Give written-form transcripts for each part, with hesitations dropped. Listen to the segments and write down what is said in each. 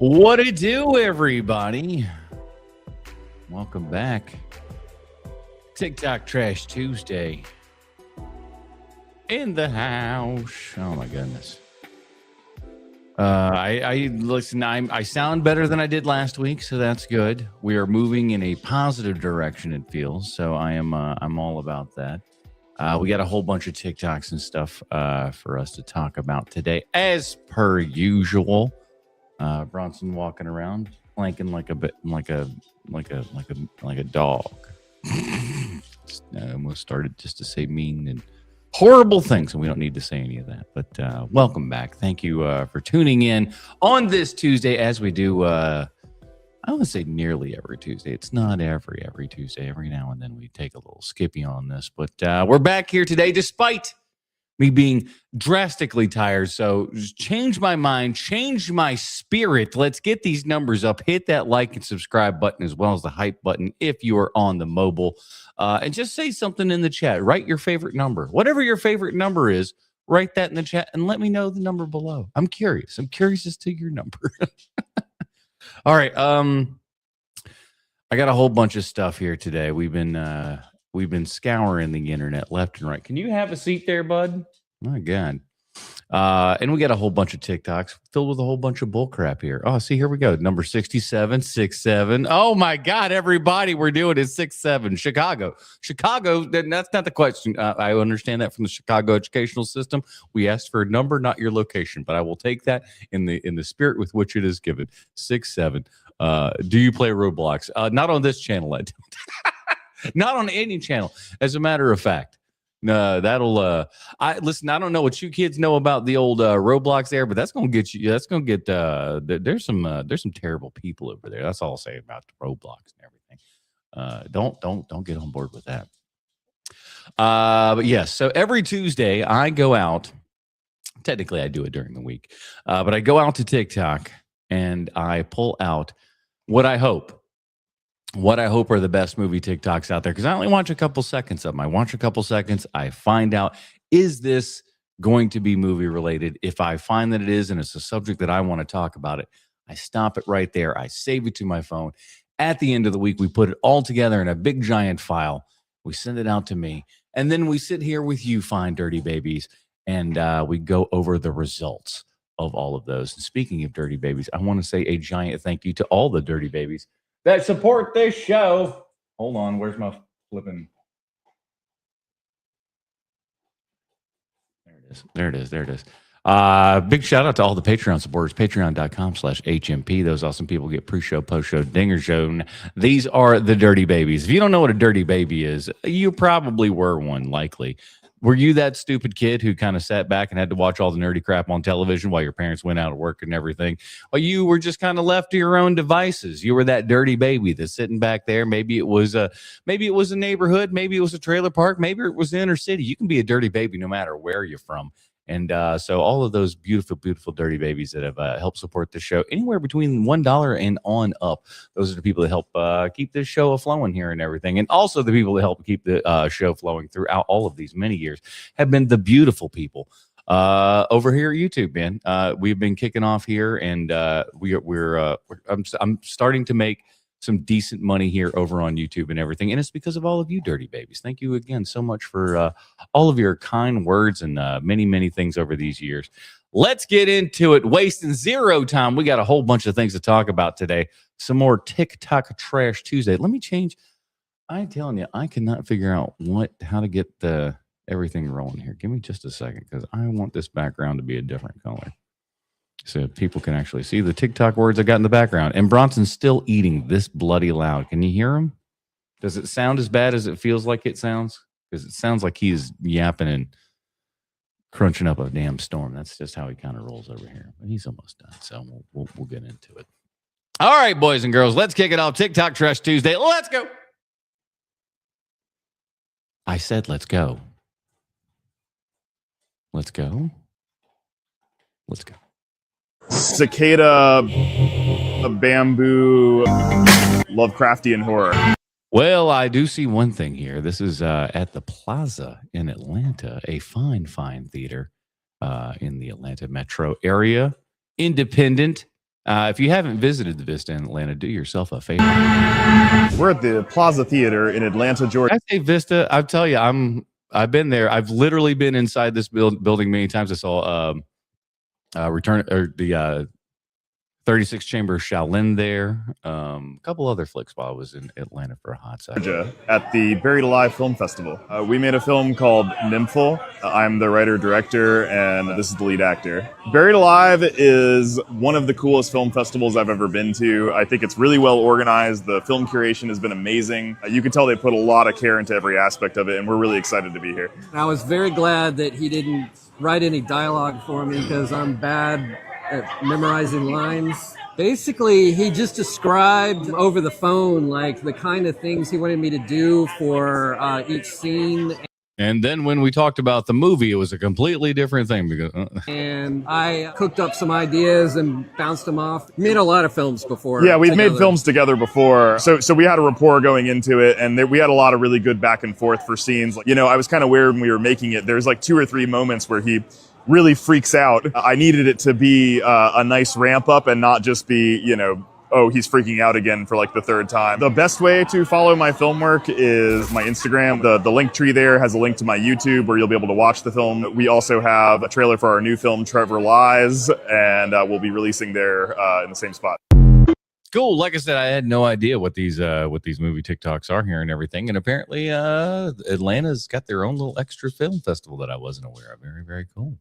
What it do, everybody? Welcome back. TikTok Trash Tuesday in the house. Oh my goodness. I listen. I sound better than I did last week, so that's good. We are moving in a positive direction. It feels so. I'm all about that. We got a whole bunch of TikToks and stuff for us to talk about today, as per usual. Bronson walking around, planking like a dog. I almost started just to say mean and horrible things, and we don't need to say any of that. But welcome back. Thank you for tuning in on this Tuesday, as we do. I want to say nearly every Tuesday. It's not every Tuesday. Every now and then we take a little skippy on this, but we're back here today, despite me being drastically tired. So just change my mind, change my spirit. Let's get these numbers up. Hit that like and subscribe button, as well as the hype button if you are on the mobile. And just say something in the chat. Write your favorite number. Whatever your favorite number is, write that in the chat and let me know the number below. I'm curious. I'm curious as to your number. All right. I got a whole bunch of stuff here today. We've been scouring the internet left and right. Can you have a seat there, bud? My God. And we got a whole bunch of TikToks filled with a whole bunch of bull crap here. Oh, see, here we go. Number 67, 67. Oh my God, everybody, we're doing it 67. Chicago, that's not the question. I understand that from the Chicago educational system. We asked for a number, not your location, but I will take that in the spirit with which it is given. 67. Do you play Roblox? Not on this channel, I don't. Not on any channel. As a matter of fact, no, that'll. I don't know what you kids know about the old Roblox there, but that's gonna get you. That's gonna get. There's some terrible people over there. That's all I'll say about the Roblox and everything. Don't get on board with that. But yes, so every Tuesday I go out. Technically, I do it during the week, but I go out to TikTok and I pull out what I hope are the best movie TikToks out there, because I only watch a couple seconds of them. I watch a couple seconds. I find out, is this going to be movie related? If I find that it is, and it's a subject that I want to talk about it, I stop it right there. I save it to my phone. At the end of the week, we put it all together in a big giant file. We send it out to me. And then we sit here with you, fine dirty babies, and we go over the results of all of those. And speaking of dirty babies, I want to say a giant thank you to all the dirty babies that support this show. Hold on, where's my flipping? There it is. Big shout out to all the Patreon supporters, patreon.com/HMP. Those awesome people get pre-show, post-show, dinger show. These are the dirty babies. If you don't know what a dirty baby is, you probably were one, likely. Were you that stupid kid who kind of sat back and had to watch all the nerdy crap on television while your parents went out to work and everything? Or you were just kind of left to your own devices? You were that dirty baby that's sitting back there. Maybe it was a neighborhood. Maybe it was a trailer park. Maybe it was the inner city. You can be a dirty baby no matter where you're from. And so all of those beautiful, beautiful dirty babies that have helped support the show, anywhere between $1 and on up, those are the people that help keep this show flowing here and everything. And also the people that help keep the show flowing throughout all of these many years have been the beautiful people over here at YouTube, man. We've been kicking off here, and I'm starting to make some decent money here over on YouTube and everything. And it's because of all of you dirty babies. Thank you again so much for all of your kind words and many, many things over these years. Let's get into it. Wasting zero time. We got a whole bunch of things to talk about today. Some more TikTok Trash Tuesday. Let me change. I'm telling you, I cannot figure out how to get everything rolling here. Give me just a second, because I want this background to be a different color, so people can actually see the TikTok words I got in the background. And Bronson's still eating this bloody loud. Can you hear him? Does it sound as bad as it feels like it sounds? Because it sounds like he's yapping and crunching up a damn storm. That's just how he kind of rolls over here. But he's almost done, so we'll get into it. All right, boys and girls, let's kick it off. TikTok Trash Tuesday. Let's go. I said let's go. Let's go. Let's go. Cicada, a bamboo, Lovecraftian horror. Well, I do see one thing here. This is at the Plaza in Atlanta, a fine theater in the Atlanta metro area. Independent, If you haven't visited the Vista in Atlanta, do yourself a favor. We're at the Plaza Theater in Atlanta, Georgia. I say Vista. I tell you, I've been there. I've literally been inside this building many times. I saw the 36 Chamber Shaolin there. A couple other flicks while I was in Atlanta for a hot second. At the Buried Alive Film Festival. We made a film called Nymphal. I'm the writer-director, and this is the lead actor. Buried Alive is one of the coolest film festivals I've ever been to. I think it's really well organized. The film curation has been amazing. You can tell they put a lot of care into every aspect of it, and we're really excited to be here. I was very glad that he didn't write any dialogue for me because I'm bad at memorizing lines. Basically, he just described over the phone like the kind of things he wanted me to do for each scene. And then when we talked about the movie, it was a completely different thing. Because, and I cooked up some ideas and bounced them off. Made a lot of films before. Yeah, we've made films together before. So we had a rapport going into it, and we had a lot of really good back and forth for scenes. You know, I was kind of weird when we were making it. There's like 2 or 3 moments where he really freaks out. I needed it to be a nice ramp up and not just be, you know, oh, he's freaking out again for like the 3rd time. The best way to follow my film work is my Instagram. The link tree there has a link to my YouTube where you'll be able to watch the film. We also have a trailer for our new film, Trevor Lies, and we'll be releasing there in the same spot. Cool. Like I said, I had no idea what these movie TikToks are here and everything. And apparently Atlanta's got their own little extra film festival that I wasn't aware of. Very, very cool.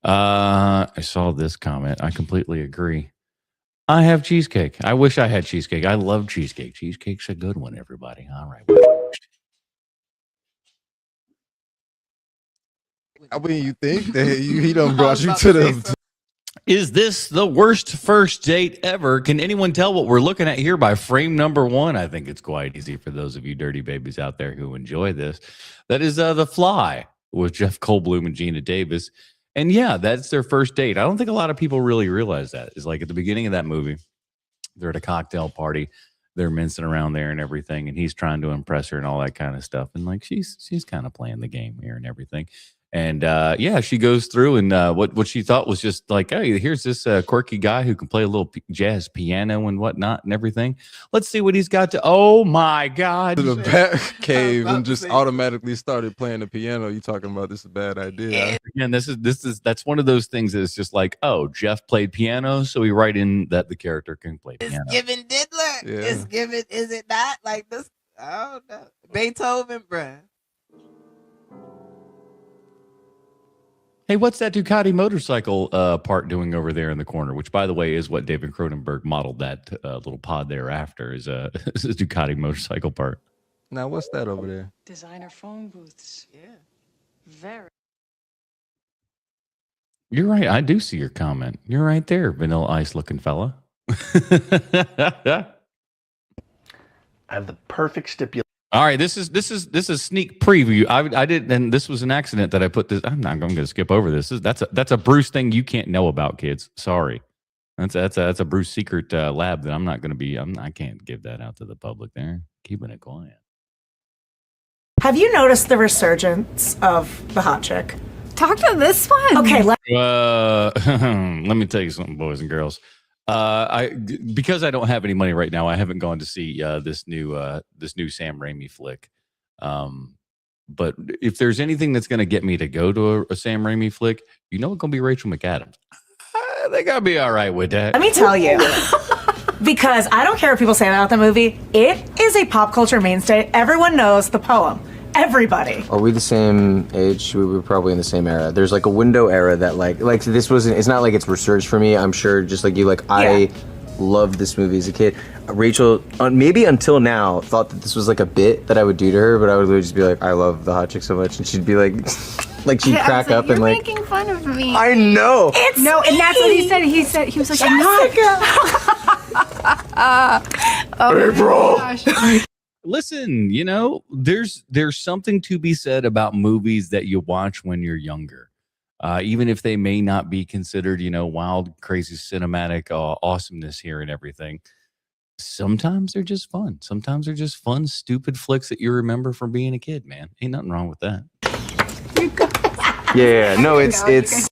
I saw this comment. I completely agree. I have cheesecake. I wish I had cheesecake. I love cheesecake. Cheesecake's a good one, everybody. All right. I mean, you think that he done brought you to the... Is this the worst first date ever? Can anyone tell what we're looking at here by frame number 1? I think it's quite easy for those of you dirty babies out there who enjoy this. That is The Fly with Jeff Goldblum and Gina Davis. And yeah, that's their first date. I don't think a lot of people really realize that. It's like at the beginning of that movie, they're at a cocktail party, they're mincing around there and everything, and he's trying to impress her and all that kind of stuff. And like she's kind of playing the game here and everything. And yeah, she goes through and what she thought was just like, hey, here's this quirky guy who can play a little jazz piano and whatnot and everything. Let's see what he's got to. Oh my God! To the back cave and just automatically started playing the piano. You talking about this is a bad idea? Again, that's one of those things that is just like, oh, Jeff played piano, so we write in that the character can play piano. It's giving Diddler. Yeah. It's giving. Is it not like this? I don't know. Beethoven, bruh. Hey, what's that Ducati motorcycle part doing over there in the corner? Which, by the way, is what David Cronenberg modeled that little pod there after is a Ducati motorcycle part. Now, what's that over there? Designer phone booths. Yeah. Very. You're right. I do see your comment. You're right there, Vanilla Ice looking fella. I have the perfect stipulation. All right, this is sneak preview. I did, and this was an accident that I put this. I'm not going to skip over this. That's a Bruce thing you can't know about, kids. Sorry, that's a Bruce secret lab that I'm not going to be. I can't give that out to the public. There, keeping it quiet. Have you noticed the resurgence of the hot chick? Talk to this one. Okay, let me tell you something, boys and girls. Because I don't have any money right now, I haven't gone to see this new Sam Raimi flick. But if there's anything that's going to get me to go to a Sam Raimi flick, you know it's going to be Rachel McAdams. I think I'll be all right with that. Let me tell you, because I don't care what people say about the movie. It is a pop culture mainstay. Everyone knows the poem. Everybody. Are we the same age? We were probably in the same era. There's like a window era that like this wasn't, it's not like it's research for me. I'm sure just like you, like I loved this movie as a kid. Rachel, maybe until now, thought that this was like a bit that I would do to her, but I would literally just be like, I love the hot chick so much. And she'd be like, like she'd crack up and like. You're making fun of me. I know. It's no, and that's what he said. He was like, I'm not. Oh, April. Gosh. Listen, you know, there's something to be said about movies that you watch when you're younger, even if they may not be considered, you know, wild, crazy, cinematic awesomeness here and everything. Sometimes they're just fun. Sometimes they're just fun, stupid flicks that you remember from being a kid. Man, ain't nothing wrong with that. Yeah, no, it's.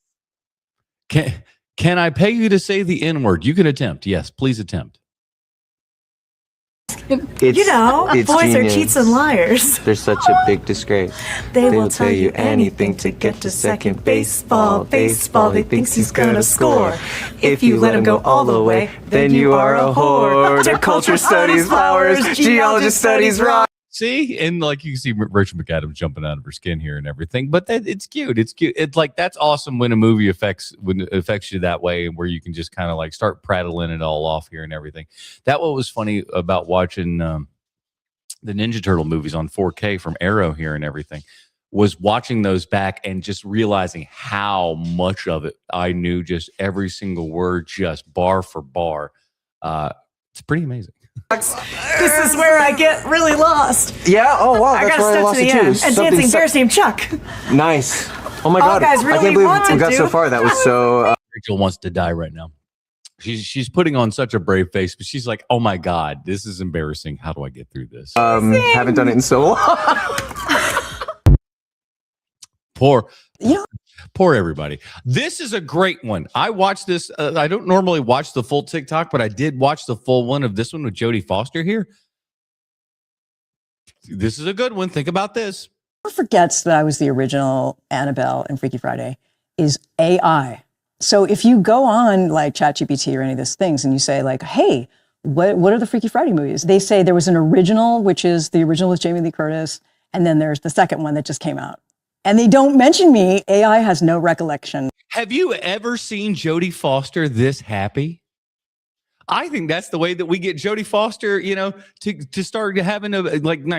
Can I pay you to say the N-word? You can attempt. Yes, please attempt. You know, it's boys genius. are cheats and liars. There's such a big disgrace. They will tell you anything to get to second baseball. Baseball, they thinks he's gonna score. If you let him go all the way, then you are a whore. Horticulture studies flowers, geologist studies rock. See, and like you can see Rachel McAdams jumping out of her skin here and everything, but it's cute. It's cute. It's like that's awesome when a movie affects you that way, and where you can just kind of like start prattling it all off here and everything. That what was funny about watching the Ninja Turtle movies on 4K from Arrow here and everything was watching those back and just realizing how much of it I knew, just every single word, just bar for bar. It's pretty amazing. This is where I get really lost. Yeah. Oh wow. I That's got where I stuck lost to the it too. end. And Something dancing bears named Chuck. Nice. Oh my All god. guys I really can't believe wanted we got to. so far. That was so. Rachel wants to die right now. She's putting on such a brave face, but she's like, "Oh my god, this is embarrassing. How do I get through this?" Haven't done it in so long. Poor everybody. This is a great one. I watched this. I don't normally watch the full TikTok, but I did watch the full one of this one with Jodie Foster here. This is a good one. Think about this. Who forgets that I was the original Annabelle in Freaky Friday is AI. So if you go on like ChatGPT or any of those things and you say like, hey, what are the Freaky Friday movies? They say there was an original, which is the original with Jamie Lee Curtis. And then there's the second one that just came out. And they don't mention me. AI has no recollection. Have you ever seen Jodie Foster this happy? I think that's the way that we get Jodie Foster, to start having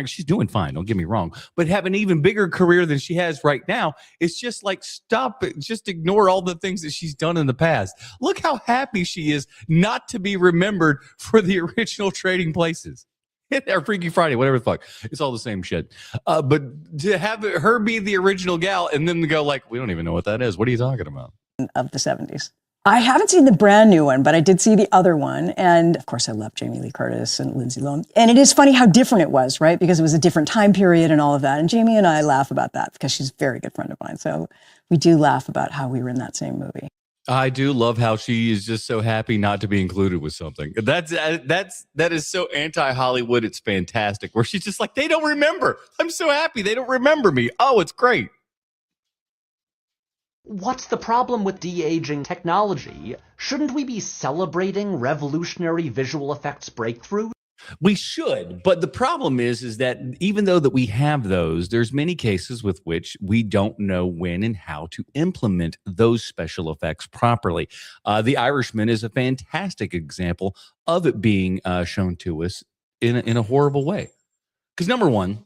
she's doing fine, don't get me wrong, but have an even bigger career than she has right now. It's just like, stop it. Just ignore all the things that she's done in the past. Look how happy she is not to be remembered for the original Trading Places. Or Freaky Friday, whatever the fuck. It's all the same shit. But to have her be the original gal and then to go like, we don't even know what that is. What are you talking about? Of the 70s. I haven't seen the brand new one, but I did see the other one. And of course, I love Jamie Lee Curtis and Lindsay Lohan. And it is funny how different it was, right? Because it was a different time period and all of that. And Jamie and I laugh about that because she's a very good friend of mine. So we do laugh about how we were in that same movie. I do love how she is just so happy not to be included with something. That is so anti-Hollywood. It's fantastic. Where she's just like, they don't remember. I'm so happy they don't remember me. Oh, it's great. What's the problem with de-aging technology? Shouldn't we be celebrating revolutionary visual effects breakthroughs? We should, but the problem is that even though that we have those, there's many cases with which we don't know when and how to implement those special effects properly. The Irishman is a fantastic example of it being shown to us in a horrible way. Because number one,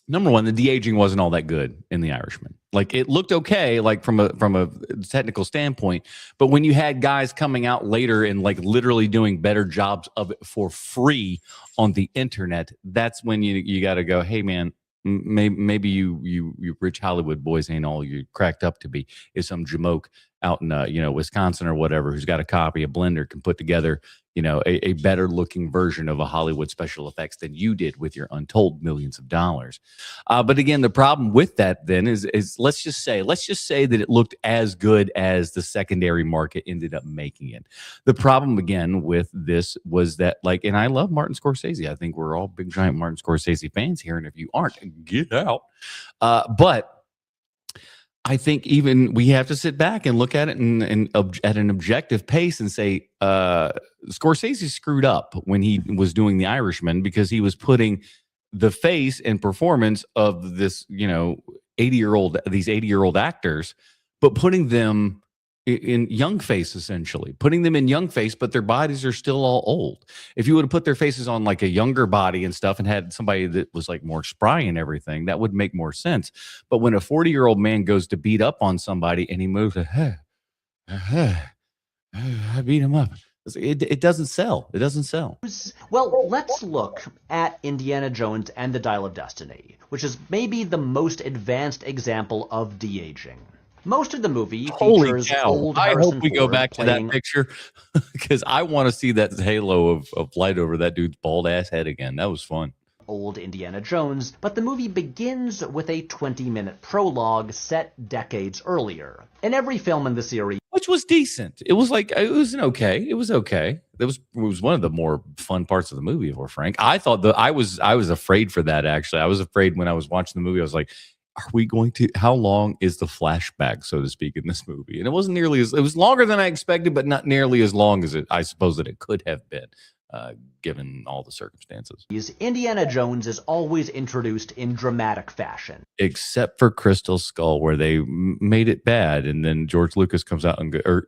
the de-aging wasn't all that good in The Irishman. Like, it looked okay, like from a technical standpoint, but when you had guys coming out later and like literally doing better jobs of it for free on the internet, that's when you got to go, hey man, maybe you rich Hollywood boys ain't all you cracked up to be. Is some jamoke out in Wisconsin or whatever who's got a copy, a blender, can put together a better looking version of a Hollywood special effects than you did with your untold millions of dollars. But again, the problem with that then is let's just say that it looked as good as the secondary market ended up making it. The problem again with this was that, and I love Martin Scorsese. I think we're all big giant Martin Scorsese fans here, and if you aren't, get out. But I think even we have to sit back and look at it at an objective pace and say Scorsese screwed up when he was doing The Irishman, because he was putting the face and performance of this, 80-year-old actors, but putting them in young face, essentially putting them in young face, but their bodies are still all old. If you would have put their faces on like a younger body and stuff and had somebody that was like more spry and everything, that would make more sense. But when a 40-year-old man goes to beat up on somebody and he moves I beat him up, it doesn't sell. It doesn't sell. Well, let's look at Indiana Jones and the Dial of Destiny, which is maybe the most advanced example of de-aging. Most of the movie features old I Harrison hope we go Ford back to that picture because I want to see that halo of light over that dude's bald ass head again. That was fun. Old Indiana Jones, but the movie begins with a 20-minute prologue set decades earlier. In every film in the series, which which was decent. It was like it was okay. It was okay. It was one of the more fun parts of the movie. If we're frank, I thought that I was afraid for that. Actually, I was afraid when I was watching the movie. I was like, are we going to? How long is the flashback, so to speak, in this movie? And it wasn't nearly as. It was longer than I expected, but not nearly as long as I suppose that it could have been. Given all the circumstances. Indiana Jones is always introduced in dramatic fashion. Except for Crystal Skull, where they made it bad, and then George Lucas comes out or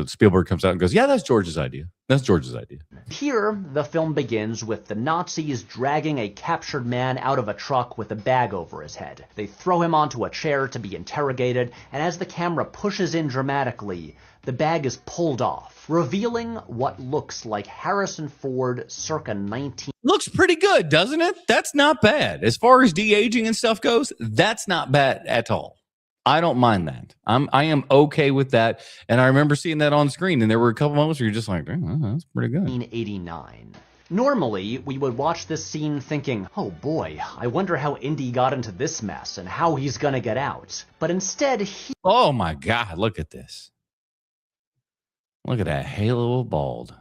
Spielberg comes out and goes, yeah, that's George's idea. That's George's idea. Here, the film begins with the Nazis dragging a captured man out of a truck with a bag over his head. They throw him onto a chair to be interrogated, and as the camera pushes in dramatically, the bag is pulled off, revealing what looks like Harrison Ford circa 19... Looks pretty good, doesn't it? That's not bad. As far as de-aging and stuff goes, that's not bad at all. I don't mind that. I am okay with that. And I remember seeing that on screen, and there were a couple moments where you're just like, oh, that's pretty good. 1989. Normally, we would watch this scene thinking, oh boy, I wonder how Indy got into this mess and how he's gonna get out. But instead, he... Oh my God, look at this. Look at that halo of bald.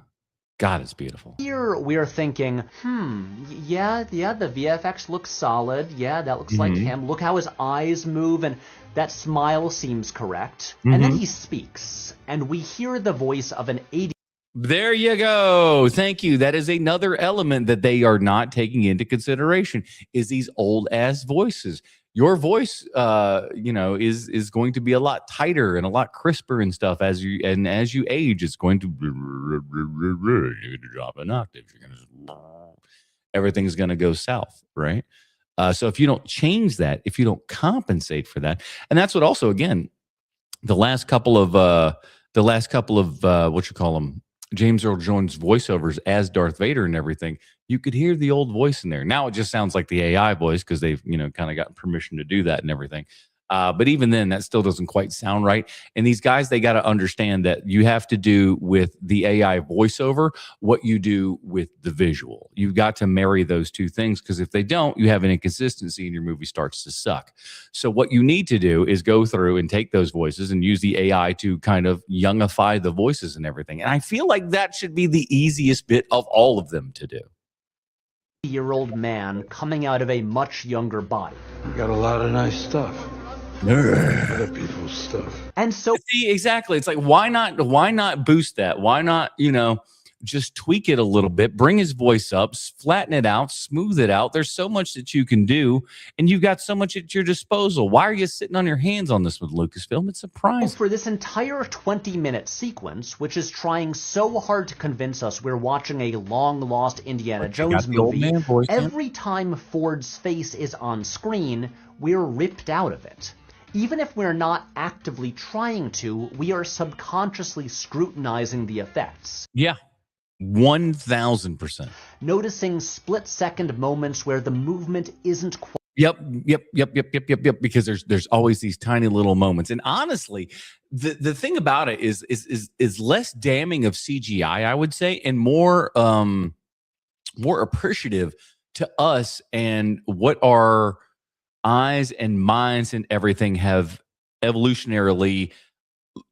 God, it's beautiful. Here we're thinking, yeah, the VFX looks solid. Yeah, that looks like him. Look how his eyes move, and that smile seems correct. And then he speaks, and we hear the voice of an 80... There you go. Thank you. That is another element that they are not taking into consideration, is these old-ass voices. Your voice, is going to be a lot tighter and a lot crisper and stuff as you age. It's going to drop an octave. Everything's going to go south, right? So if you don't change that, if you don't compensate for that, and that's what also again, the last couple of what you call them, James Earl Jones voiceovers as Darth Vader and everything, you could hear the old voice in there. Now it just sounds like the AI voice because they've, kind of gotten permission to do that and everything. But even then, that still doesn't quite sound right. And these guys, they got to understand that you have to do with the AI voiceover what you do with the visual. You've got to marry those two things, because if they don't, you have an inconsistency and your movie starts to suck. So what you need to do is go through and take those voices and use the AI to kind of youngify the voices and everything. And I feel like that should be the easiest bit of all of them to do. Year-old man coming out of a much younger body. You got a lot of nice stuff. Other people's stuff. And so see, exactly. It's like, why not boost that? Why not, just tweak it a little bit, bring his voice up, flatten it out, smooth it out. There's so much that you can do, and you've got so much at your disposal. Why are you sitting on your hands on this with Lucasfilm? It's surprising. For this entire 20-minute sequence, which is trying so hard to convince us we're watching a long-lost Indiana Jones movie, every time Ford's face is on screen, we're ripped out of it. Even if we're not actively trying to, we are subconsciously scrutinizing the effects. Yeah. 1,000%. Noticing split-second moments where the movement isn't quite... Yep. Because there's always these tiny little moments. And honestly, the thing about it is less damning of CGI, I would say, and more appreciative to us and what our eyes and minds and everything have evolutionarily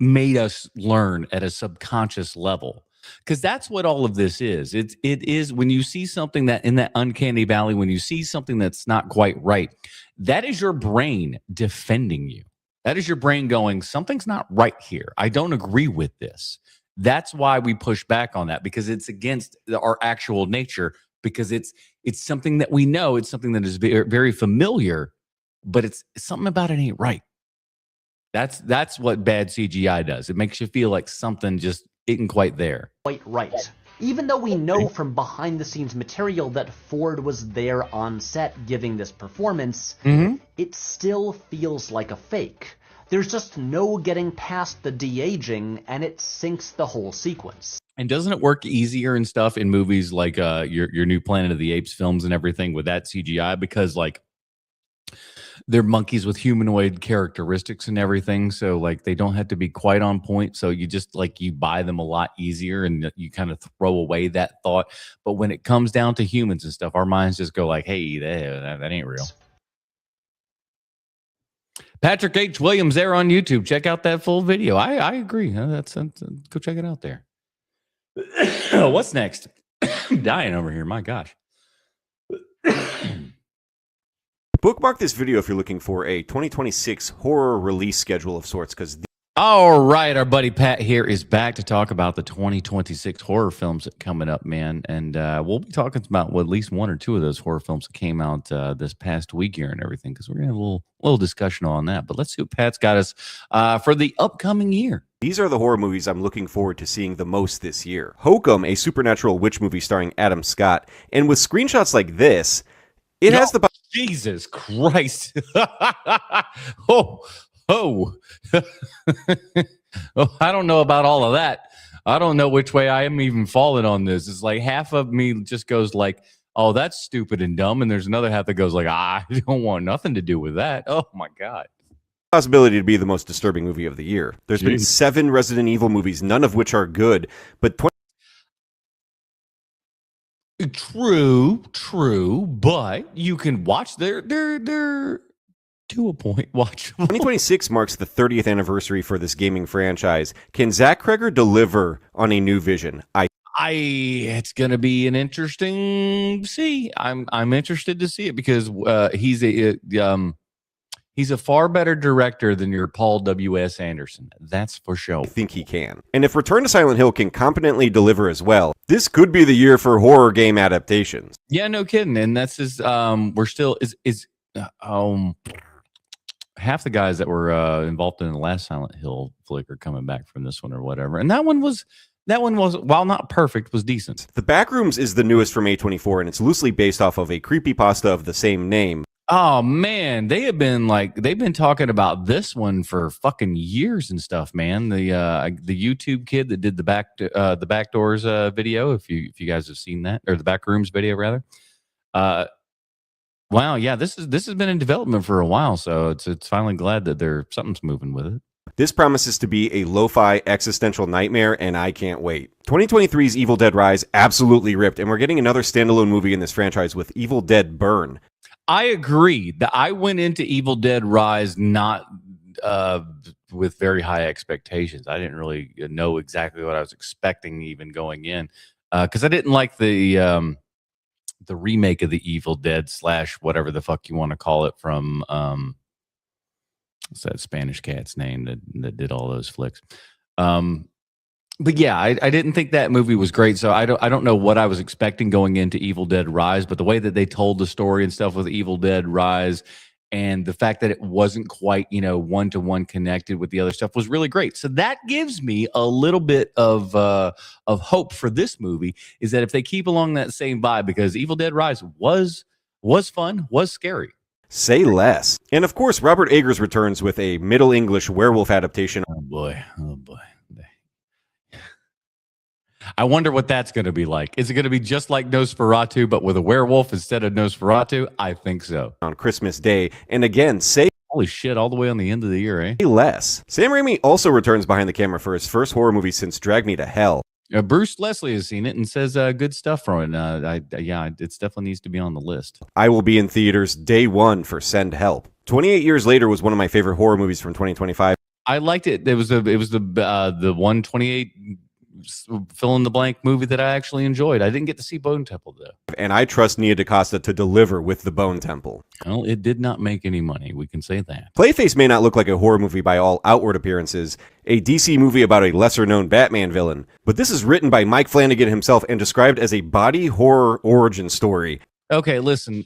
made us learn at a subconscious level. Because that's what all of this is. It is when you see something that in that uncanny valley, when you see something that's not quite right, that is your brain defending you. That is your brain going, something's not right here. I don't agree with this. That's why we push back on that, because it's against our actual nature, because it's something that we know. It's something that is very, very familiar, but it's something about it ain't right. That's what bad CGI does. It makes you feel like something just isn't quite there. Quite right. Even though we know from behind-the-scenes material that Ford was there on set giving this performance, it still feels like a fake. There's just no getting past the de-aging, and it sinks the whole sequence. And doesn't it work easier and stuff in movies like your new Planet of the Apes films and everything with that CGI? Because like they're monkeys with humanoid characteristics and everything, so like they don't have to be quite on point, so you just like you buy them a lot easier and you kind of throw away that thought. But when it comes down to humans and stuff, our minds just go like, hey, that ain't real. Patrick H. Williams there on YouTube. Check out that full video. I agree. That's go check it out there. What's next? I'm dying over here. My gosh. Bookmark this video if you're looking for a 2026 horror release schedule of sorts, because all right, our buddy Pat here is back to talk about the 2026 horror films that coming up, man. And we'll be talking about at least one or two of those horror films that came out this past week here and everything, because we're going to have a little discussion on that. But let's see what Pat's got us for the upcoming year. These are the horror movies I'm looking forward to seeing the most this year. Hokum, a supernatural witch movie starring Adam Scott. And with screenshots like this, it has the... Jesus Christ. Oh. Oh, I don't know about all of that. I don't know which way I am even falling on this. It's like half of me just goes like, oh, that's stupid and dumb. And there's another half that goes like, I don't want nothing to do with that. Oh, my God. Possibility to be the most disturbing movie of the year. There's been 7 Resident Evil movies, none of which are good. But True, but you can watch they're to a point watchable. 2026 marks the 30th anniversary for this gaming franchise. Can Zach Kreger deliver on a new vision? It's gonna be an interesting see. I'm interested to see it because he's a far better director than your Paul W.S. Anderson. That's for sure. I think he can. And if Return to Silent Hill can competently deliver as well, this could be the year for horror game adaptations. Yeah, no kidding. And that's his. We're still half the guys that were involved in the last Silent Hill flick are coming back from this one or whatever. And that one was, while not perfect, was decent. The Backrooms is the newest from A24, and it's loosely based off of a creepypasta of the same name. Oh man, they've been talking about this one for fucking years and stuff, man. The YouTube kid that did the Backdoors video, if you guys have seen that, or the Backrooms video rather. Wow, yeah, this has been in development for a while, so it's finally glad that something's moving with it. This promises to be a lo-fi existential nightmare, and I can't wait. 2023's Evil Dead Rise absolutely ripped, and we're getting another standalone movie in this franchise with Evil Dead Burn. I agree that I went into Evil Dead Rise not with very high expectations. I didn't really know exactly what I was expecting even going in, because I didn't like the remake of the Evil Dead / whatever the fuck you want to call it from what's that Spanish cat's name that did all those flicks. But yeah, I didn't think that movie was great, so I don't know what I was expecting going into Evil Dead Rise, but the way that they told the story and stuff with Evil Dead Rise and the fact that it wasn't quite, one-to-one connected with the other stuff was really great. So that gives me a little bit of hope for this movie, is that if they keep along that same vibe, because Evil Dead Rise was fun, was scary. Say less. And of course, Robert Eggers returns with a Middle English werewolf adaptation. Oh boy. I wonder what that's going to be like. Is it going to be just like Nosferatu, but with a werewolf instead of Nosferatu? I think so. On Christmas Day. And again, holy shit, all the way on the end of the year, eh? Less. Sam Raimi also returns behind the camera for his first horror movie since Drag Me to Hell. Bruce Leslie has seen it and says good stuff from it. It definitely needs to be on the list. I will be in theaters day 1 for Send Help. 28 Years Later was one of my favorite horror movies from 2025. I liked it. It was the 128 fill in the blank movie that I actually enjoyed. I didn't get to see Bone Temple though. And I trust Nia DaCosta to deliver with the Bone Temple. Well, it did not make any money. We can say that. Clayface may not look like a horror movie by all outward appearances, a DC movie about a lesser-known Batman villain, but this is written by Mike Flanagan himself and described as a body horror origin story. Okay, listen,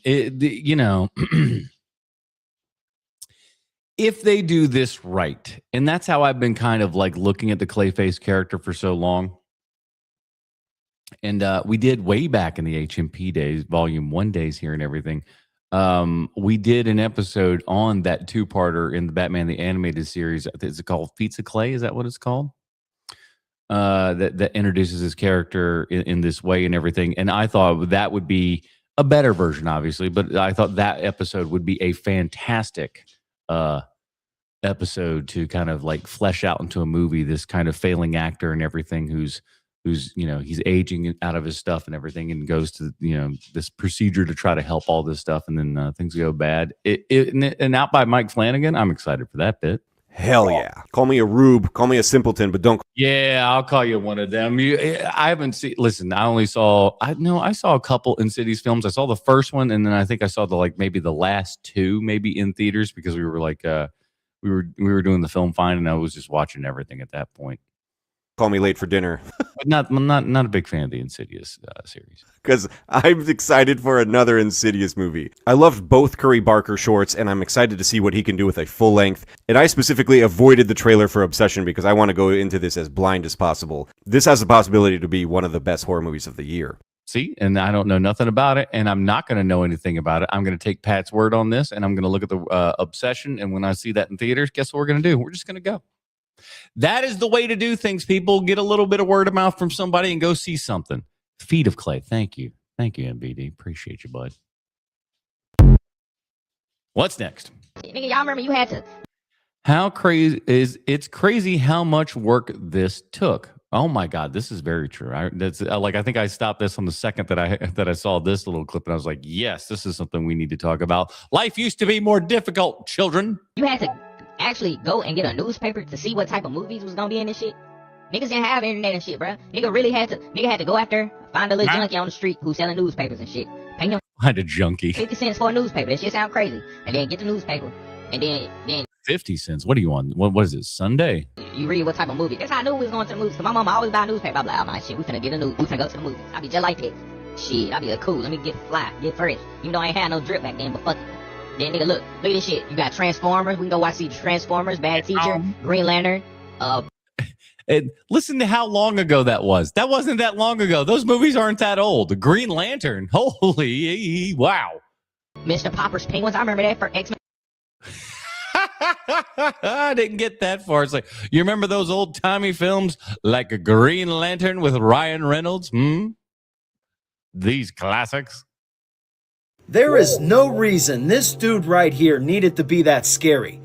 if they do this right, and that's how I've been kind of like looking at the Clayface character for so long. And we did way back in the HMP days, Volume 1 days here and everything. We did an episode on that 2-parter in the Batman the Animated Series. Is it called Feats of Clay? Is that what it's called? That introduces his character in this way and everything. And I thought that would be a better version, obviously, but I thought that episode would be a fantastic episode to kind of like flesh out into a movie this kind of failing actor and everything who's who's, he's aging out of his stuff and everything, and goes to, this procedure to try to help all this stuff, and then things go bad. And out by Mike Flanagan, I'm excited for that bit. Hell yeah. Call me a rube, call me a simpleton, but don't. Yeah, I'll call you one of them. I haven't seen. Listen, I saw a couple Insidious films. I saw the first one, and then I think I saw maybe the last two, maybe in theaters, because we were we were doing the film find, and I was just watching everything at that point. Call me late for dinner. But I'm not a big fan of the Insidious series. Because I'm excited for another Insidious movie. I loved both Curry Barker shorts, and I'm excited to see what he can do with a full length. And I specifically avoided the trailer for Obsession because I want to go into this as blind as possible. This has the possibility to be one of the best horror movies of the year. See, and I don't know nothing about it, and I'm not going to know anything about it. I'm going to take Pat's word on this, and I'm going to look at the Obsession, and when I see that in theaters, guess what we're going to do? We're just going to go. That is the way to do things, people. Get a little bit of word of mouth from somebody and go see something. Feet of Clay. Thank you. Thank you, MBD. Appreciate you, bud. What's next? Nigga, y'all remember you had to. How crazy is it's crazy how much work this took. Oh my God, this is very true. I think I stopped this on the second that I saw this little clip, and I was like, yes, this is something we need to talk about. Life used to be more difficult, children. You had to actually go and get a newspaper to see what type of movies was gonna be in this shit. Niggas didn't have internet and shit, bro. Nigga had to go after, find a little junkie on the street who's selling newspapers and shit. Pay him Find a junkie. 50 cents for a newspaper. That shit sound crazy. And then get the newspaper. And then 50 cents. What do you want? What is it? Sunday? you read what type of movie. That's how I knew we was going to the movies. Cause my mama always buy a newspaper. I'm like, oh my shit, we finna get a new, we finna go to the movies. I be just like this. Shit, I be like, cool, let me get fly, get fresh. Even though I ain't had no drip back then, but fuck it. Then nigga, look at this shit. You got Transformers. We can go watch the Transformers, Bad Teacher, Green Lantern. And listen to how long ago that was. That wasn't that long ago. Those movies aren't that old. The Green Lantern. Holy wow. Mr. Popper's Penguins. I remember that for X-Men. I didn't get that far. It's like, you remember those old timey films like a Green Lantern with Ryan Reynolds? These classics. There is no reason this dude right here needed to be that scary.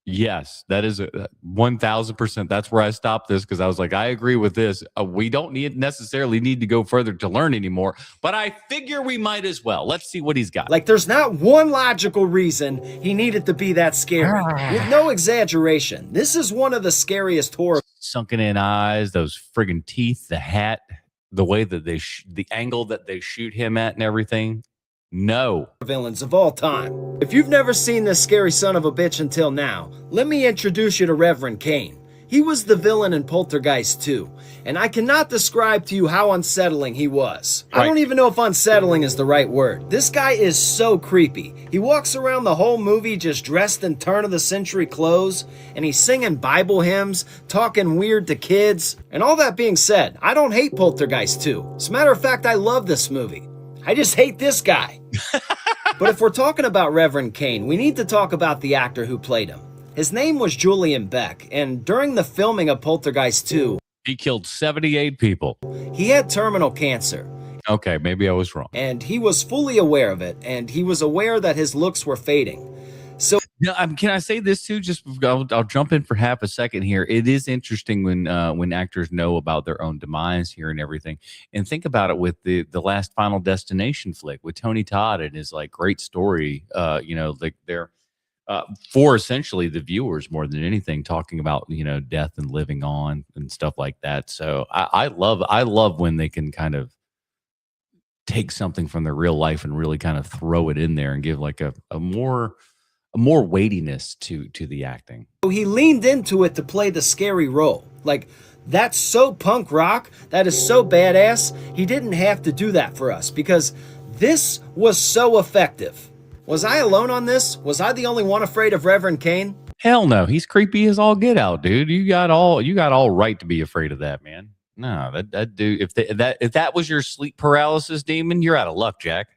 Yes, that is 1,000%. That's where I stopped this because I was like, I agree with this. We don't necessarily need to go further to learn anymore, but I figure we might as well. Let's see what he's got. Like, there's not one logical reason he needed to be that scary. With no exaggeration, this is one of the scariest horror. Sunken in eyes, those friggin' teeth, the hat, the way that the angle that they shoot him at and everything. No. Villains of all time. If you've never seen this scary son of a bitch until now, let me introduce you to Reverend Kane. He was the villain in Poltergeist 2, and I cannot describe to you how unsettling he was. Right. I don't even know if unsettling is the right word. This guy is so creepy. He walks around the whole movie just dressed in turn-of-the-century clothes, and he's singing Bible hymns, talking weird to kids. And all that being said, I don't hate Poltergeist 2. As a matter of fact, I love this movie. I just hate this guy. But if we're talking about Reverend Kane, we need to talk about the actor who played him. His name was Julian Beck, and during the filming of Poltergeist 2, he killed 78 people. He had terminal cancer. Okay, maybe I was wrong. And he was fully aware of it, and he was aware that his looks were fading. So can I say this too? Just I'll jump in for half a second here. It is interesting when actors know about their own demise here and everything. And think about it with the last Final Destination flick with Tony Todd and his like great story. Like they're for essentially the viewers more than anything, talking about death and living on and stuff like that. So I love when they can kind of take something from their real life and really kind of throw it in there and give like a more weightiness to the acting. He leaned into it to play the scary role. Like, that's so punk rock, that is so badass, he didn't have to do that for us because this was so effective. Was I alone on this? Was I the only one afraid of Reverend Kane? Hell no, he's creepy as all get out, dude. You got all right to be afraid of that, man. No, that dude, if that was your sleep paralysis demon, you're out of luck, Jack.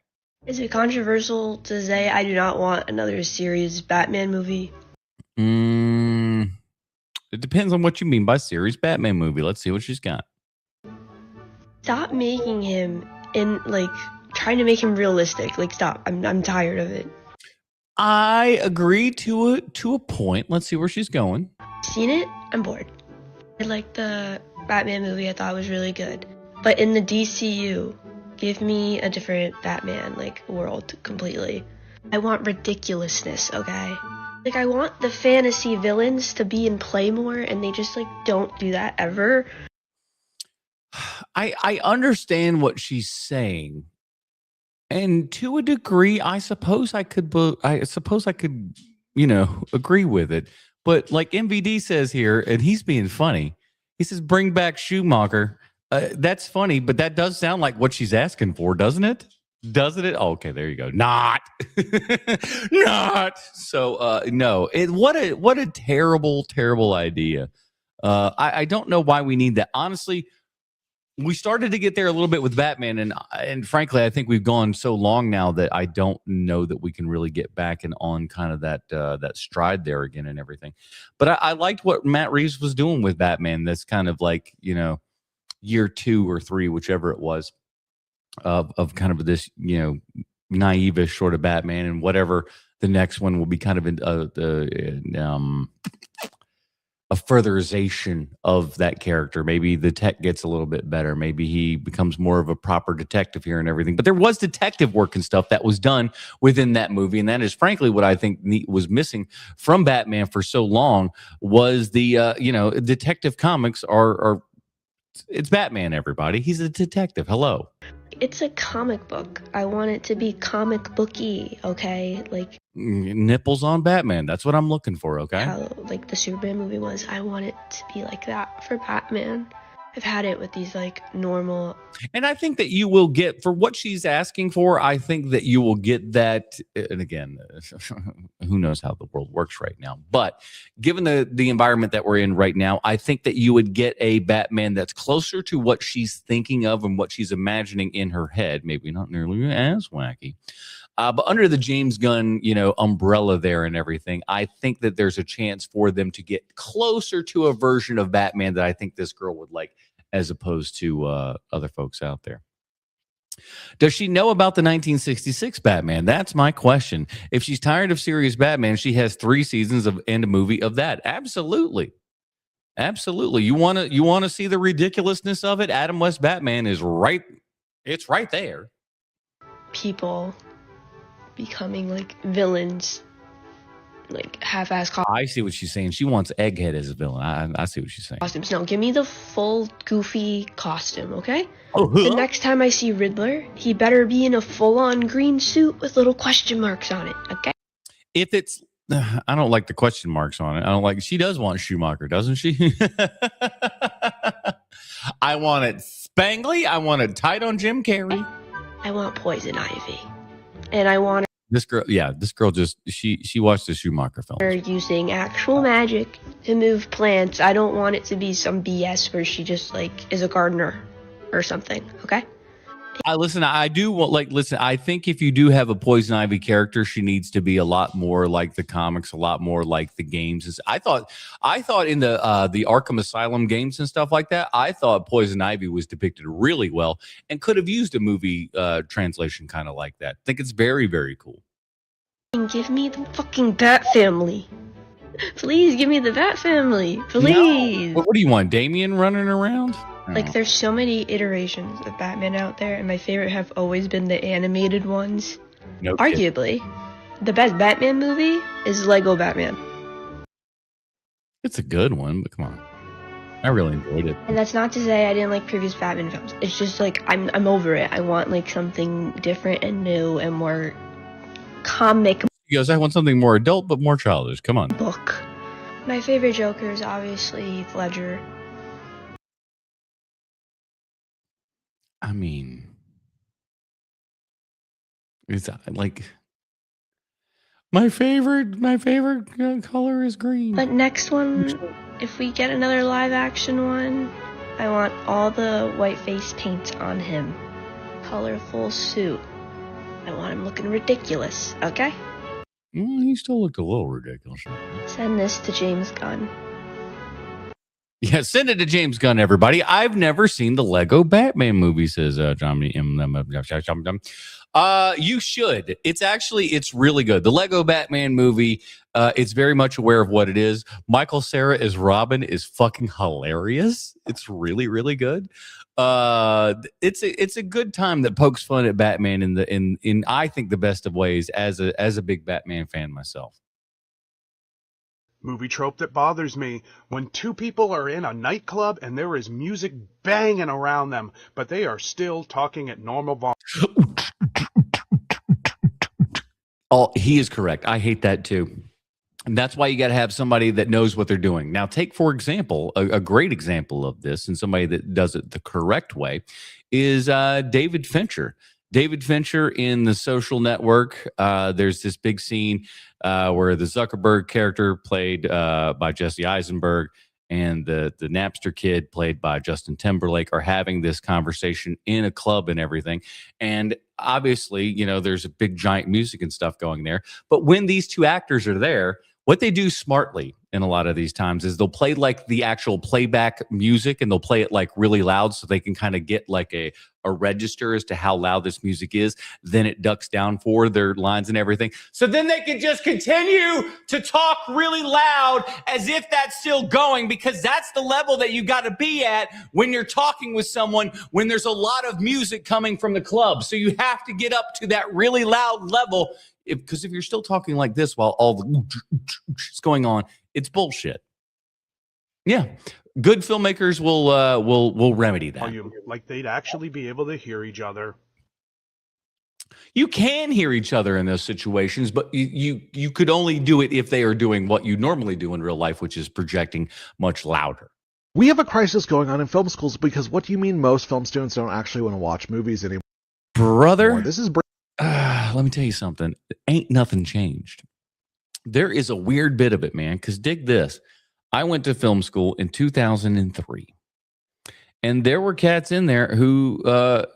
Is it controversial to say I do not want another serious Batman movie? It depends on what you mean by serious Batman movie. Let's see what she's got. Stop making him trying to make him realistic. Like, stop. I'm tired of it. I agree to a point. Let's see where she's going. Seen it? I'm bored. I like the Batman movie I thought was really good. But in the DCU, give me a different Batman, like, world completely. I want ridiculousness, okay? Like, I want the fantasy villains to be in play more, and they just, like, don't do that ever. I understand what she's saying. And to a degree, I suppose I could, agree with it. But like MVD says here, and he's being funny, he says, bring back Schumacher. That's funny, but that does sound like what she's asking for, doesn't it? Doesn't it? Oh, okay, there you go. Not. Not. So, no. What a terrible, terrible idea. I don't know why we need that. Honestly, we started to get there a little bit with Batman, and frankly, I think we've gone so long now that I don't know that we can really get back and on kind of that stride there again and everything. But I liked what Matt Reeves was doing with Batman. That's kind of like, year 2 or 3, whichever it was, of kind of this, naive-ish sort of Batman, and whatever the next one will be kind of a furtherization of that character. Maybe the tech gets a little bit better. Maybe he becomes more of a proper detective here and everything. But there was detective work and stuff that was done within that movie. And that is frankly what I think was missing from Batman for so long was the, detective comics are it's Batman, everybody. He's a detective. Hello. It's a comic book. I want it to be comic booky, okay? Like nipples on Batman. That's what I'm looking for, okay? how like the Superman movie was. I want it to be like that for Batman. I've had it with these like normal. And I think that you will get, for what she's asking for, I think that you will get that. And again, who knows how the world works right now. But given the environment that we're in right now, I think that you would get a Batman that's closer to what she's thinking of and what she's imagining in her head. Maybe not nearly as wacky. But under the James Gunn, umbrella there and everything, I think that there's a chance for them to get closer to a version of Batman that I think this girl would like, as opposed to other folks out there. Does she know about the 1966 Batman? That's my question. If she's tired of serious Batman, she has 3 seasons and a movie of that. Absolutely. Absolutely. You want to see the ridiculousness of it? Adam West Batman is right. It's right there. People becoming like villains, like half-ass I see what she's saying. She wants Egghead as a villain. I see what she's saying. costumes. No, give me the full goofy costume, okay? Oh, The next time I see Riddler, he better be in a full-on green suit with little question marks on it, okay? If it's, I don't like the question marks on it. I don't like, she does want Schumacher, doesn't she? I want it spangly. I want it tight on Jim Carrey. I want Poison Ivy. And I want This girl just, she watched the Schumacher film. her using actual magic to move plants. I don't want it to be some BS where she just like is a gardener or something, okay? I think if you do have a Poison Ivy character, she needs to be a lot more like the comics, a lot more like the games. I thought in the Arkham Asylum games and stuff like that, I thought Poison Ivy was depicted really well and could have used a movie translation kind of like that. I think it's very, very cool. And give me the fucking Bat Family. Please give me the Bat Family. Please. No. What do you want, Damien running around? Like, there's so many iterations of Batman out there, and my favorite have always been the animated ones. No Arguably, the best Batman movie is Lego Batman. It's a good one, but come on. I really enjoyed it. And that's not to say I didn't like previous Batman films. It's just like, I'm over it. I want like something different and new and more comic. He goes, I want something more adult, but more childish. Come on. Book. My favorite Joker is obviously Heath Ledger. I mean, it's like my favorite color is green. But next one, if we get another live action one, I want all the white face paint on him. Colorful suit. I want him looking ridiculous, okay? He still looked a little ridiculous. Send this to James Gunn. Yeah, send it to James Gunn, everybody. I've never seen the Lego Batman movie, says John. You should. It's really good. The Lego Batman movie, it's very much aware of what it is. Michael Cera as Robin is fucking hilarious. It's really, really good. It's a good time that pokes fun at Batman in I think the best of ways as a big Batman fan myself. Movie trope that bothers me: when two people are in a nightclub and there is music banging around them, but they are still talking at normal volume. Oh, he is correct. I hate that too. And that's why you got to have somebody that knows what they're doing. Now, take, for example, a great example of this, and somebody that does it the correct way, is David Fincher. David Fincher in The Social Network. There's this big scene where the Zuckerberg character, played by Jesse Eisenberg, and the Napster kid, played by Justin Timberlake, are having this conversation in a club and everything. And obviously, you know, there's a big giant music and stuff going there. But when these two actors are there, what they do smartly in a lot of these times is they'll play like the actual playback music, and they'll play it like really loud so they can kind of get like a register as to how loud this music is. Then it ducks down for their lines and everything. So then they can just continue to talk really loud as if that's still going, because that's the level that you got to be at when you're talking with someone when there's a lot of music coming from the club. So you have to get up to that really loud level, because if you're still talking like this while all the is going on, it's bullshit. Yeah, good filmmakers will remedy that. Like they'd actually be able to hear each other. You can hear each other in those situations, but you could only do it if they are doing what you normally do in real life, which is projecting much louder. We have a crisis going on in film schools, because what do you mean most film students don't actually want to watch movies anymore? Brother, this is let me tell you something. Ain't nothing changed. There is a weird bit of it, man, because dig this. I went to film school in 2003. And there were cats in there who,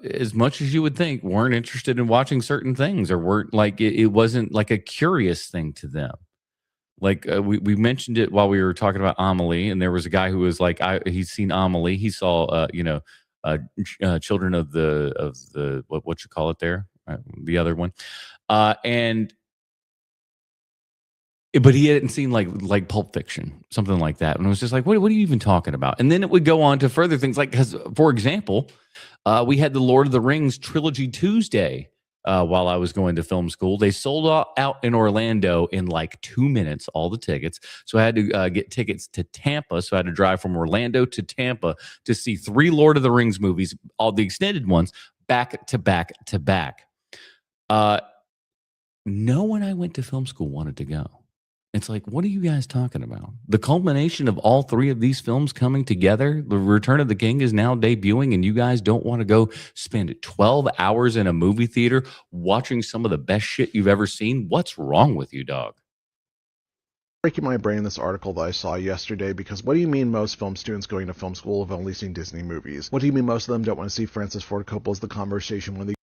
as much as you would think, weren't interested in watching certain things, or weren't like, it wasn't like a curious thing to them. Like we mentioned it while we were talking about Amelie, and there was a guy who was like, he's seen Amelie. He saw, Children of the what you call it there, the other one, but he hadn't seen like Pulp Fiction, something like that. And it was just like, what are you even talking about? And then it would go on to further things, like, because, for example, we had the Lord of the Rings Trilogy Tuesday while I was going to film school. They sold out in Orlando in like 2 minutes, all the tickets. So I had to get tickets to Tampa. So I had to drive from Orlando to Tampa to see 3 Lord of the Rings movies, all the extended ones, back to back to back. No one I went to film school wanted to go. It's like, what are you guys talking about? The culmination of all 3 of these films coming together, The Return of the King is now debuting, and you guys don't want to go spend 12 hours in a movie theater watching some of the best shit you've ever seen? What's wrong with you, dog? Breaking my brain, this article that I saw yesterday, because what do you mean most film students going to film school have only seen Disney movies? What do you mean most of them don't want to see Francis Ford Coppola's The Conversation, when the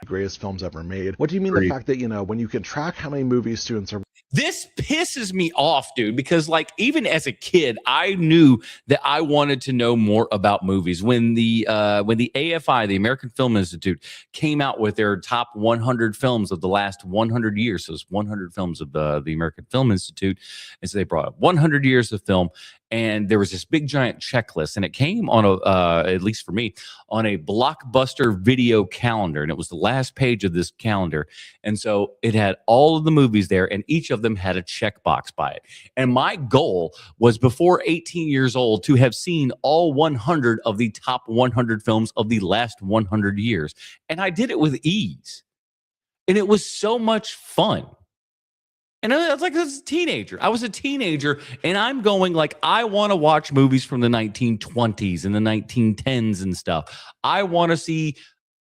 greatest films ever made? What do you mean the fact that, when you can track how many movies students are... This pisses me off, dude, because like even as a kid, I knew that I wanted to know more about movies. When the AFI, the American Film Institute, came out with their top 100 films of the last 100 years, so it's 100 films of the American Film Institute, and so they brought up 100 years of film. And there was this big giant checklist, and it came on at least for me, on a Blockbuster video calendar. And it was the last page of this calendar. And so it had all of the movies there, and each of them had a checkbox by it. And my goal was, before 18 years old, to have seen all 100 of the top 100 films of the last 100 years. And I did it with ease. And it was so much fun. And I was like, I was a teenager, and I'm going like, I want to watch movies from the 1920s and the 1910s and stuff. I want to see,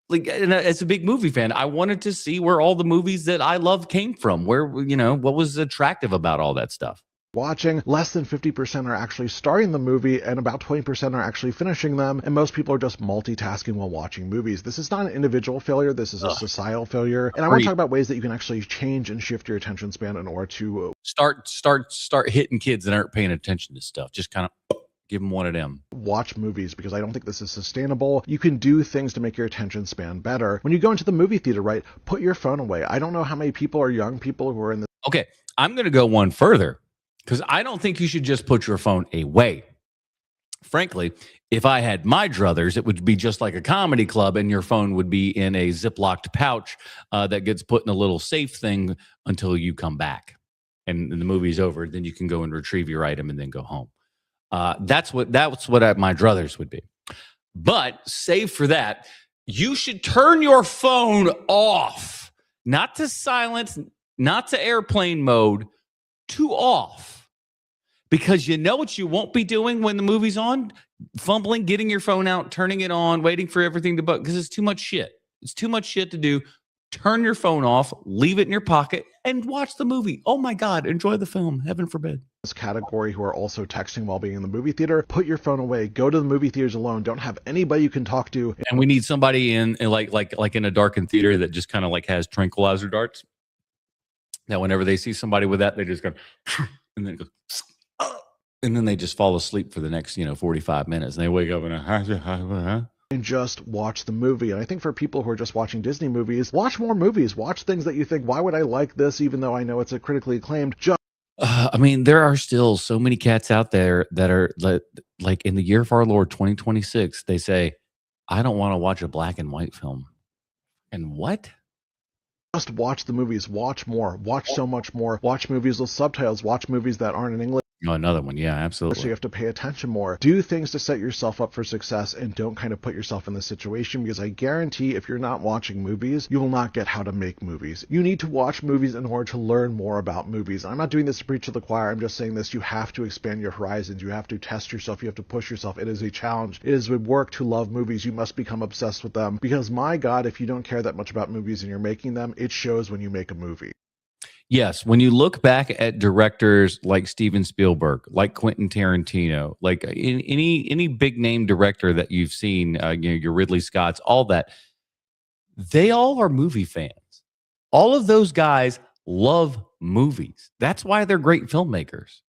like, and as a big movie fan, I wanted to see where all the movies that I love came from, where, what was attractive about all that stuff. watching. Less than 50% are actually starting the movie, and about 20% are actually finishing them, and most people are just multitasking while watching movies. This is not an individual failure, this is a societal failure, and I want to talk about ways that you can actually change and shift your attention span in order to start hitting kids that aren't paying attention to stuff. Just kind of give them one of them. Watch movies, because I don't think this is sustainable. You can do things to make your attention span better. When you go into the movie theater, right, put your phone away. I don't know how many people are young people who are in the... Okay, I'm going to go one further, because I don't think you should just put your phone away. Frankly, if I had my druthers, it would be just like a comedy club, and your phone would be in a Ziplocked pouch that gets put in a little safe thing until you come back. And the movie's over, then you can go and retrieve your item and then go home. That's what my druthers would be. But save for that, you should turn your phone off, not to silence, not to airplane mode, to off. Because you know what you won't be doing when the movie's on? Fumbling, getting your phone out, turning it on, waiting for everything to because it's too much shit. It's too much shit to do. Turn your phone off, leave it in your pocket, and watch the movie. Oh my God, enjoy the film. Heaven forbid. This category who are also texting while being in the movie theater, put your phone away. Go to the movie theaters alone. Don't have anybody you can talk to. And we need somebody in like in a darkened theater that just kind of like has tranquilizer darts. That whenever they see somebody with that, they just go and then go, and then they just fall asleep for the next 45 minutes. And they wake up and just watch the movie. And I think for people who are just watching Disney movies, watch more movies. Watch things that you think, why would I like this, even though I know it's a critically acclaimed? I mean, there are still so many cats out there that are like in the year of our Lord 2026, they say, I don't want to watch a black and white film. And what? Just watch the movies. Watch more. Watch so much more. Watch movies with subtitles. Watch movies that aren't in English. Oh, another one. Yeah, absolutely. So you have to pay attention more. Do things to set yourself up for success, and don't kind of put yourself in this situation, because I guarantee if you're not watching movies, you will not get how to make movies. You need to watch movies in order to learn more about movies. I'm not doing this to preach to the choir. I'm just saying this. You have to expand your horizons. You have to test yourself. You have to push yourself. It is a challenge. It is work to love movies. You must become obsessed with them, because my God, if you don't care that much about movies and you're making them, it shows when you make a movie. Yes, when you look back at directors like Steven Spielberg, like Quentin Tarantino, like any big name director that you've seen, your Ridley Scotts, all that, they all are movie fans. All of those guys love movies. That's why they're great filmmakers,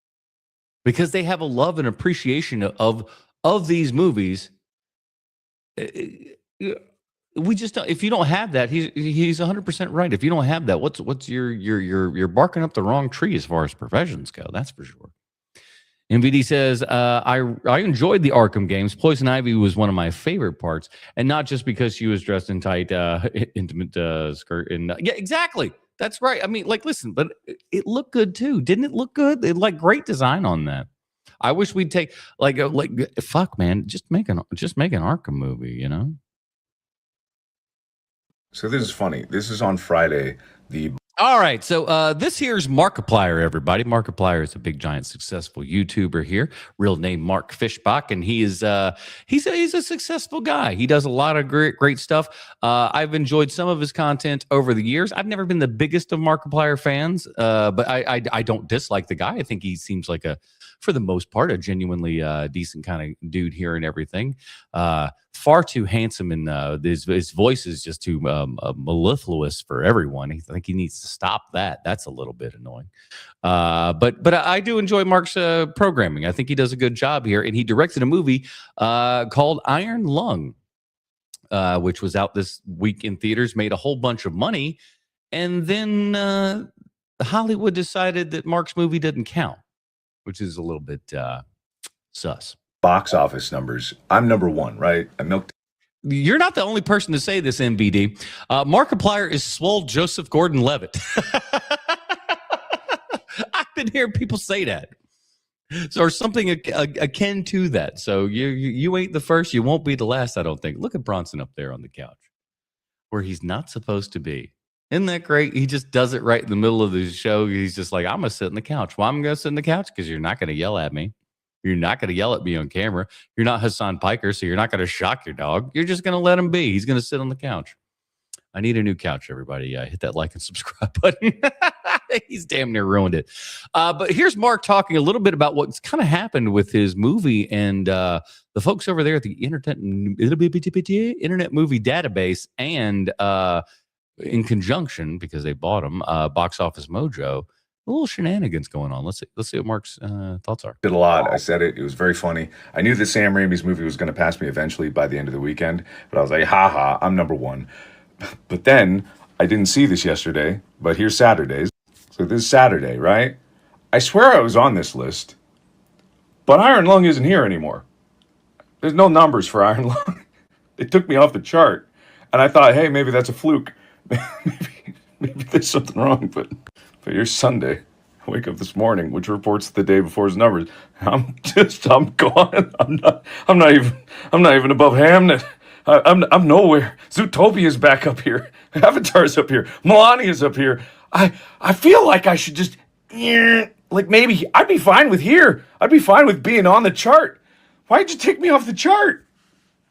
because they have a love and appreciation of these movies. We just don't, if you don't have that, he's 100% right. If you don't have that, what's you're barking up the wrong tree as far as professions go. That's for sure. MVD says, I enjoyed the Arkham games. Poison Ivy was one of my favorite parts, and not just because she was dressed in tight, intimate skirt. And yeah, exactly. That's right. I mean, like, listen, but it looked good too. Didn't it look good? It like great design on that. I wish we'd take like fuck, man, just make an Arkham movie, So this is funny. This is on Friday. All right, so this here's Markiplier, everybody. Markiplier is a big, giant, successful YouTuber here. Real name Mark Fishbach, and he's a successful guy. He does a lot of great stuff. I've enjoyed some of his content over the years. I've never been the biggest of Markiplier fans, but I don't dislike the guy. I think he seems like for the most part, a genuinely decent kind of dude here and everything. Far too handsome, and his voice is just too mellifluous for everyone. I think he needs to stop that. That's a little bit annoying. But I do enjoy Mark's programming. I think he does a good job here, and he directed a movie called Iron Lung, which was out this week in theaters, made a whole bunch of money, and then Hollywood decided that Mark's movie didn't count, which is a little bit sus. Box office numbers. I'm number one, right? I milked. You're not the only person to say this, MBD. Markiplier is swole Joseph Gordon-Levitt. I've been hearing people say that. So, or something akin to that. So you ain't the first. You won't be the last, I don't think. Look at Bronson up there on the couch where he's not supposed to be. Isn't that great? He just does it right in the middle of the show. He's just like, I'm going to sit in the couch. Well, I'm going to sit in the couch because you're not going to yell at me. You're not going to yell at me on camera. You're not Hassan Piker, so you're not going to shock your dog. You're just going to let him be. He's going to sit on the couch. I need a new couch, everybody. Hit that like and subscribe button. He's damn near ruined it. But here's Mark talking a little bit about what's kind of happened with his movie and the folks over there at the Internet Movie Database, and in conjunction, because they bought them, Box Office Mojo. A little shenanigans going on. Let's see what Mark's thoughts are. Did a lot. I said it. It was very funny. I knew that Sam Raimi's movie was going to pass me eventually by the end of the weekend, but I was like, haha, I'm number one. But then I didn't see this yesterday, but here's Saturdays. So this is Saturday, right? I swear I was on this list, but Iron Lung isn't here anymore. There's no numbers for Iron Lung. They took me off the chart. And I thought, hey, maybe that's a fluke. maybe there's something wrong, but here's Sunday. I wake up this morning, which reports the day before's numbers. I'm gone. I'm not even above Hamnet. I'm nowhere. Zootopia's back up here. Avatar's up here. Melania's up here. I feel like I should just, like, maybe I'd be fine with here. I'd be fine with being on the chart. Why'd you take me off the chart?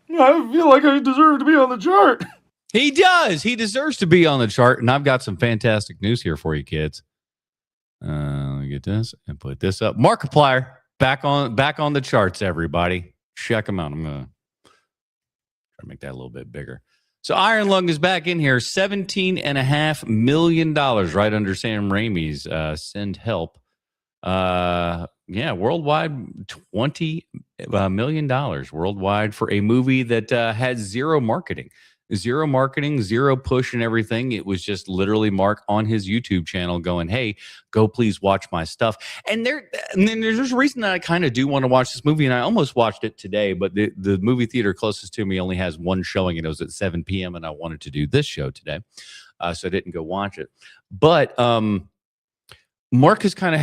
I feel like I deserve to be on the chart. He does. He deserves to be on the chart. And I've got some fantastic news here for you, kids. Let me get this and put this up. Markiplier back on the charts, everybody. Check them out. I'm going to try to make that a little bit bigger. So Iron Lung is back in here. $17.5 million right under Sam Raimi's Send Help. Worldwide, $20 million worldwide for a movie that had zero marketing, zero push and everything. It was just literally Mark on his YouTube channel going, hey, go please watch my stuff. And then there's a reason that I kind of do want to watch this movie, and I almost watched it today, but the movie theater closest to me only has one showing, and it was at 7 p.m., and I wanted to do this show today, so I didn't go watch it. But Mark has kind of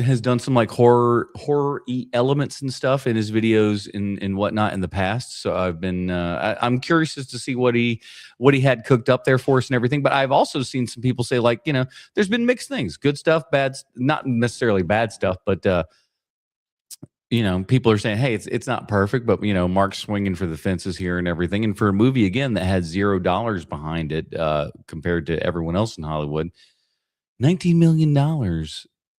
has done some like horror-y elements and stuff in his videos and whatnot in the past. So I've been I'm curious as to see what he had cooked up there for us and everything. But I've also seen some people say, like, there's been mixed things, good stuff, bad, not necessarily bad stuff, but people are saying, hey, it's not perfect, but Mark's swinging for the fences here and everything. And for a movie again that had $0 behind it compared to everyone else in Hollywood, $19 million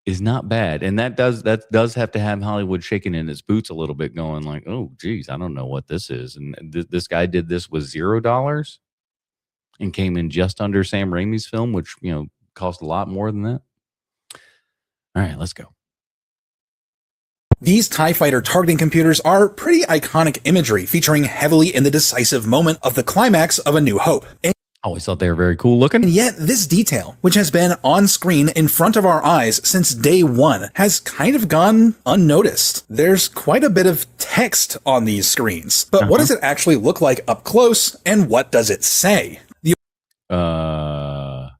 is not bad. And that does have to have Hollywood shaking in its boots a little bit, going like, oh, geez, I don't know what this is. And this guy did this with $0 and came in just under Sam Raimi's film, which, cost a lot more than that. All right, let's go. These TIE Fighter targeting computers are pretty iconic imagery, featuring heavily in the decisive moment of the climax of A New Hope. Always thought they were very cool looking. And yet this detail, which has been on screen in front of our eyes since day one, has kind of gone unnoticed. There's quite a bit of text on these screens, but what does it actually look like up close, and what does it say? The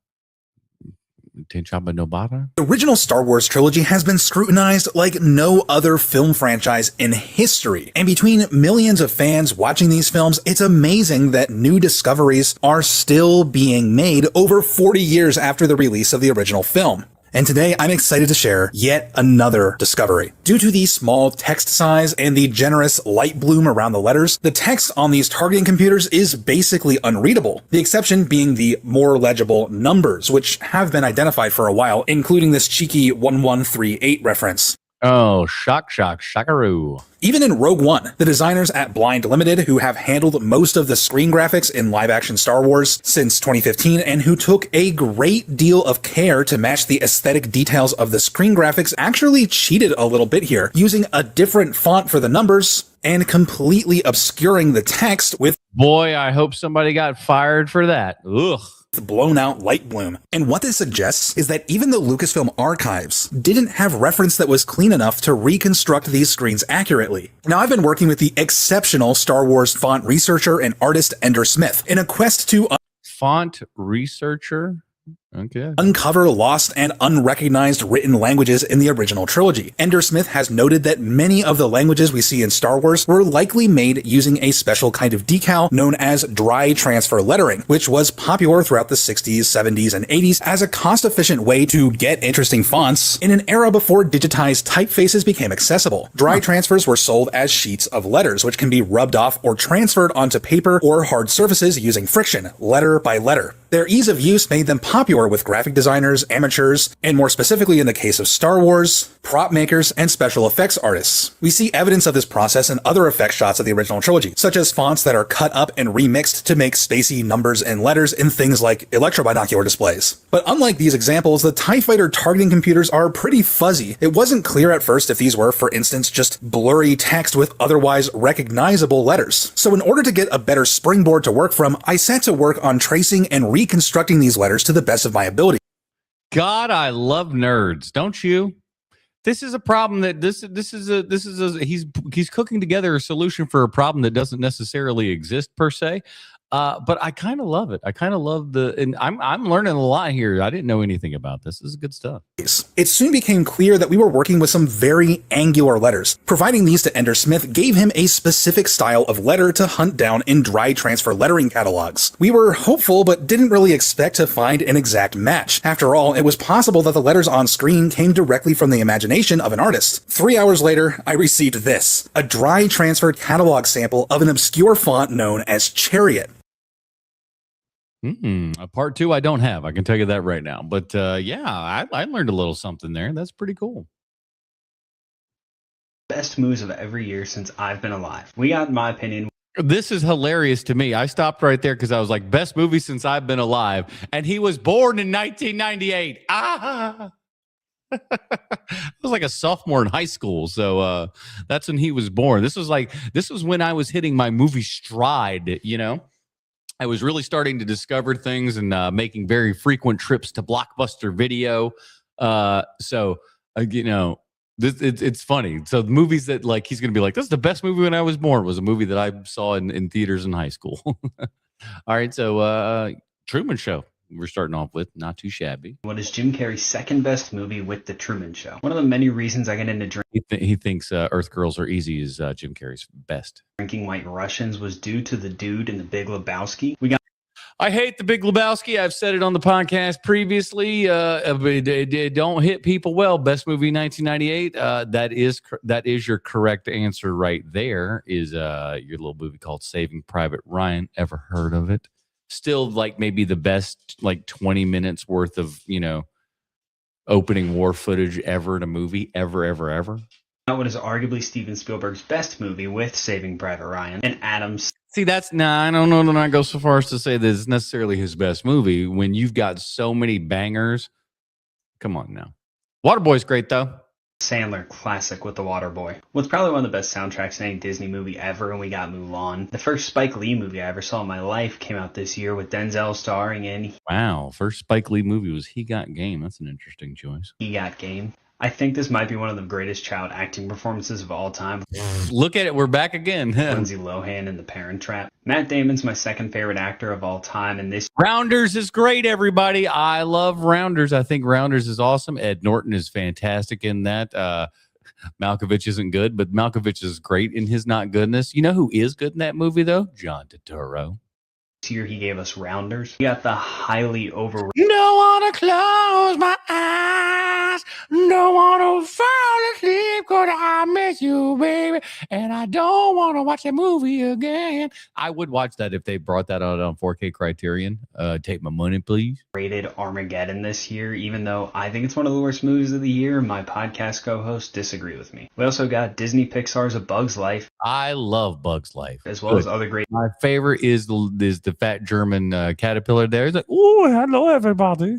original Star Wars trilogy has been scrutinized like no other film franchise in history. And between millions of fans watching these films, it's amazing that new discoveries are still being made over 40 years after the release of the original film. And today, I'm excited to share yet another discovery. Due to the small text size and the generous light bloom around the letters, the text on these targeting computers is basically unreadable, the exception being the more legible numbers, which have been identified for a while, including this cheeky 1138 reference. Oh, shockaroo. Even in Rogue One, the designers at Blind Limited, who have handled most of the screen graphics in live-action Star Wars since 2015, and who took a great deal of care to match the aesthetic details of the screen graphics, actually cheated a little bit here, using a different font for the numbers and completely obscuring the text with... Boy, I hope somebody got fired for that. Ugh. Blown out light bloom. And what this suggests is that even the Lucasfilm archives didn't have reference that was clean enough to reconstruct these screens accurately. Now, I've been working with the exceptional Star Wars font researcher and artist Ender Smith in a quest to font researcher? Okay. Uncover lost and unrecognized written languages in the original trilogy. Ender Smith has noted that many of the languages we see in Star Wars were likely made using a special kind of decal known as dry transfer lettering, which was popular throughout the 60s, 70s, and 80s as a cost-efficient way to get interesting fonts in an era before digitized typefaces became accessible. Dry transfers were sold as sheets of letters, which can be rubbed off or transferred onto paper or hard surfaces using friction, letter by letter. Their ease of use made them popular tour with graphic designers, amateurs, and more specifically in the case of Star Wars, prop makers, and special effects artists. We see evidence of this process in other effect shots of the original trilogy, such as fonts that are cut up and remixed to make spacey numbers and letters in things like electrobinocular displays. But unlike these examples, the TIE Fighter targeting computers are pretty fuzzy. It wasn't clear at first if these were, for instance, just blurry text with otherwise recognizable letters. So in order to get a better springboard to work from, I set to work on tracing and reconstructing these letters to the best of my ability. God, I love nerds, don't you? This is a problem that he's cooking together a solution for a problem that doesn't necessarily exist per se. But I kind of love it. I kind of love and I'm learning a lot here. I didn't know anything about this. This is good stuff. It soon became clear that we were working with some very angular letters. Providing these to Ender Smith gave him a specific style of letter to hunt down in dry transfer lettering catalogs. We were hopeful, but didn't really expect to find an exact match. After all, it was possible that the letters on screen came directly from the imagination of an artist. 3 hours later, I received this, a dry transfer catalog sample of an obscure font known as Chariot. A part 2 I don't have. I can tell you that right now. But yeah, I learned a little something there. That's pretty cool. Best movies of every year since I've been alive. We got, in my opinion... This is hilarious to me. I stopped right there because I was like, best movie since I've been alive. And he was born in 1998. I was like a sophomore in high school. So that's when he was born. This was when I was hitting my movie stride, you know? I was really starting to discover things and making very frequent trips to Blockbuster Video. You know, it's funny. So the movies that like he's going to be like, this is the best movie when I was born was a movie that I saw in theaters in high school. All right. So Truman Show. We're starting off with not too shabby. What is Jim Carrey's second best movie with The Truman Show? One of the many reasons I get into he thinks Earth Girls Are Easy is Jim Carrey's best. Drinking White Russians was due to the dude in The Big Lebowski. I hate The Big Lebowski. I've said it on the podcast previously. It don't hit people well. Best movie 1998. That is your correct answer right there. Is your little movie called Saving Private Ryan. Ever heard of it? Still like maybe the best like 20 minutes worth of, you know, opening war footage ever in a movie ever. What is arguably Steven Spielberg's best movie with Saving Private Ryan and Adams. See, I don't know that I go so far as to say that it's necessarily his best movie when you've got so many bangers. Come on now. Waterboy's great though. Sandler classic with The Waterboy. What's probably one of the best soundtracks in any Disney movie ever, and we got Mulan. The first Spike Lee movie I ever saw in my life came out this year with Denzel starring in. Wow, first Spike Lee movie was He Got Game. That's an interesting choice. He Got Game. I think this might be one of the greatest child acting performances of all time. Look at it, we're back again. Lindsay Lohan in The Parent Trap. Matt Damon's my second favorite actor of all time, and this Rounders is great, everybody. I love Rounders. I think Rounders is awesome. Ed Norton is fantastic in that. Malkovich isn't good, but Malkovich is great in his not goodness. You know who is good in that movie, though? John Turturro. This year he gave us Rounders. We got the highly overrated. Don't want to close my eyes. Don't want to fall asleep because I miss you, baby. And I don't want to watch that movie again. I would watch that if they brought that out on 4K Criterion. Take my money, please. Rated Armageddon this year, even though I think it's one of the worst movies of the year. My podcast co-hosts disagree with me. We also got Disney Pixar's A Bug's Life. I love Bug's Life. As well as other great... My favorite is the fat German caterpillar there. He's like, oh, hello, everybody.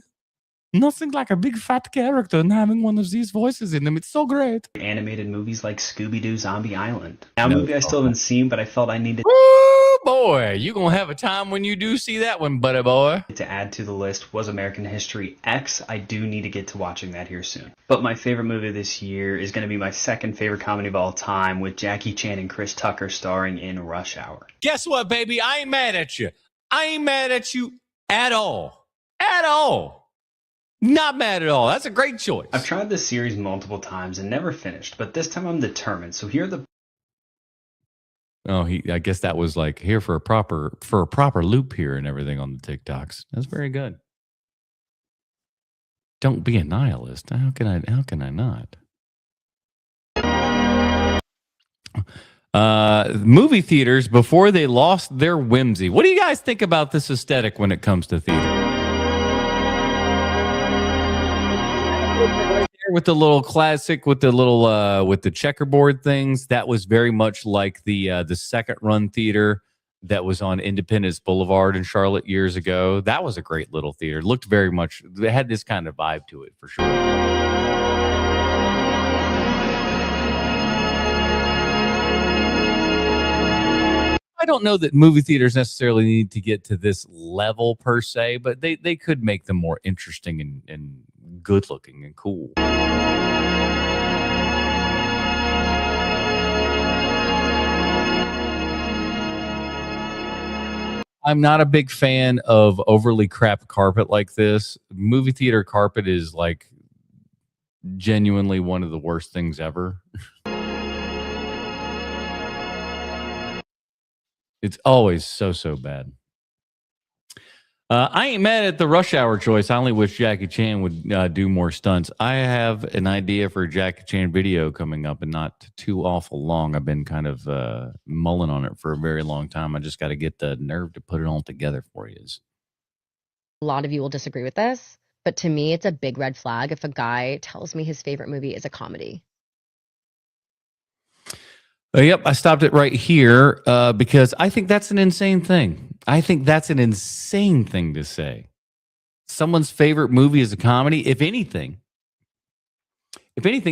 Nothing like a big fat character and having one of these voices in them. It's so great. Animated movies like Scooby-Doo Zombie Island. Now, a movie I still haven't seen, but I felt I needed... Oh, boy. You're going to have a time when you do see that one, buddy boy. To add to the list was American History X. I do need to get to watching that here soon. But my favorite movie this year is going to be my second favorite comedy of all time with Jackie Chan and Chris Tucker starring in Rush Hour. Guess what, baby? I ain't mad at you. I ain't mad at you at all. At all. Not mad at all. That's a great choice. I've tried this series multiple times and never finished, but this time I'm determined. So here are the... Oh, I guess that was like here for a proper loop here and everything on the TikToks. That's very good. Don't be a nihilist. How can I not? Movie theaters before they lost their whimsy. What do you guys think about this aesthetic when it comes to theater? Right there with the little classic, with the little with the checkerboard things, that was very much like the second run theater that was on Independence Boulevard in Charlotte years ago. That was a great little theater. It looked very much, it had this kind of vibe to it for sure. I don't know that movie theaters necessarily need to get to this level per se, but they could make them more interesting and good looking and cool. I'm not a big fan of overly crap carpet like this. Movie theater carpet is like genuinely one of the worst things ever. It's always so bad. I ain't mad at the Rush Hour choice. I only wish Jackie Chan would do more stunts. I have an idea for a Jackie Chan video coming up and not too awful long. I've been kind of mulling on it for a very long time. I just got to get the nerve to put it all together for you. A lot of you will disagree with this, but to me, it's a big red flag if a guy tells me his favorite movie is a comedy. Yep, I stopped it right here because I think that's an insane thing. I think that's an insane thing to say. Someone's favorite movie is a comedy. If anything,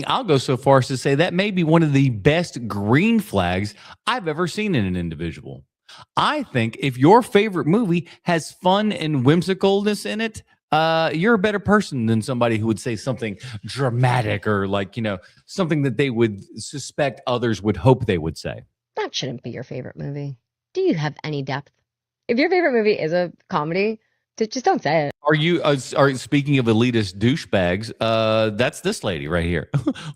I'll go so far as to say that may be one of the best green flags I've ever seen in an individual. I think if your favorite movie has fun and whimsicalness in it, you're a better person than somebody who would say something dramatic or like, something that they would suspect others would hope they would say. That shouldn't be your favorite movie. Do you have any depth? If your favorite movie is a comedy, just don't say it. Are you speaking of elitist douchebags? That's this lady right here.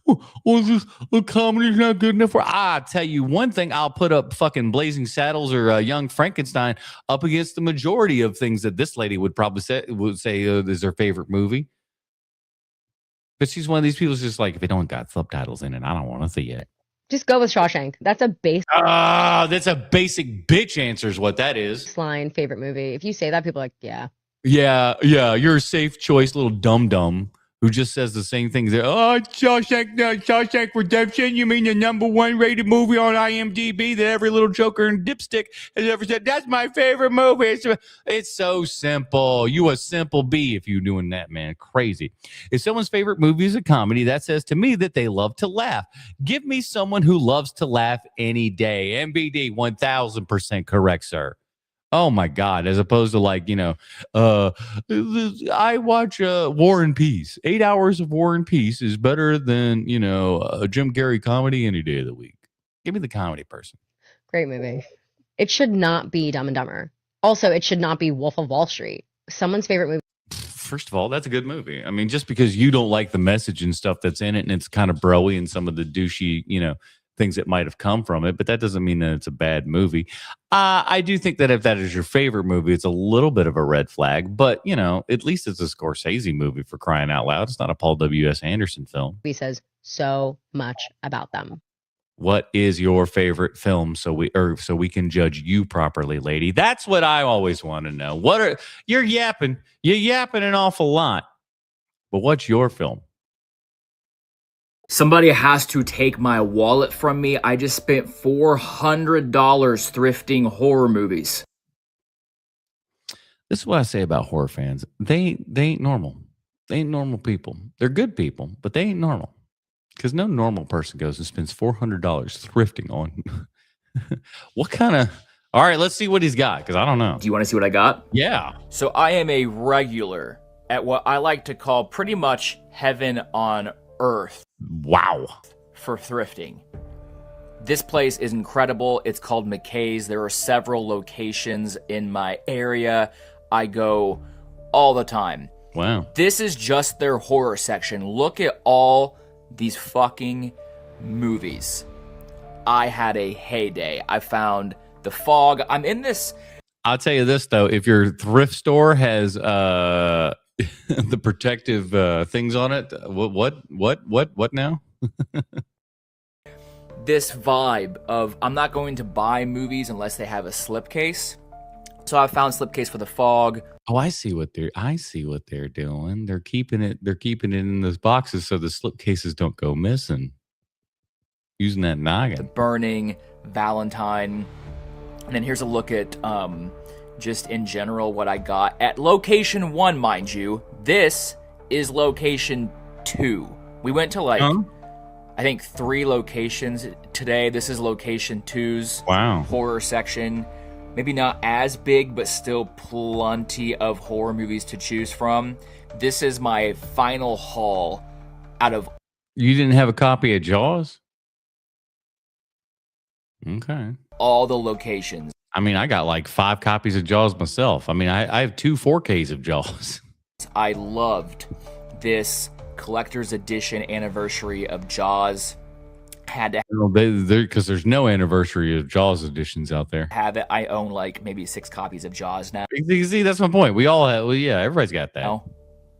The comedy's not good enough for. I tell you one thing, I'll put up fucking Blazing Saddles or Young Frankenstein up against the majority of things that this lady would probably say is her favorite movie. But she's one of these people who's just like, if it don't got subtitles in it, I don't want to see it. Just go with Shawshank. That's a basic. That's a basic bitch answer is what that is. Line favorite movie. If you say that, people are like, yeah. Yeah, you're a safe choice, little dum-dum who just says the same things. Oh, Shawshank Redemption, you mean the #1 rated movie on IMDb that every little joker and dipstick has ever said, that's my favorite movie. It's so simple. You a simple bee if you're doing that, man. Crazy. If someone's favorite movie is a comedy, that says to me that they love to laugh. Give me someone who loves to laugh any day. MBD, 1000% correct, sir. Oh my God! As opposed to like I watch War and Peace. 8 hours of War and Peace is better than a Jim Carrey comedy any day of the week. Give me the comedy person. Great movie. It should not be Dumb and Dumber. Also, it should not be Wolf of Wall Street. Someone's favorite movie. First of all, that's a good movie. I mean, just because you don't like the message and stuff that's in it, and it's kind of broy and some of the douchey, things that might have come from it, but that doesn't mean that it's a bad movie. I do think that if that is your favorite movie, it's a little bit of a red flag, but at least it's a Scorsese movie, for crying out loud. It's not a Paul W.S. Anderson film. He says so much about them. What is your favorite film so we can judge you properly, lady? That's what I always want to know. You're yapping an awful lot, but what's your film? Somebody has to take my wallet from me. I just spent $400 thrifting horror movies. This is what I say about horror fans. They ain't normal. They ain't normal people. They're good people, but they ain't normal. Because no normal person goes and spends $400 thrifting on. What kind of... All right, let's see what he's got, because I don't know. Do you want to see what I got? Yeah. So I am a regular at what I like to call pretty much heaven on earth. Wow. For thrifting. This place is incredible. It's called McKay's. There are several locations in my area. I go all the time. Wow. This is just their horror section. Look at all these fucking movies. I had a heyday. I found The Fog. I'm in this. I'll tell you this, though. If your thrift store has the protective things on it, what now? This vibe of I'm not going to buy movies unless they have a slipcase. So I found slipcase for The Fog. Oh, I see what they're doing. They're keeping it in those boxes so the slipcases don't go missing. Using that noggin. The Burning, Valentine. And then here's a look at just in general what I got at location 1, mind you. This is location 2. We went to I think 3 locations today. This is location 2's horror section. Maybe not as big, but still plenty of horror movies to choose from. This is my final haul out of... You didn't have a copy of Jaws? Okay. All the locations. I mean, I got like 5 copies of Jaws myself. I mean, I have 2 4Ks of Jaws. I loved this collector's edition anniversary of Jaws. Had to because there's no anniversary of Jaws editions out there. have it. I own like maybe 6 copies of Jaws now. You see, that's my point. We all have, everybody's got that. No,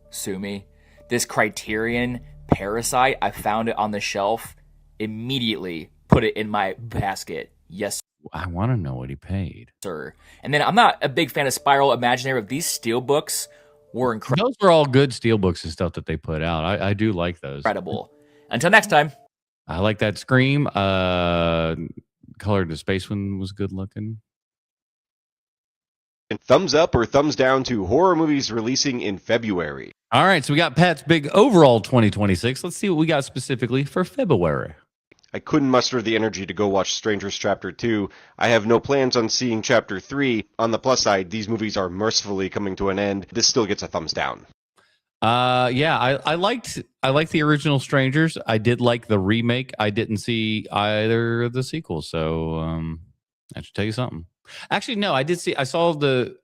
sue me. This Criterion Parasite, I found it on the shelf, immediately put it in my basket. Yes, I want to know what he paid, sir. And then I'm not a big fan of Spiral Imaginary, but these steelbooks were incredible. Those were all good steelbooks and stuff that they put out. I do like those. Incredible. Until next time. I like that Scream. Colored the Space one was good looking. Thumbs up or thumbs down to horror movies releasing in February? All right, so we got Pat's big overall 2026. Let's see what we got specifically for February. I couldn't muster the energy to go watch Strangers Chapter 2. I have no plans on seeing Chapter 3. On the plus side, these movies are mercifully coming to an end. This still gets a thumbs down. I liked the original Strangers. I did like the remake. I didn't see either of the sequels, so I should tell you something. Actually, no, I did see. I saw the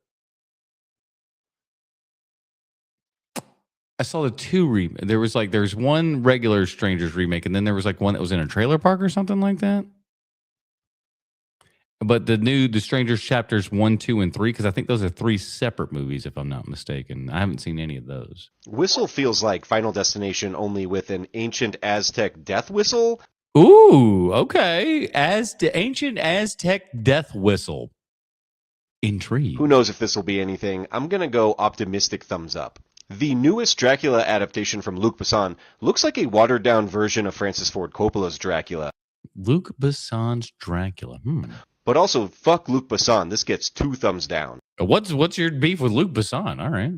2 remake. There's one regular Strangers remake, and then there was like one that was in a trailer park or something like that. But the Strangers chapters 1, 2, and 3, because I think those are 3 separate movies, if I'm not mistaken. I haven't seen any of those. Whistle feels like Final Destination, only with an ancient Aztec death whistle. Ooh, okay. Ancient Aztec death whistle. Intrigue. Who knows if this will be anything? I'm gonna go optimistic thumbs up. The newest Dracula adaptation from Luc Besson looks like a watered-down version of Francis Ford Coppola's Dracula. Luc Besson's Dracula. But also, fuck Luc Besson. This gets 2 thumbs down. What's your beef with Luc Besson? All right.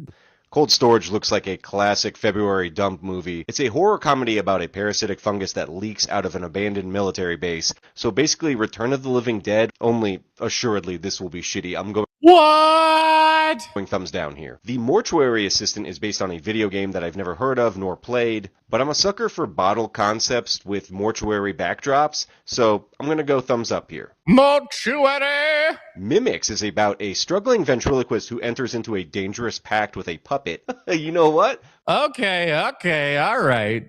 Cold Storage looks like a classic February dump movie. It's a horror comedy about a parasitic fungus that leaks out of an abandoned military base. So basically, Return of the Living Dead, only assuredly this will be shitty. I'm going... What? Going thumbs down here. The Mortuary Assistant is based on a video game that I've never heard of nor played, but I'm a sucker for bottle concepts with mortuary backdrops, so I'm gonna go thumbs up here. Mortuary! Mimics is about a struggling ventriloquist who enters into a dangerous pact with a puppet. You know what? Okay, all right.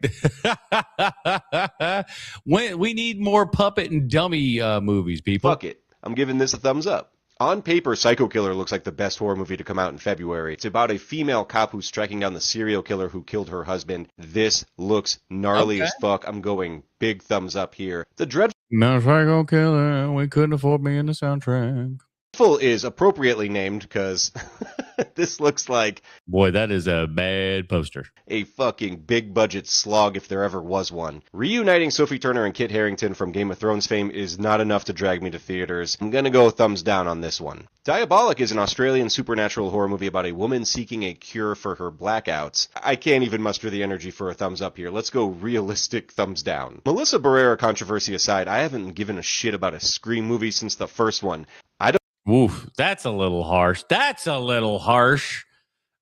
We need more puppet and dummy movies, people. Fuck it. I'm giving this a thumbs up. On paper, Psycho Killer looks like the best horror movie to come out in February. It's about a female cop who's tracking down the serial killer who killed her husband. This looks gnarly as fuck. I'm going big thumbs up here. The Dreadful No Psycho Killer, we couldn't afford me in the soundtrack. is appropriately named because this looks like... Boy, that is a bad poster. A fucking big budget slog if there ever was one. Reuniting Sophie Turner and Kit Harington from Game of Thrones fame is not enough to drag me to theaters. I'm gonna go thumbs down on this one. Diabolic is an Australian supernatural horror movie about a woman seeking a cure for her blackouts. I can't even muster the energy for a thumbs up here. Let's go realistic thumbs down. Melissa Barrera controversy aside, I haven't given a shit about a Scream movie since the first one. Woof, that's a little harsh.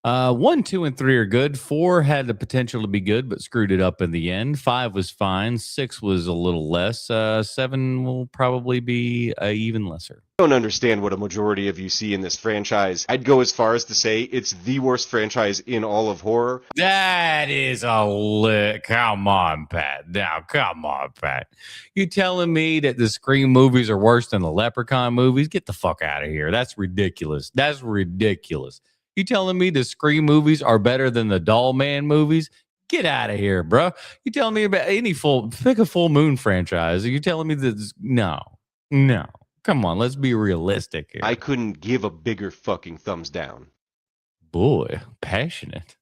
1, 2, and 3 are good. 4 had the potential to be good, but screwed it up in the end. 5 was fine. 6 was a little less. 7 will probably be even lesser. I don't understand what a majority of you see in this franchise. I'd go as far as to say it's the worst franchise in all of horror. That is a lick. Come on, Pat. Now, come on, Pat. You telling me that the Scream movies are worse than the Leprechaun movies? Get the fuck out of here. That's ridiculous. You telling me the Scream movies are better than the Doll Man movies? Get out of here, bro. You telling me about pick a Full Moon franchise? Are you telling me that? No. Come on, let's be realistic here. I couldn't give a bigger fucking thumbs down. Boy, passionate.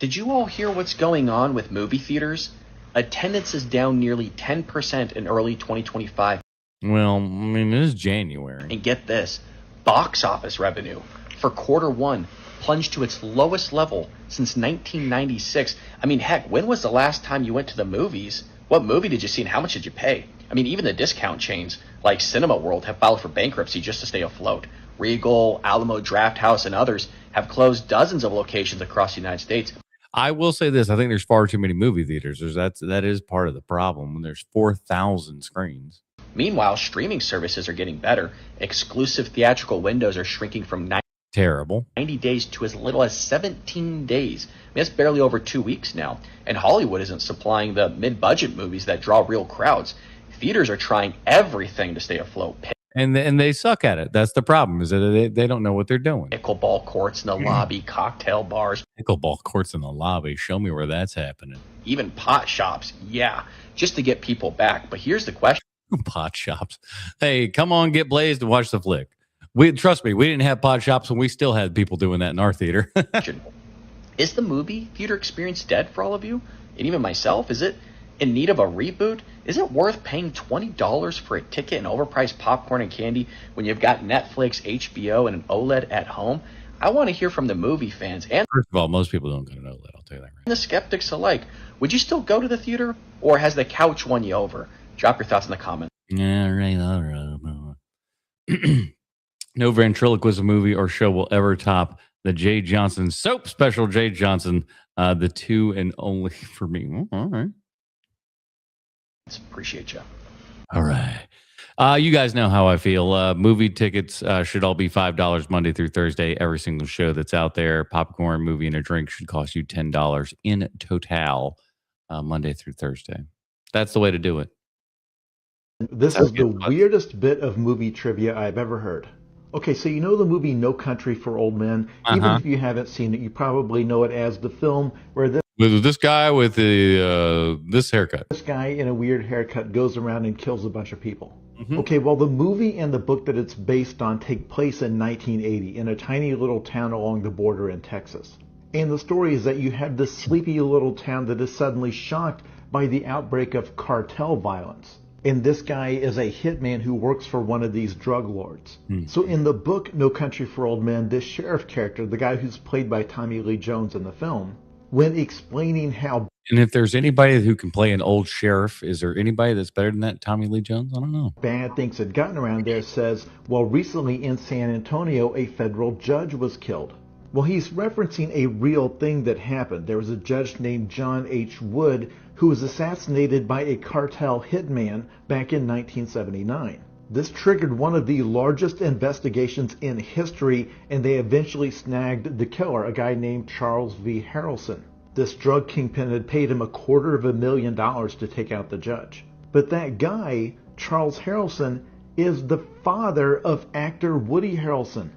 Did you all hear what's going on with movie theaters? Attendance is down nearly 10% in early 2025. Well, I mean, it is January. And get this, box office revenue for quarter one plunged to its lowest level since 1996. I mean, heck, when was the last time you went to the movies? What movie did you see and how much did you pay? I mean, even the discount chains like Cinema World have filed for bankruptcy just to stay afloat. Regal, Alamo Drafthouse, and others have closed dozens of locations across the United States. I will say this. I think there's far too many movie theaters. That is part of the problem when there's 4,000 screens. Meanwhile, streaming services are getting better. Exclusive theatrical windows are shrinking from 90 days to as little as 17 days. I mean, that's barely over 2 weeks now. And Hollywood isn't supplying the mid-budget movies that draw real crowds. Theaters are trying everything to stay afloat. And they suck at it. That's the problem, is that they don't know what they're doing. Pickleball courts in the lobby, cocktail bars. Pickleball courts in the lobby. Show me where that's happening. Even pot shops. Yeah, just to get people back. But here's the question. Pot shops. Hey, come on, get blazed and watch the flick. Trust me, we didn't have pot shops and we still had people doing that in our theater. Is the movie theater experience dead for all of you? And even myself? Is it in need of a reboot? Is it worth paying $20 for a ticket and overpriced popcorn and candy when you've got Netflix, HBO, and an OLED at home? I want to hear from the movie fans and first of all, most people don't go to OLED. I'll tell you that right. The skeptics alike. Would you still go to the theater, or has the couch won you over? Drop your thoughts in the comments. Yeah, right. All right. No ventriloquism movie or show will ever top the Jay Johnson soap special. Jay Johnson, the two and only for me. All right. Appreciate you. All right. You guys know how I feel. Movie tickets should all be $5 Monday through Thursday. Every single show that's out there, popcorn, movie, and a drink should cost you $10 in total Monday through Thursday. That's the way to do it. This is the weirdest bit of movie trivia I've ever heard. Okay, so you know the movie No Country for Old Men? Even if you haven't seen it, you probably know it as the film where this guy with the this haircut. This guy in a weird haircut goes around and kills a bunch of people. Okay, well, the movie and the book that it's based on take place in 1980 in a tiny little town along the border in Texas. And the story is that you have this sleepy little town that is suddenly shocked by the outbreak of cartel violence. And this guy is a hitman who works for one of these drug lords. So in the book No Country for Old Men, this sheriff character, the guy who's played by Tommy Lee Jones in the film, when explaining how... And if there's anybody who can play an old sheriff, is there anybody that's better than that Tommy Lee Jones? I don't know. Bad things had gotten around there says, well, recently in San Antonio, a federal judge was killed. Well, he's referencing a real thing that happened. There was a judge named John H. Wood who was assassinated by a cartel hitman back in 1979. This triggered one of the largest investigations in history, and they eventually snagged the killer, a guy named Charles V. Harrelson. This drug kingpin had paid him $250,000 to take out the judge. But that guy, Charles Harrelson, is the father of actor Woody Harrelson,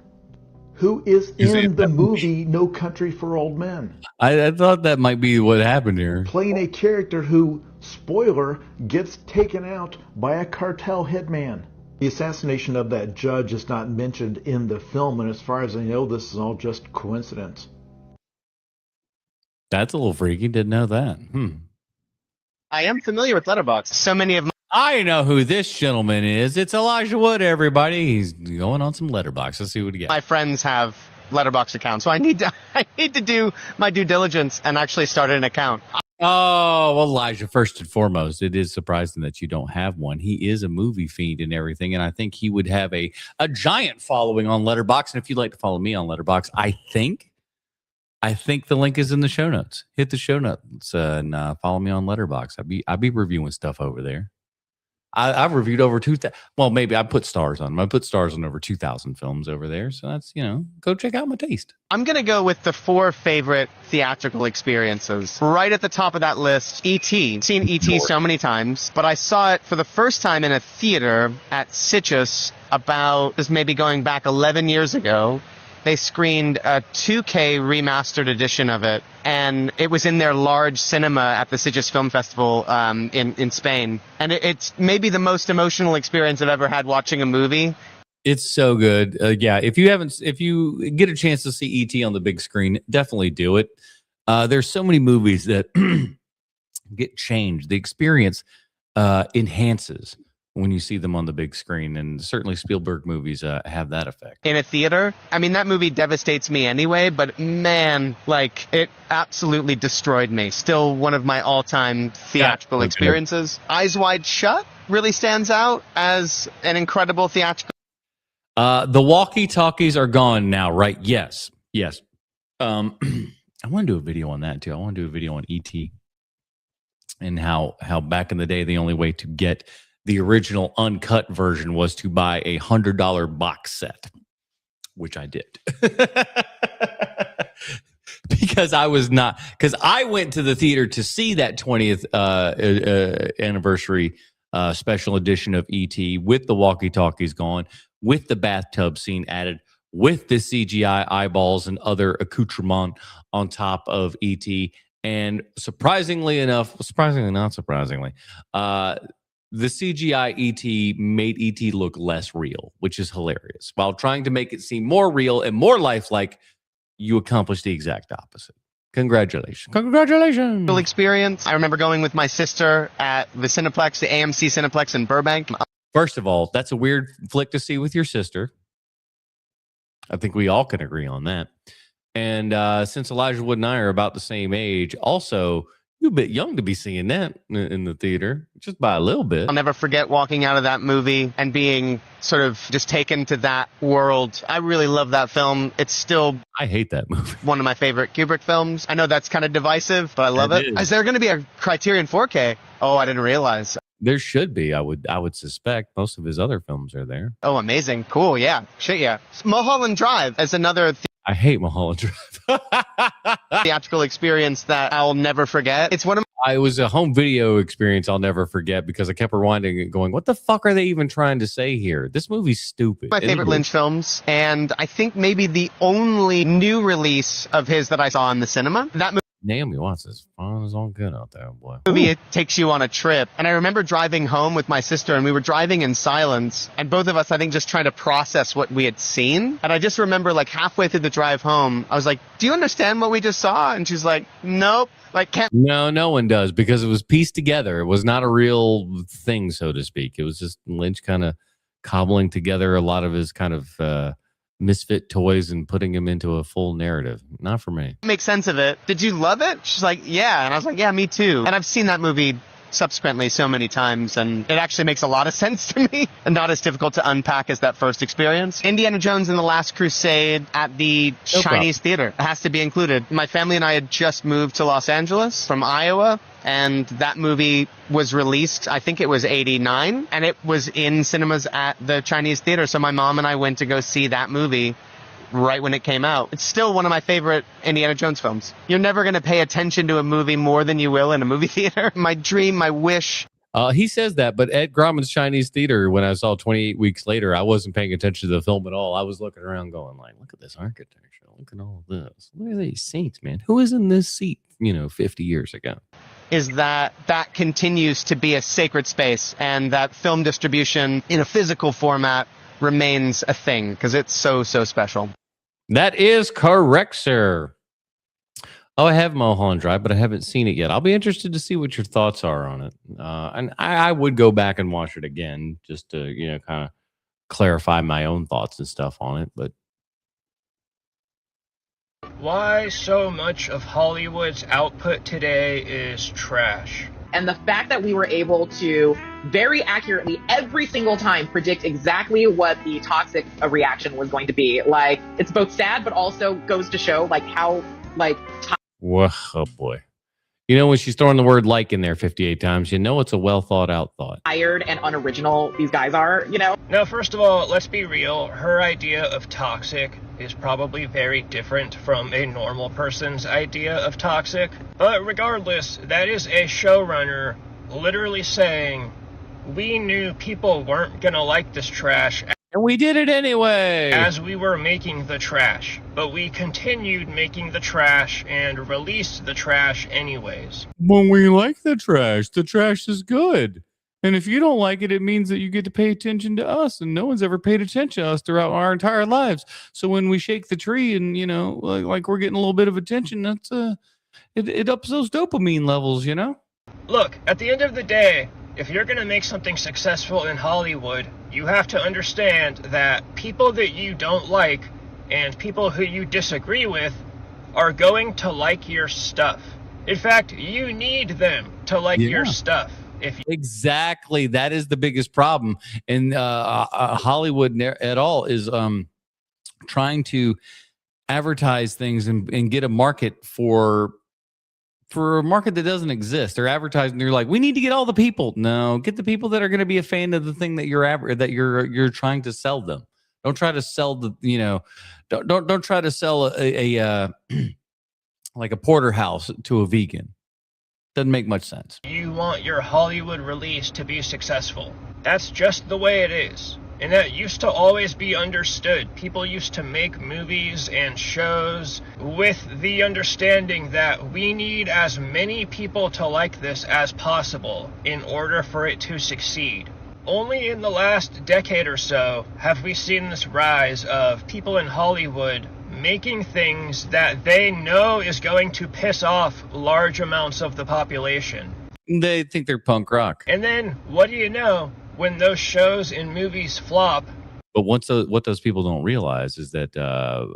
who is in the movie No Country for Old Men. I thought that might be what happened here. Playing a character who, spoiler, gets taken out by a cartel hitman. The assassination of that judge is not mentioned in the film, and as far as I know, this is all just coincidence. That's a little freaky. Didn't know that. I am familiar with Letterboxd. So many of my... I know who this gentleman is. It's Elijah Wood, everybody. He's going on some Letterboxd. Let's see what he gets. My friends have Letterboxd accounts, so I need to do my due diligence and actually start an account. Oh, well, Elijah, first and foremost, it is surprising that you don't have one. He is a movie fiend and everything, and I think he would have a giant following on Letterboxd. And if you'd like to follow me on Letterboxd, I think the link is in the show notes. Hit the show notes and follow me on Letterboxd. I'd be reviewing stuff over there. I've reviewed over 2,000. Well, maybe I put stars on them. I put stars on over 2,000 films over there. So that's, go check out my taste. I'm going to go with the 4 favorite theatrical experiences. Right at the top of that list, E.T. Seen E.T. so many times, but I saw it for the first time in a theater at Sitges about, this maybe going back 11 years ago. they screened a 2K remastered edition of it, and it was in their large cinema at the Sitges Film Festival in Spain. And it's maybe the most emotional experience I've ever had watching a movie. It's so good. Yeah, if you get a chance to see E.T. on the big screen, definitely do it. There's so many movies that get changed. The experience enhances when you see them on the big screen, and certainly Spielberg movies have that effect. In a theater, I mean, that movie devastates me anyway, but man, like, it absolutely destroyed me. Still one of my all-time theatrical experiences. Eyes Wide Shut really stands out as an incredible theatrical. The walkie-talkies are gone now, right? Yes. I want to do a video on that too. I want to do a video on E.T. and how back in the day the only way to get the original uncut version was to buy a $100 box set, which I did. Because I went to the theater to see that 20th anniversary special edition of E.T. with the walkie-talkies gone, with the bathtub scene added, with the CGI eyeballs and other accoutrement on top of E.T. And surprisingly, not surprisingly, the CGI E.T. made E.T. look less real, which is hilarious. While trying to make it seem more real and more lifelike, you accomplished the exact opposite. Congratulations. Experience. I remember going with my sister at the Cineplex, the AMC Cineplex in Burbank. First of all, that's a weird flick to see with your sister. I think we all can agree on that. And since Elijah Wood and I are about the same age, also, you're a bit young to be seeing that in the theater, just by a little bit. I'll never forget walking out of that movie and being sort of just taken to that world. I really love that film. It's still... I hate that movie. One of my favorite Kubrick films. I know that's kind of divisive, but I love it. Is there going to be a Criterion 4K? Oh, I didn't realize. There should be. I would suspect most of his other films are there. Oh, amazing. Cool. Yeah. Shit, yeah. Mulholland Drive as another... I hate Mulholland Drive. Theatrical experience that I'll never forget. It's one of it was a home video experience I'll never forget because I kept rewinding it going, what the fuck are they even trying to say here? This movie's stupid. My favorite Lynch films, and I think maybe the only new release of his that I saw in the cinema. That movie. Naomi Watts is fun as all good out there, boy. It takes you on a trip. And I remember driving home with my sister, and we were driving in silence. And both of us, I think, just trying to process what we had seen. And I just remember, like, halfway through the drive home, I was like, do you understand what we just saw? And she's like, nope. Like, can't. No one does, because it was pieced together. It was not a real thing, so to speak. It was just Lynch kind of cobbling together a lot of his kind of misfit toys and putting them into a full narrative. Not for me. Make sense of it. Did you love it? She's like, yeah. And I was like, yeah, me too. And I've seen that movie subsequently so many times, and it actually makes a lot of sense to me and not as difficult to unpack as that first experience. Indiana Jones and the Last Crusade at the Chinese theater. It has to be included. My family and I had just moved to Los Angeles from Iowa, and that movie was released, I think it was 89, and it was in cinemas at the Chinese theater. So my mom and I went to go see that movie right when it came out. It's still one of my favorite Indiana Jones films. You're never going to pay attention to a movie more than you will in a movie theater. My dream, my wish. He says that, but at Grauman's Chinese Theater, when I saw 28 Weeks Later, I wasn't paying attention to the film at all. I was looking around going like, look at this architecture. Look at all of this. Look at these seats, man. Who was in this seat, 50 years ago? Is that continues to be a sacred space, and that film distribution in a physical format remains a thing because it's so special. That is correct, sir. Oh, I have Mulholland Drive, but I haven't seen it yet. I'll be interested to see what your thoughts are on it. And I would go back and watch it again just to, kind of clarify my own thoughts and stuff on it. But why so much of Hollywood's output today is trash? And the fact that we were able to very accurately every single time predict exactly what the toxic reaction was going to be. Like, it's both sad, but also goes to show how whoa, oh boy. When she's throwing the word like in there 58 times, it's a well thought out thought. Tired and unoriginal these guys are, Now, first of all, let's be real. Her idea of toxic is probably very different from a normal person's idea of toxic. But regardless, that is a showrunner literally saying, we knew people weren't gonna like this trash. And we did it anyway. As we were making the trash, but we continued making the trash and released the trash anyways. When we like the trash is good. And if you don't like it, it means that you get to pay attention to us, and no one's ever paid attention to us throughout our entire lives. So when we shake the tree and, you know, like we're getting a little bit of attention, that's it ups those dopamine levels, you know? Look, at the end of the day, if you're going to make something successful in Hollywood, you have to understand that people that you don't like and people who you disagree with are going to like your stuff. In fact, you need them to like your stuff. Exactly. That is the biggest problem. And Hollywood at all is trying to advertise things and get a market for a market that doesn't exist. They're advertising. They're like, we need to get all the people. No, get the people that are going to be a fan of the thing that you're trying to sell them. Don't try to sell the, you know, don't try to sell a like a porterhouse to a vegan. Doesn't make much sense. You want your Hollywood release to be successful. That's just the way it is. And that used to always be understood. People used to make movies and shows with the understanding that we need as many people to like this as possible in order for it to succeed. Only in the last decade or so have we seen this rise of people in Hollywood making things that they know is going to piss off large amounts of the population. They think they're punk rock. And then, what do you know, when those shows and movies flop... But what those people don't realize is that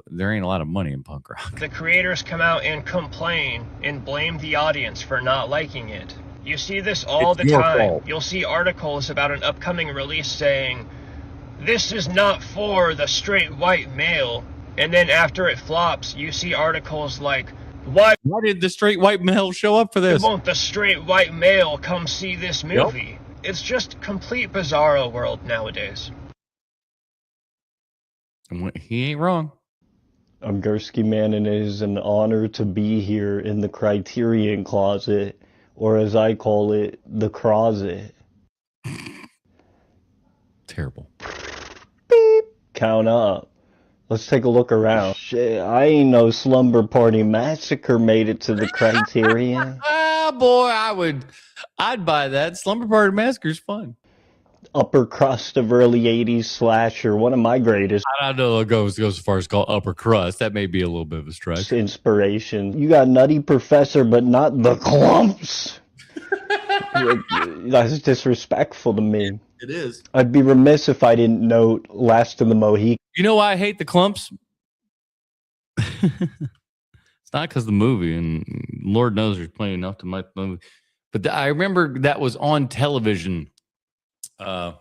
there ain't a lot of money in punk rock. The creators come out and complain and blame the audience for not liking it. You see this all the time. Fault. You'll see articles about an upcoming release saying, this is not for the straight white male. And then after it flops, you see articles like, why did the straight white male show up for this? Won't the straight white male come see this movie? Yep. It's just complete bizarro world nowadays. He ain't wrong. I'm Gursky Man, and it is an honor to be here in the Criterion Closet, or as I call it, the Crozet. Terrible. Beep. Count up. Let's take a look around. Shit, I ain't no Slumber Party Massacre made it to the Criterion. Ah, boy, I'd buy that. Slumber Party Massacre's fun. Upper crust of early 80s slasher, one of my greatest. I don't know, it goes as far as called upper crust. That may be a little bit of a stretch. Inspiration. You got Nutty Professor, but not the clumps. That's disrespectful to me. It is. I'd be remiss if I didn't note Last of the Mohicans. You know why I hate the clumps? It's not because of the movie, and Lord knows there's plenty enough to make the movie. But I remember that was on television on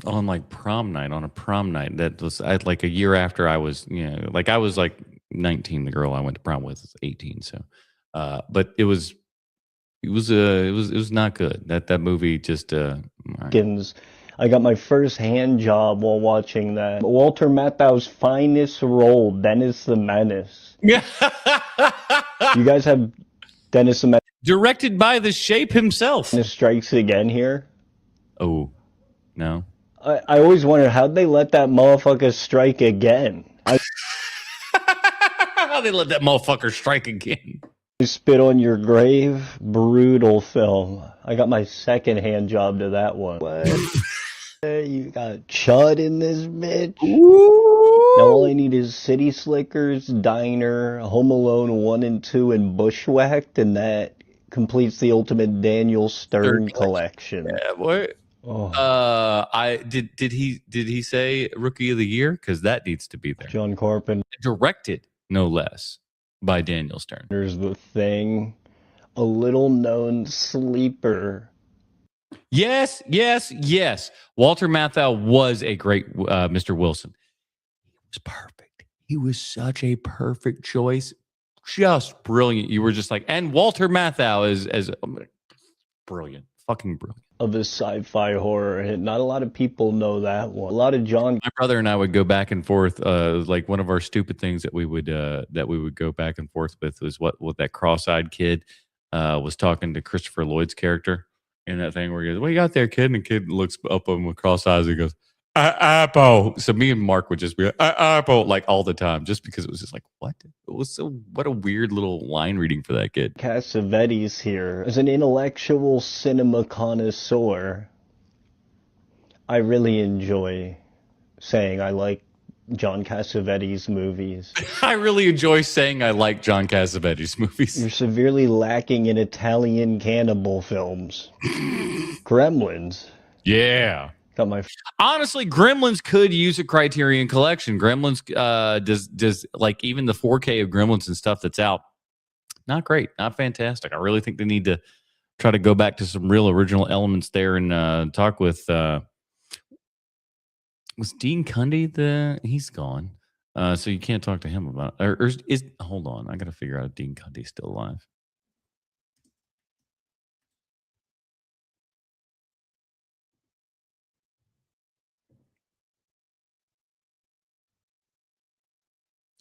like prom night, on a prom night. That was like a year after I was, you know, like I was like 19. The girl I went to prom with was 18. So, but it was not good. That movie just. I got my first hand job while watching that. Walter Matthau's finest role, Dennis the Menace. Yeah. You guys have Dennis the Menace. Directed by the Shape himself. Strikes again here. Oh, no. I always wondered, how'd they let that motherfucker strike again? How they let that motherfucker strike again? Spit on Your Grave, brutal film. I got my second hand job to that one. What? You got Chud in this bitch. Ooh. Now all I need is City Slickers, Diner, Home Alone 1 and 2, and Bushwhacked, and that completes the ultimate Daniel Stern collection. Yeah, boy. Oh. Did he say Rookie of the Year? Because that needs to be there. John Carpenter. Directed, no less, by Daniel Stern. There's The Thing, a little known sleeper. Yes. Walter Matthau was a great Mr. Wilson. He was perfect. He was such a perfect choice. Just brilliant. You were just like, and Walter Matthau is brilliant. Fucking brilliant. Of a sci-fi horror hit. Not a lot of people know that one. A lot of John. My brother and I would go back and forth. Like one of our stupid things that we would go back and forth with was what that cross-eyed kid was talking to Christopher Lloyd's character. in that thing where he goes, "What you got there, kid?" And the kid looks up at him with cross eyes and goes, "Apple." So me and Mark would just be like, "Apple," like all the time, just because it was just like, what? It was so, what a weird little line reading for that kid. Cassavetes here. As an intellectual cinema connoisseur, I really enjoy saying I like John Cassavetes movies. I really enjoy saying I like John Cassavetes movies. You're severely lacking in Italian cannibal films. Gremlins. Yeah. Got my Honestly, Gremlins could use a Criterion collection. Gremlins does like even the 4K of Gremlins and stuff that's out. Not great, not fantastic. I really think they need to try to go back to some real original elements there and talk with was Dean Cundy he's gone. So you can't talk to him about or is hold on, I gotta figure out if Dean Cundy's still alive.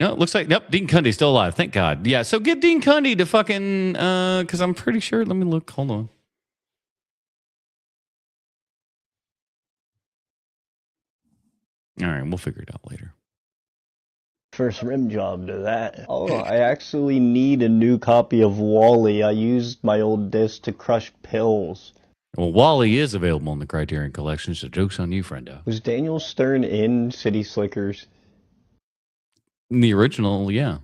No, it looks like nope. Dean Cundy's still alive. Thank God. Yeah. So get Dean Cundy to fucking because I'm pretty sure. Let me look. Hold on. All right, we'll figure it out later. first rim job to that. Oh, I actually need a new copy of Wall-E. I used my old disc to crush pills. Well, Wall-E is available in the Criterion Collection, so joke's on you, friendo. Was Daniel Stern in City Slickers? In the original, yeah.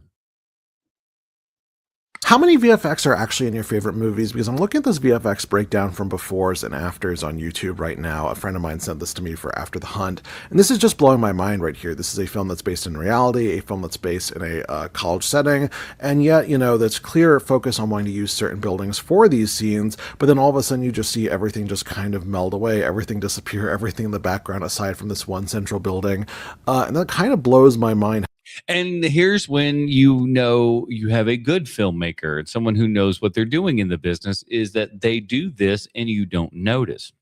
How many VFX are actually in your favorite movies? Because I'm looking at this VFX breakdown from befores and afters on YouTube right now. A friend of mine sent this to me for After the Hunt. And this is just blowing my mind right here. This is a film that's based in reality, a film that's based in a college setting. And yet, you know, that's clear focus on wanting to use certain buildings for these scenes. But then all of a sudden you just see everything just kind of meld away, everything disappear, everything in the background aside from this one central building. And that kind of blows my mind. And here's when you know you have a good filmmaker and someone who knows what they're doing in the business is that they do this and you don't notice.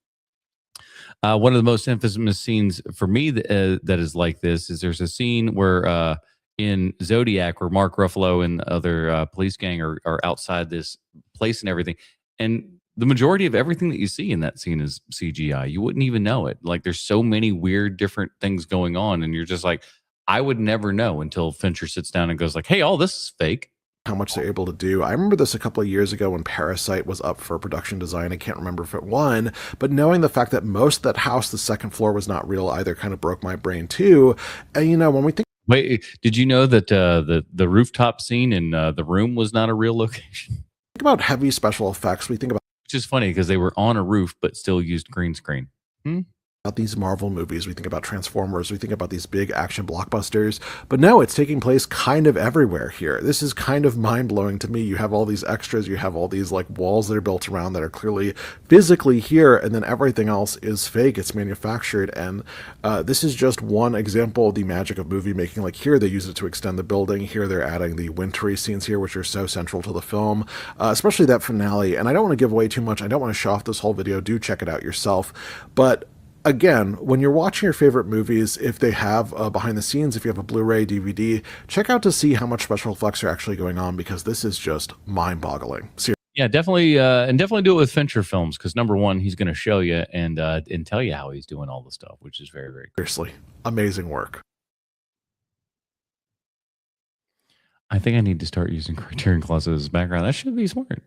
One of the most infamous scenes for me that is like this is there's a scene where in Zodiac where Mark Ruffalo and the other police gang are outside this place and everything. And the majority of everything that you see in that scene is CGI. You wouldn't even know it. Like there's so many weird different things going on and you're just like, I would never know until Fincher sits down and goes like, hey, all this is fake. How much they're able to do. I remember this a couple of years ago when Parasite was up for production design. I can't remember if it won, but knowing the fact that most of that house, the second floor, was not real either kind of broke my brain too. And, you know, when we think... Wait, did you know that the rooftop scene in The Room was not a real location? Think about heavy special effects. We think about... Which is funny because they were on a roof but still used green screen. These Marvel movies, we think about Transformers, we think about these big action blockbusters, but no, it's taking place kind of everywhere here. This is kind of mind-blowing to me. You have all these extras, you have all these like walls that are built around that are clearly physically here, and then everything else is fake, it's manufactured, and this is just one example of the magic of movie making. Like here, they use it to extend the building, here they're adding the wintry scenes here, which are so central to the film, especially that finale, and I don't want to give away too much, I don't want to show off this whole video, do check it out yourself, but again, when you're watching your favorite movies, if they have behind the scenes, if you have a Blu-ray, DVD, check out to see how much special effects are actually going on because this is just mind-boggling. Seriously. Yeah, definitely, and definitely do it with Fincher films because number one, he's going to show you and tell you how he's doing all the stuff, which is very, very cool. Seriously, amazing work. I think I need to start using Criterion Closet as background. That should be smart.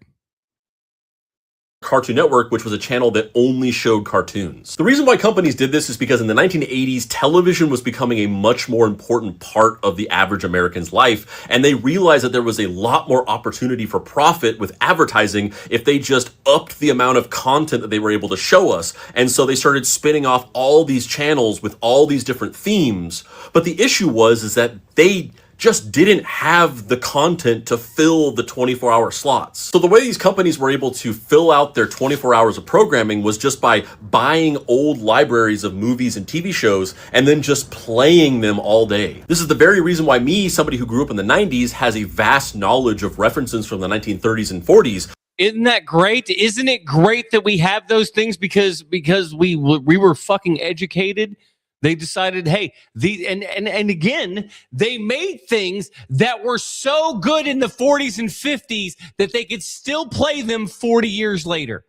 Cartoon Network, which was a channel that only showed cartoons. The reason why companies did this is because in the 1980s, television was becoming a much more important part of the average American's life, and they realized that there was a lot more opportunity for profit with advertising if they just upped the amount of content that they were able to show us. And so they started spinning off all these channels with all these different themes. But the issue is that they just didn't have the content to fill the 24-hour slots. So the way these companies were able to fill out their 24 hours of programming was just by buying old libraries of movies and TV shows and then just playing them all day. This is the very reason why me, somebody who grew up in the 90s, has a vast knowledge of references from the 1930s and 40s. Isn't that great? Isn't it great that we have those things because we were fucking educated? They decided, hey, and again, they made things that were so good in the 40s and 50s that they could still play them 40 years later.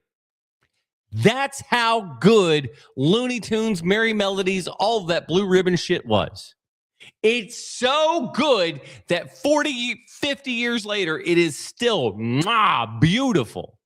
That's how good Looney Tunes, Merry Melodies, all of that Blue Ribbon shit was. It's so good that 40, 50 years later, it is still beautiful.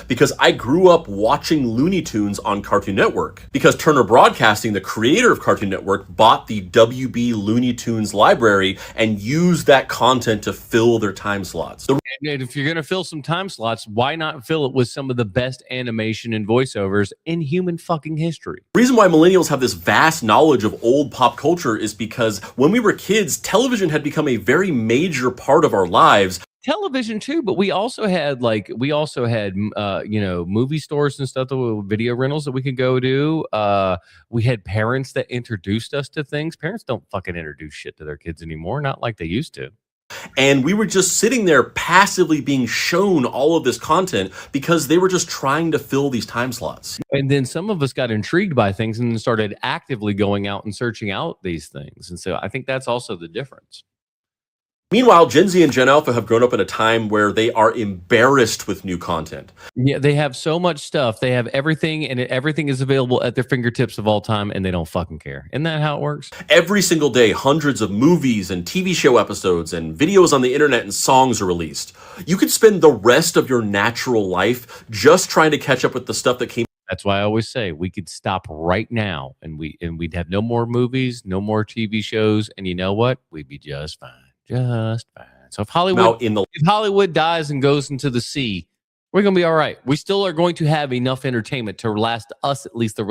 Because I grew up watching Looney Tunes on Cartoon Network. Because Turner Broadcasting, the creator of Cartoon Network, bought the WB Looney Tunes library and used that content to fill their time slots. And if you're going to fill some time slots, why not fill it with some of the best animation and voiceovers in human fucking history? The reason why millennials have this vast knowledge of old pop culture is because when we were kids, television had become a very major part of our lives. Television too, but we also had movie stores and stuff, video rentals that we could go to. We had parents that introduced us to things. Parents don't fucking introduce shit to their kids anymore, not like they used to. And we were just sitting there passively being shown all of this content because they were just trying to fill these time slots. And then some of us got intrigued by things and then started actively going out and searching out these things. And so I think that's also the difference. Meanwhile, Gen Z and Gen Alpha have grown up in a time where they are embarrassed with new content. Yeah, they have so much stuff. They have everything, and everything is available at their fingertips of all time, and they don't fucking care. Isn't that how it works? Every single day, hundreds of movies and TV show episodes and videos on the internet and songs are released. You could spend the rest of your natural life just trying to catch up with the stuff that came. That's why I always say we could stop right now, and we'd have no more movies, no more TV shows, and you know what? We'd be just fine. Just fine. So if Hollywood dies and goes into the sea, we're going to be all right. We still are going to have enough entertainment to last us at least the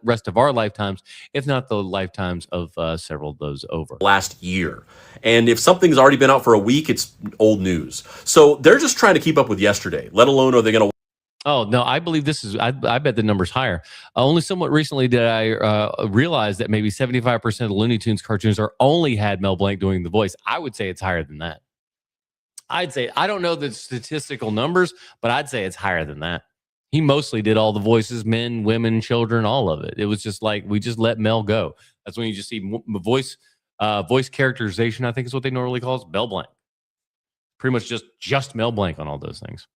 rest of our lifetimes, if not the lifetimes of several of those over. Last year. And if something's already been out for a week, it's old news. So they're just trying to keep up with yesterday, let alone are they going to. Oh, no, I believe this is, I bet the number's higher. Only somewhat recently did I realize that maybe 75% of the Looney Tunes cartoons are only had Mel Blanc doing the voice. I would say it's higher than that. I'd say, I don't know the statistical numbers, but I'd say it's higher than that. He mostly did all the voices, men, women, children, all of it. It was just like, we just let Mel go. That's when you just see voice characterization, I think is what they normally call it, Mel Blanc. Pretty much just Mel Blanc on all those things.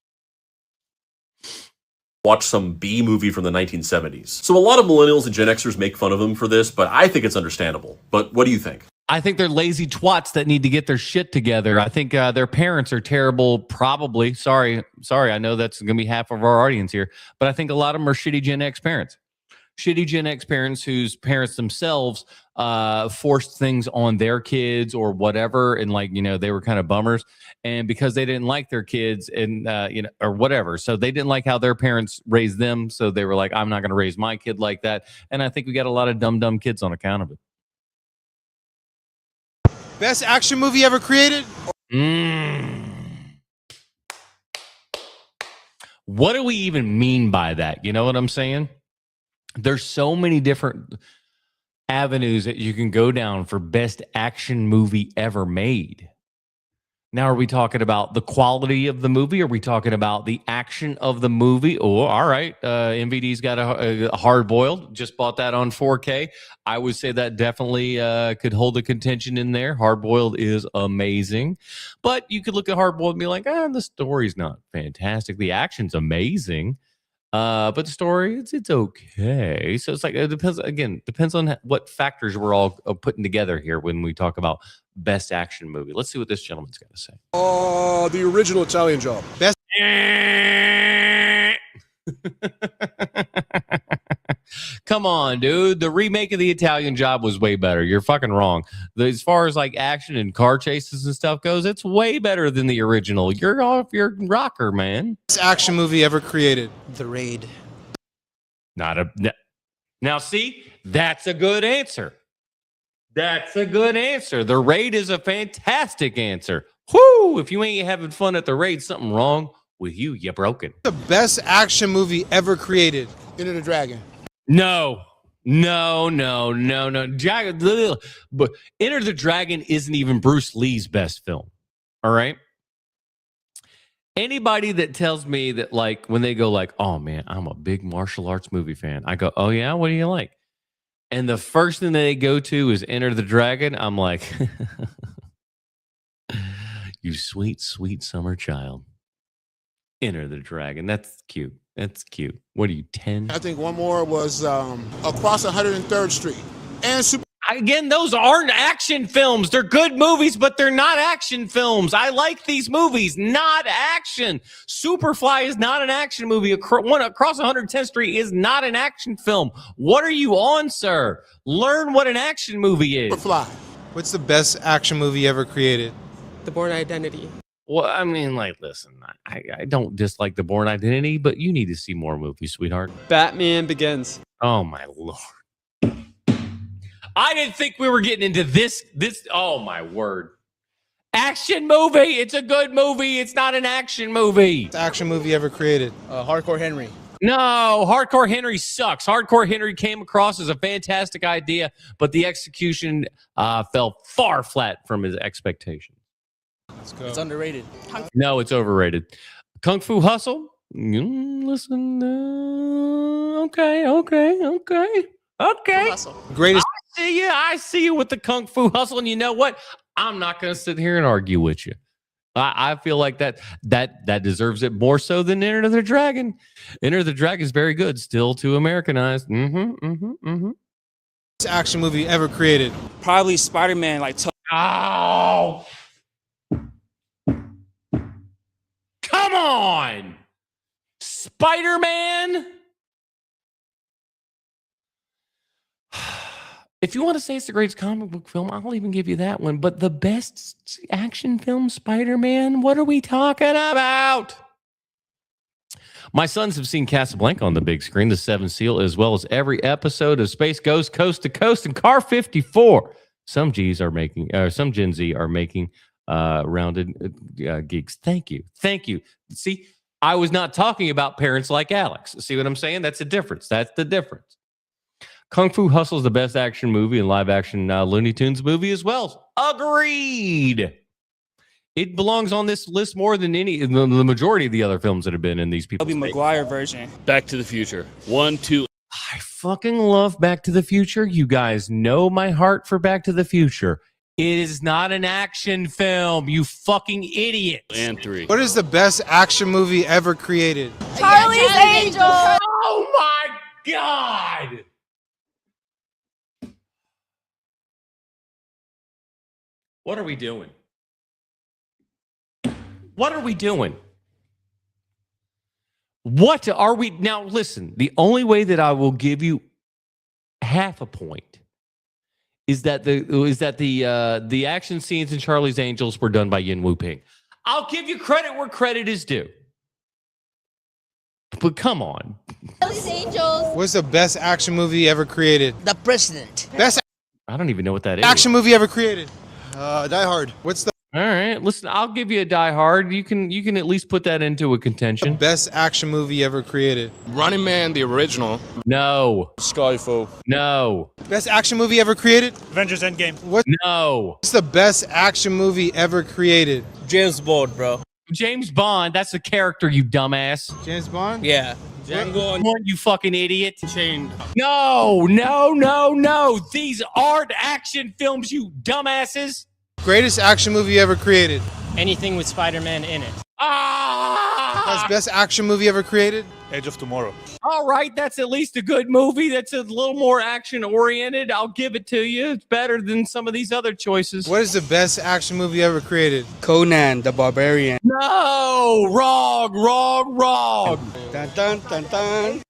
Watch some B movie from the 1970s. So a lot of millennials and Gen Xers make fun of them for this, but I think it's understandable. But what do you think? I think they're lazy twats that need to get their shit together. I think their parents are terrible, probably. Sorry, I know that's going to be half of our audience here, but I think a lot of them are shitty Gen X parents. Shitty Gen X parents whose parents themselves forced things on their kids or whatever, and they were kind of bummers, and because they didn't like their kids and or whatever, so they didn't like how their parents raised them, so they were like, I'm not going to raise my kid like that. And I think we got a lot of dumb kids on account of it. Best action movie ever created? What do we even mean by that? You know what I'm saying? There's so many different avenues that you can go down for best action movie ever made. Now, are we talking about the quality of the movie? Are we talking about the action of the movie? Oh, all right. MVD's got a Hard Boiled. Just bought that on 4K. I would say that definitely could hold a contention in there. Hard Boiled is amazing. But you could look at Hard Boiled and be like, the story's not fantastic. The action's amazing. But the story, it's okay. So it's like, it depends on what factors we're all putting together here when we talk about best action movie. Let's see what this gentleman's got to say. The original Italian Job. Best. Come on, dude. The remake of the Italian Job was way better. You're fucking wrong. As far as like action and car chases and stuff goes, it's way better than the original. You're off your rocker, man. Best action movie ever created. The Raid. Now, see, that's a good answer. That's a good answer. The Raid is a fantastic answer. Whoo! If you ain't having fun at the Raid, something wrong with you. You're broken. The best action movie ever created. Enter the Dragon. No. But Enter the Dragon isn't even Bruce Lee's best film. All right. Anybody that tells me that, like, when they go like, oh man, I'm a big martial arts movie fan, I go, oh yeah, what do you like? And the first thing they go to is Enter the Dragon. I'm like, you sweet, sweet summer child. Enter the Dragon. That's cute. That's cute. What are you, 10? I think one more was Across 103rd Street. And Again, those aren't action films. They're good movies, but they're not action films. I like these movies, not action. Superfly is not an action movie. Across 110th Street is not an action film. What are you on, sir? Learn what an action movie is. Superfly. What's the best action movie ever created? The Bourne Identity. Well, I mean, like, listen, I don't dislike The Bourne Identity, but you need to see more movies, sweetheart. Batman Begins. Oh, my Lord. I didn't think we were getting into this. Oh, my word. Action movie. It's a good movie. It's not an action movie. Best action movie ever created? Hardcore Henry. No, Hardcore Henry sucks. Hardcore Henry came across as a fantastic idea, but the execution fell far flat from his expectations. Let's go. It's underrated. No, it's overrated. Kung Fu Hustle? Listen. Okay. Greatest. I see you with the Kung Fu Hustle, and you know what? I'm not going to sit here and argue with you. I feel like that deserves it more so than Enter the Dragon. Enter the Dragon is very good, still too Americanized. Best action movie ever created? Probably Spider-Man. Oh! Come on! Spider-Man? If you want to say it's the greatest comic book film, I'll even give you that one. But the best action film, Spider-Man? What are we talking about? My sons have seen Casablanca on the big screen, The Seventh Seal, as well as every episode of Space Ghost Coast to Coast and Car 54. Some Gen Z are making rounded geeks. Thank you. See, I was not talking about parents like Alex. See what I'm saying? That's the difference. Kung Fu Hustle is the best action movie and live action Looney Tunes movie as well. Agreed. It belongs on this list more than the majority of the other films that have been in these people's Tobey Maguire version. Back to the Future. 1, 2. I fucking love Back to the Future. You guys know my heart for Back to the Future. It is not an action film, you fucking idiot. And 3. What is the best action movie ever created? Charlie's Angels. Oh my God. What are we doing? What are we now? Listen, the only way that I will give you half a point is that the action scenes in Charlie's Angels were done by Yin Wu Ping. I'll give you credit where credit is due. But come on. Charlie's Angels. What's the best action movie ever created? The President. Best I don't even know what that is. action movie ever created? Die Hard. What's the All right, listen, I'll give you a Die Hard. You can at least put that into a contention. best action movie ever created? Running Man, the original. No. Skyfall. No. Best action movie ever created? Avengers Endgame. No. What's the best action movie ever created? James Bond, bro. James Bond, that's a character, you dumbass. James Bond? Yeah. Come on, you fucking idiot. Chained. No. These aren't action films, you dumbasses. Greatest action movie ever created? Anything with Spider-Man in it. Ah! Best action movie ever created? Edge of Tomorrow. All right, that's at least a good movie. That's a little more action-oriented. I'll give it to you. It's better than some of these other choices. What is the best action movie ever created? Conan the Barbarian. No! Wrong! Dun, dun, dun, dun.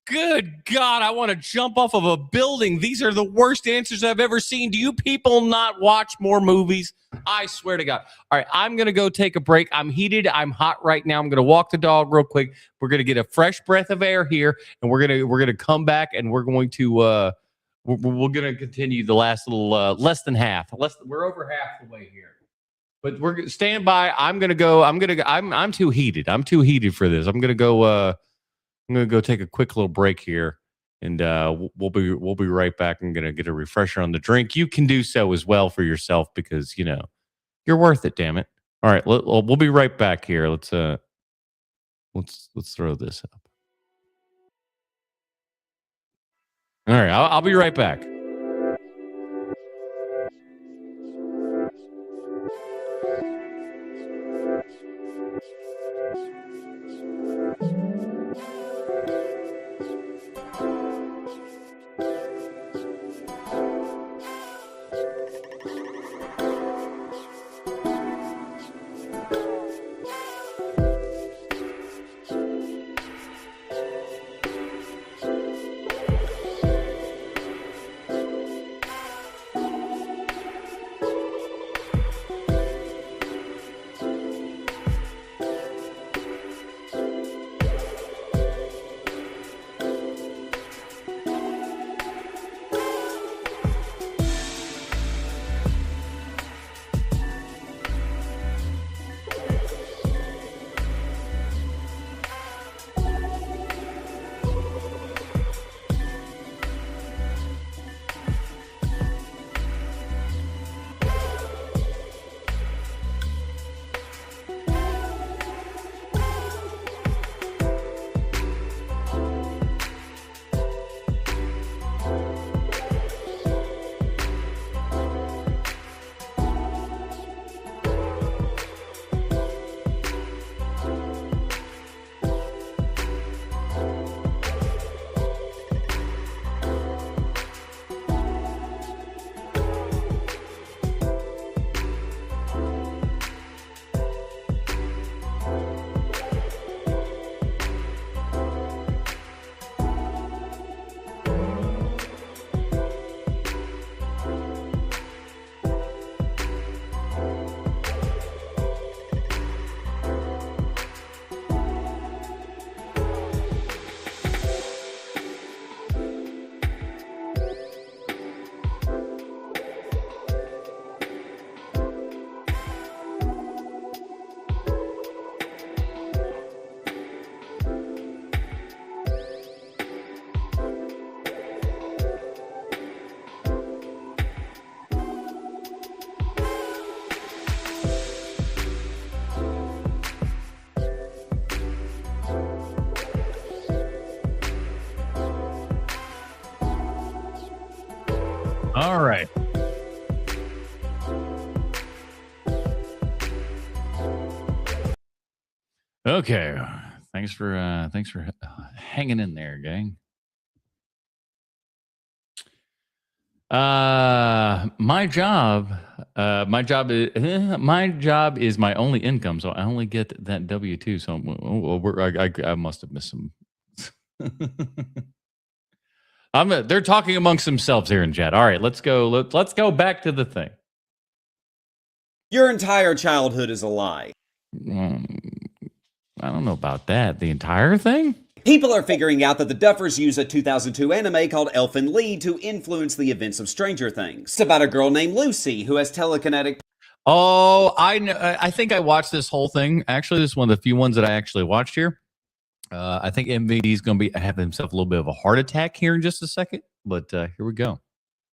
Good God, I want to jump off of a building. These are the worst answers I've ever seen. Do you people not watch more movies? I swear to God. All right, I'm going to go take a break. I'm heated. I'm hot right now. I'm going to walk the dog real quick. We're going to get a fresh breath of air here, and we're going to come back, and we're going to we're going to continue the last little less than half. We're over half the way here. But we're stand by. I'm too heated. I'm too heated for this. I'm going to go take a quick little break here, and we'll be right back. I'm going to get a refresher on the drink. You can do so as well for yourself because, you're worth it, damn it. All right, we'll be right back here. Let's throw this up. All right, I'll be right back. All right. Okay. Thanks for hanging in there, gang. My job is my only income, so I only get that W-2. So I must have missed some. They're talking amongst themselves here in chat. All right, let's go. Let's go back to the thing. Your entire childhood is a lie. I don't know about that. The entire thing? People are figuring out that the Duffers use a 2002 anime called Elfen Lied to influence the events of Stranger Things. It's about a girl named Lucy who has telekinetic. Oh, I know. I think I watched this whole thing. Actually, this is one of the few ones that I actually watched here. I think MVD is going to be having himself a little bit of a heart attack here in just a second. But here we go.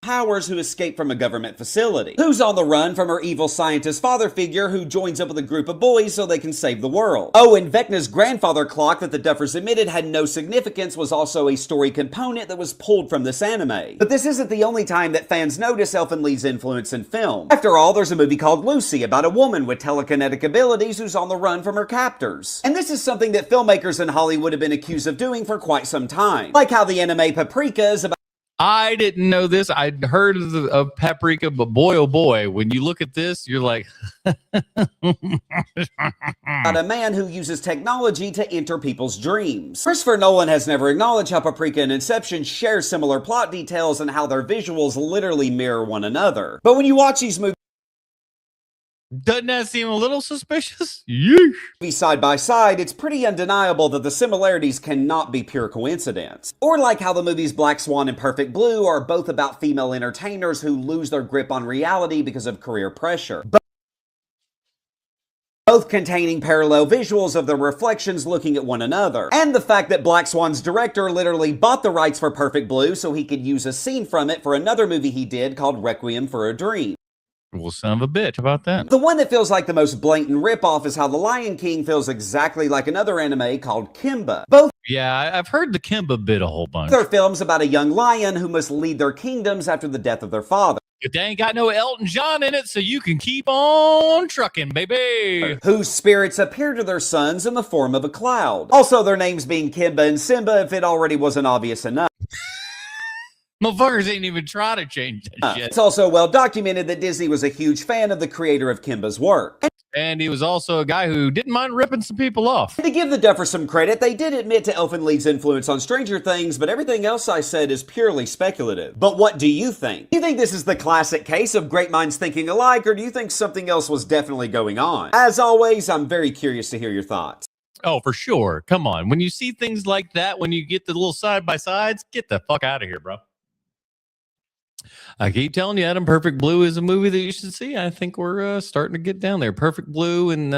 Powers who escaped from a government facility, who's on the run from her evil scientist father figure who joins up with a group of boys so they can save the world. Oh, and Vecna's grandfather clock that the Duffers admitted had no significance was also a story component that was pulled from this anime. But this isn't the only time that fans notice Elfen Lied's influence in film. After all, there's a movie called Lucy about a woman with telekinetic abilities who's on the run from her captors. And this is something that filmmakers in Hollywood have been accused of doing for quite some time. Like how the anime Paprika is about I didn't know this. I'd heard of Paprika, but boy, oh boy, when you look at this, you're like... about a man who uses technology to enter people's dreams. Christopher Nolan has never acknowledged how Paprika and Inception share similar plot details and how their visuals literally mirror one another. But when you watch these movies, doesn't that seem a little suspicious? Yeesh. Side by side, it's pretty undeniable that the similarities cannot be pure coincidence. Or like how the movies Black Swan and Perfect Blue are both about female entertainers who lose their grip on reality because of career pressure. Both containing parallel visuals of their reflections looking at one another. And the fact that Black Swan's director literally bought the rights for Perfect Blue so he could use a scene from it for another movie he did called Requiem for a Dream. Well, son of a bitch about that. The one that feels like the most blatant ripoff is how The Lion King feels exactly like another anime called Kimba. Both I've heard the Kimba bit a whole bunch. are films about a young lion who must lead their kingdoms after the death of their father. But they ain't got no Elton John in it, so you can keep on trucking, baby. Whose spirits appear to their sons in the form of a cloud. Also, their names being Kimba and Simba if it already wasn't obvious enough. Motherfuckers ain't even try to change that shit. It's also well documented that Disney was a huge fan of the creator of Kimba's work. And he was also a guy who didn't mind ripping some people off. And to give the Duffers some credit, they did admit to Elfen Lied's influence on Stranger Things, but everything else I said is purely speculative. But what do you think? Do you think this is the classic case of great minds thinking alike, or do you think something else was definitely going on? As always, I'm very curious to hear your thoughts. Oh, for sure. Come on. When you see things like that, when you get the little side-by-sides, get the fuck out of here, bro. I keep telling you, Adam, Perfect Blue is a movie that you should see. I think we're starting to get down there. Perfect Blue and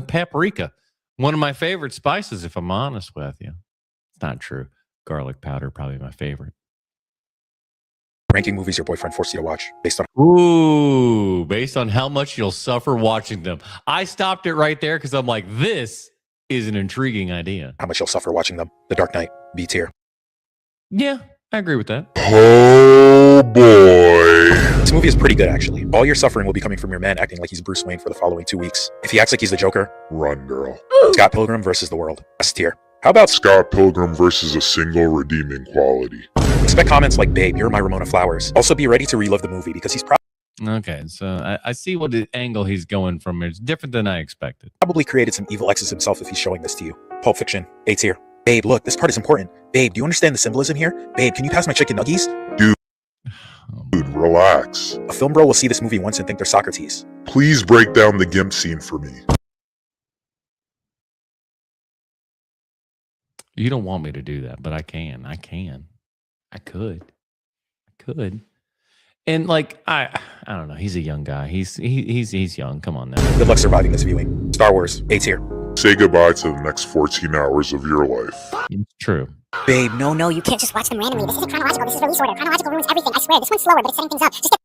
Paprika. One of my favorite spices, if I'm honest with you. It's not true. Garlic powder, probably my favorite. Ranking movies your boyfriend forced you to watch based on how much you'll suffer watching them. I stopped it right there because I'm like, this is an intriguing idea. How much you'll suffer watching them. The Dark Knight, B tier. Yeah, I agree with that. Oh boy. This movie is pretty good, actually. All your suffering will be coming from your man acting like he's Bruce Wayne for the following 2 weeks. If he acts like he's the Joker, run, girl. Scott Pilgrim versus the World, S tier. How about Scott Pilgrim versus a single redeeming quality? Expect comments like, babe, you're my Ramona Flowers. Also be ready to relive the movie because he's Okay, so I see what the angle he's going from. It's different than I expected. probably created some evil exes himself if he's showing this to you. Pulp Fiction, A tier. Babe, look, this part is important. Babe, do you understand the symbolism here? Babe, can you pass my chicken nuggies? Dude, relax. A film bro will see this movie once and think they're Socrates. Please break down the GIMP scene for me. You don't want me to do that, but I can. I could. And like I don't know. He's a young guy. He's young. Come on now. Good luck surviving this viewing. Star Wars, A tier. Say goodbye to the next 14 hours of your life. It's true. Babe, No, you can't just watch them randomly. This isn't chronological. This is release order. Chronological ruins everything. I swear. This one's slower, but it's setting things up. Just get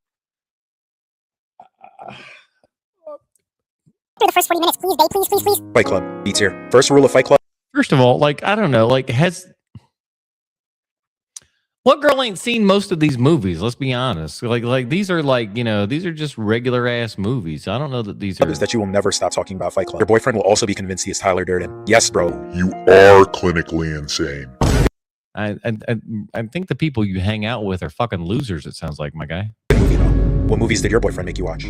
through the first 40 minutes, please, babe. Please. Fight Club, B tier. First rule of Fight Club. First of all, like I don't know, like What girl ain't seen most of these movies? Let's be honest. Like these are like, these are just regular ass movies. I don't know that these are. Is that you will never stop talking about Fight Club. Your boyfriend will also be convinced he is Tyler Durden. Yes, bro. You are clinically insane. I think the people you hang out with are fucking losers. It sounds like, my guy. What movies did your boyfriend make you watch?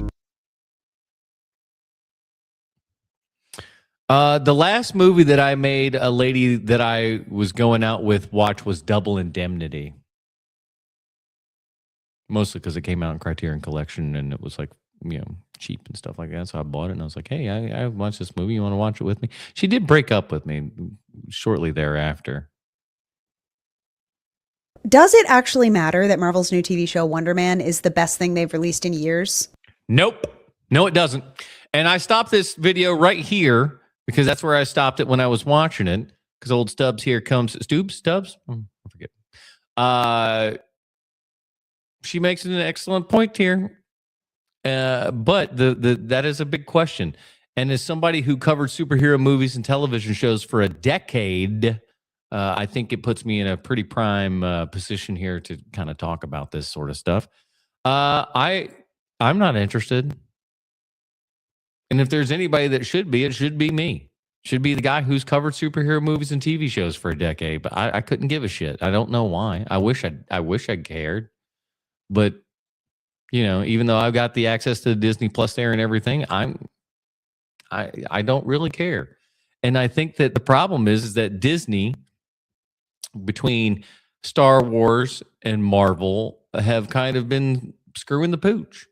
The last movie that I made a lady that I was going out with watch was Double Indemnity. Mostly because it came out in Criterion Collection and it was like, cheap and stuff like that. So I bought it and I was like, hey, I watched this movie. You want to watch it with me? She did break up with me shortly thereafter. Does it actually matter that Marvel's new TV show Wonder Man is the best thing they've released in years? Nope. No, it doesn't. And I stopped this video right here because that's where I stopped it when I was watching it. Because old Stubbs here comes. Stubbs? I forget. She makes an excellent point here. But that is a big question. And as somebody who covered superhero movies and television shows for a decade, I think it puts me in a pretty prime position here to kind of talk about this sort of stuff. I'm not interested. And if there's anybody that should be, it should be me. Should be the guy who's covered superhero movies and TV shows for a decade. But I couldn't give a shit. I don't know why. I wish I cared. But even though I've got the access to Disney Plus there and everything, I don't really care. And I think that the problem is that Disney, between Star Wars and Marvel, have kind of been screwing the pooch.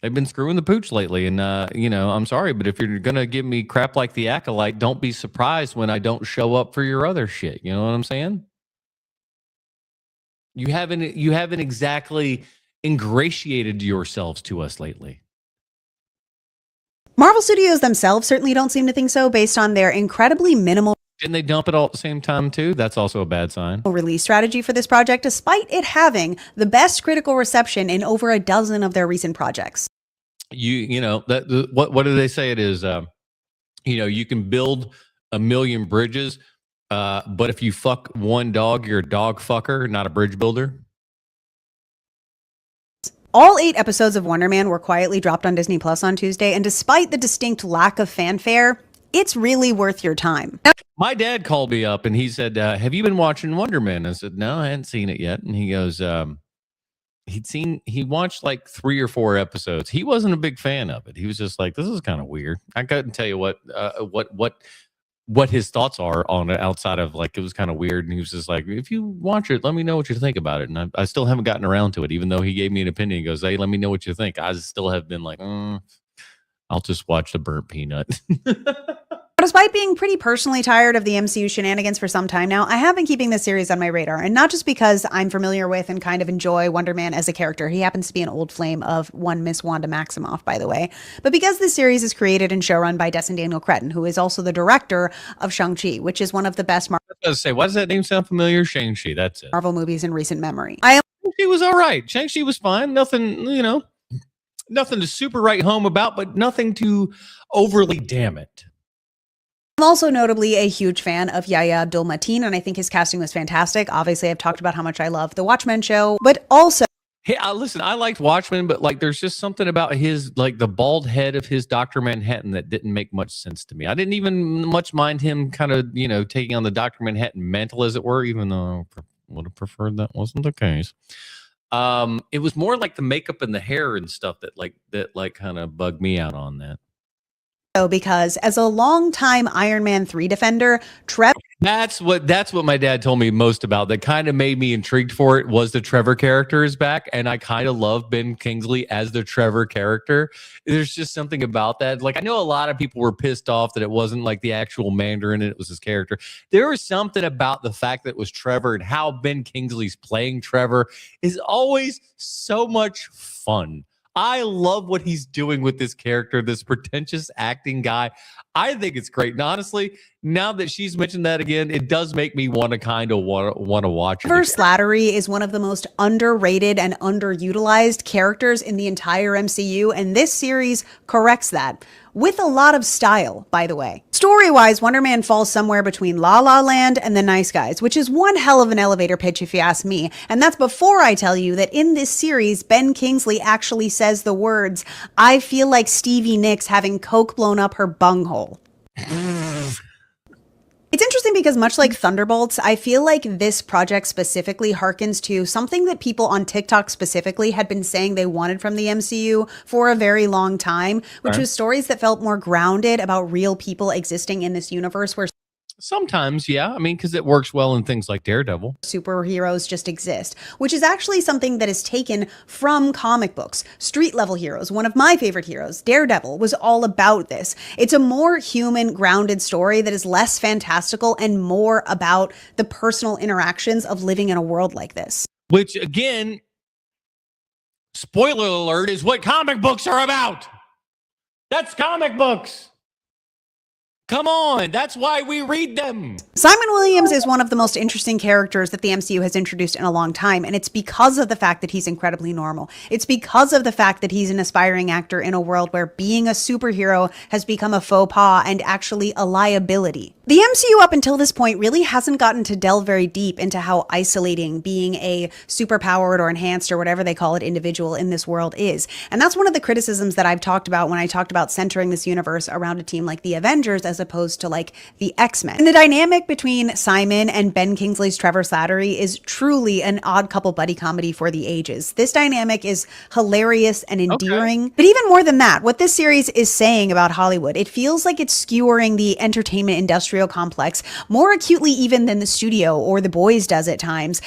They've been screwing the pooch lately. And, I'm sorry, but if you're going to give me crap like The Acolyte, don't be surprised when I don't show up for your other shit. You know what I'm saying? You haven't exactly ingratiated yourselves to us lately. Marvel Studios themselves certainly don't seem to think so based on their incredibly minimal Didn't they dump it all at the same time too? That's also a bad sign. Release strategy for this project, despite it having the best critical reception in over a dozen of their recent projects. What do they say it is? You can build a million bridges, but if you fuck one dog, you're a dog fucker, not a bridge builder. All 8 episodes of Wonder Man were quietly dropped on Disney Plus on Tuesday, and despite the distinct lack of fanfare, it's really worth your time. My dad called me up and he said, have you been watching Wonder Man? I said, no, I hadn't seen it yet. And he goes, he watched like 3 or 4 episodes. He wasn't a big fan of it. He was just like, this is kind of weird. I couldn't tell you what his thoughts are on it outside of like, it was kind of weird. And he was just like, if you watch it, let me know what you think about it. And I still haven't gotten around to it, even though he gave me an opinion. He goes, hey, let me know what you think. I still have been like, I'll just watch the burnt peanut. Despite being pretty personally tired of the MCU shenanigans for some time now, I have been keeping this series on my radar. And not just because I'm familiar with and kind of enjoy Wonder Man as a character. He happens to be an old flame of one Miss Wanda Maximoff, by the way. But because this series is created and showrun by Destin Daniel Cretton, who is also the director of Shang-Chi, which is one of the best I was going to say, why does that name sound familiar? Shang-Chi, that's it. Marvel movies in recent memory. Shang-Chi was all right. Shang-Chi was fine. Nothing to super write home about, but nothing to overly damn it. I'm also notably a huge fan of Yahya Abdul-Mateen, and I think his casting was fantastic. Obviously, I've talked about how much I love The Watchmen show, but also... Hey, listen, I liked Watchmen, but like, there's just something about his, like the bald head of his Dr. Manhattan that didn't make much sense to me. I didn't even much mind him kind of, taking on the Dr. Manhattan mantle, as it were, even though I would have preferred that wasn't the case. It was more like the makeup and the hair and stuff that kind of bugged me out on that. Because as a longtime Iron Man 3 defender, Trevor... That's what my dad told me most about. That kind of made me intrigued for it was the Trevor character is back, and I kind of love Ben Kingsley as the Trevor character. There's just something about that. Like, I know a lot of people were pissed off that it wasn't like the actual Mandarin and it was his character. There was something about the fact that it was Trevor and how Ben Kingsley's playing Trevor is always so much fun. I love what he's doing with this character, this pretentious acting guy. I think it's great. And honestly, now that she's mentioned that again, it does make me want to kind of want to watch it. Trevor Slattery is one of the most underrated and underutilized characters in the entire MCU, and this series corrects that. with a lot of style, by the way. Story-wise, Wonder Man falls somewhere between La La Land and The Nice Guys, which is one hell of an elevator pitch if you ask me. And that's before I tell you that in this series, Ben Kingsley actually says the words, "I feel like Stevie Nicks having coke blown up her bunghole." It's interesting because much like Thunderbolts, I feel like this project specifically harkens to something that people on TikTok specifically had been saying they wanted from the MCU for a very long time, which was stories that felt more grounded about real people existing in this universe where Sometimes, yeah. I mean, because it works well in things like Daredevil. superheroes just exist, which is actually something that is taken from comic books. Street level heroes, one of my favorite heroes, Daredevil, was all about this. It's a more human, grounded story that is less fantastical and more about the personal interactions of living in a world like this. Which, again, spoiler alert, is what comic books are about. That's comic books. Come on, that's why we read them. Simon Williams is one of the most interesting characters that the MCU has introduced in a long time, and it's because of the fact that he's incredibly normal. It's because of the fact that he's an aspiring actor in a world where being a superhero has become a faux pas and actually a liability. The MCU up until this point really hasn't gotten to delve very deep into how isolating being a superpowered or enhanced or whatever they call it individual in this world is. And that's one of the criticisms that I've talked about when I talked about centering this universe around a team like the Avengers as opposed to like the X-Men. And the dynamic between Simon and Ben Kingsley's Trevor Slattery is truly an odd couple buddy comedy for the ages. This dynamic is hilarious and endearing. But even more than that, what this series is saying about Hollywood, it feels like it's skewering the entertainment industrial complex more acutely even than the studio or The Boys does at times.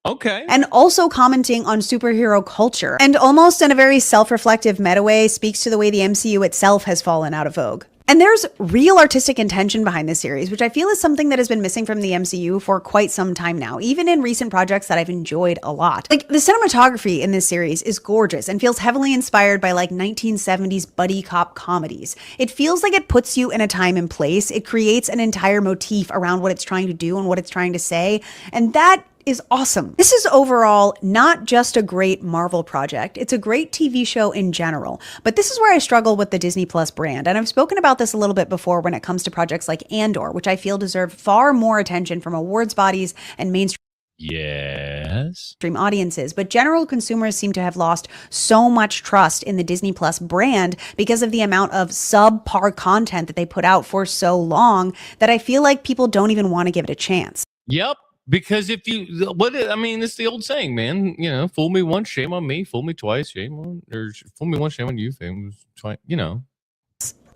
And also commenting on superhero culture, and almost in a very self-reflective meta way speaks to the way the MCU itself has fallen out of vogue. And there's real artistic intention behind this series, which I feel is something that has been missing from the MCU for quite some time now, even in recent projects that I've enjoyed a lot. Like, the cinematography in this series is gorgeous and feels heavily inspired by like 1970s buddy cop comedies. It feels like it puts you in a time and place. It creates an entire motif around what it's trying to do and what it's trying to say. And that is awesome. This is overall not just a great Marvel project, it's a great TV show in general. But this is where I struggle with the Disney Plus brand. And I've spoken about this a little bit before when it comes to projects like Andor, which I feel deserve far more attention from awards bodies and mainstream audiences. But general consumers seem to have lost so much trust in the Disney Plus brand because of the amount of subpar content that they put out for so long that I feel like people don't even want to give it a chance. Yep. Because if you, it's the old saying, man. You know, fool me once, shame on me. Fool me twice, fool me once, shame on you. Shame twice, you know.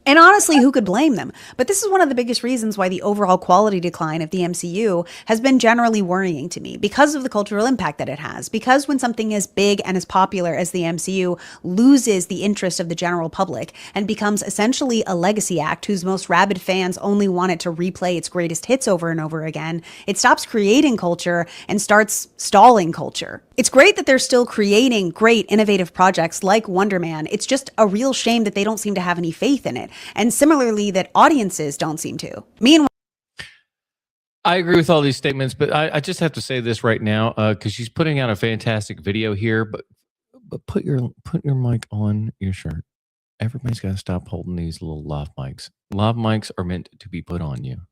And honestly, who could blame them? But this is one of the biggest reasons why the overall quality decline of the MCU has been generally worrying to me, because of the cultural impact that it has. Because when something as big and as popular as the MCU loses the interest of the general public and becomes essentially a legacy act whose most rabid fans only want it to replay its greatest hits over and over again, it stops creating culture and starts stalling culture. It's great that they're still creating great, innovative projects like Wonder Man. It's just a real shame that they don't seem to have any faith in it. And similarly, that audiences don't seem to. Meanwhile, I agree with all these statements, but I just have to say this right now because she's putting out a fantastic video here. But put your mic on your shirt. Everybody's got to stop holding these little lav mics. Lav mics are meant to be put on you.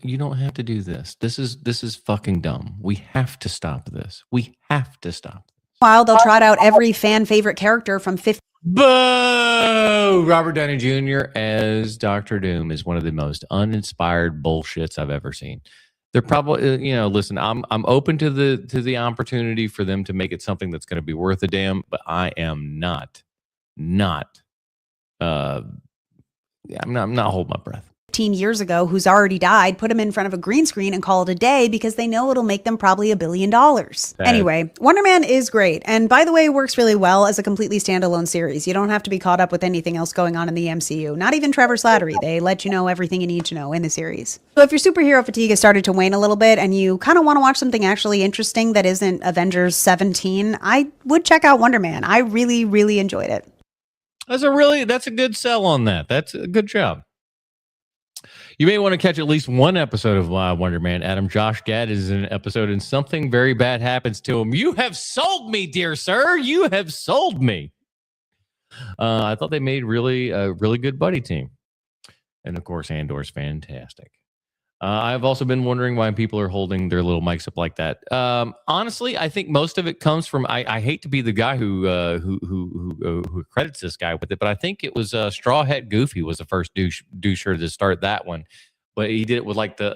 You don't have to do this. This is fucking dumb. We have to stop this. We have to stop. They'll trot out every fan favorite character from 50. Boo! Robert Downey Jr. as Doctor Doom is one of the most uninspired bullshits I've ever seen. They're probably, listen, I'm open to the opportunity for them to make it something that's going to be worth a damn, but I am not I'm not holding my breath. 15 years ago, who's already died, put him in front of a green screen and call it a day because they know it'll make them probably $1 billion. Anyway, Wonder Man is great. And by the way, works really well as a completely standalone series. You don't have to be caught up with anything else going on in the MCU. Not even Trevor Slattery. They let you know everything you need to know in the series. So if your superhero fatigue has started to wane a little bit and you kind of want to watch something actually interesting that isn't Avengers 17, I would check out Wonder Man. I really, really enjoyed it. That's a good sell on that. That's a good job. You may want to catch at least one episode of Wonder Man. Adam Josh Gad is in an episode and something very bad happens to him. You have sold me, dear sir. You have sold me. I thought they made really a really good buddy team. And of course, Andor's fantastic. I've also been wondering why people are holding their little mics up like that. Honestly, I think most of it comes from. I hate to be the guy who credits this guy with it, but I think it was Strawhead Goofy was the first doucher to start that one. But he did it with like the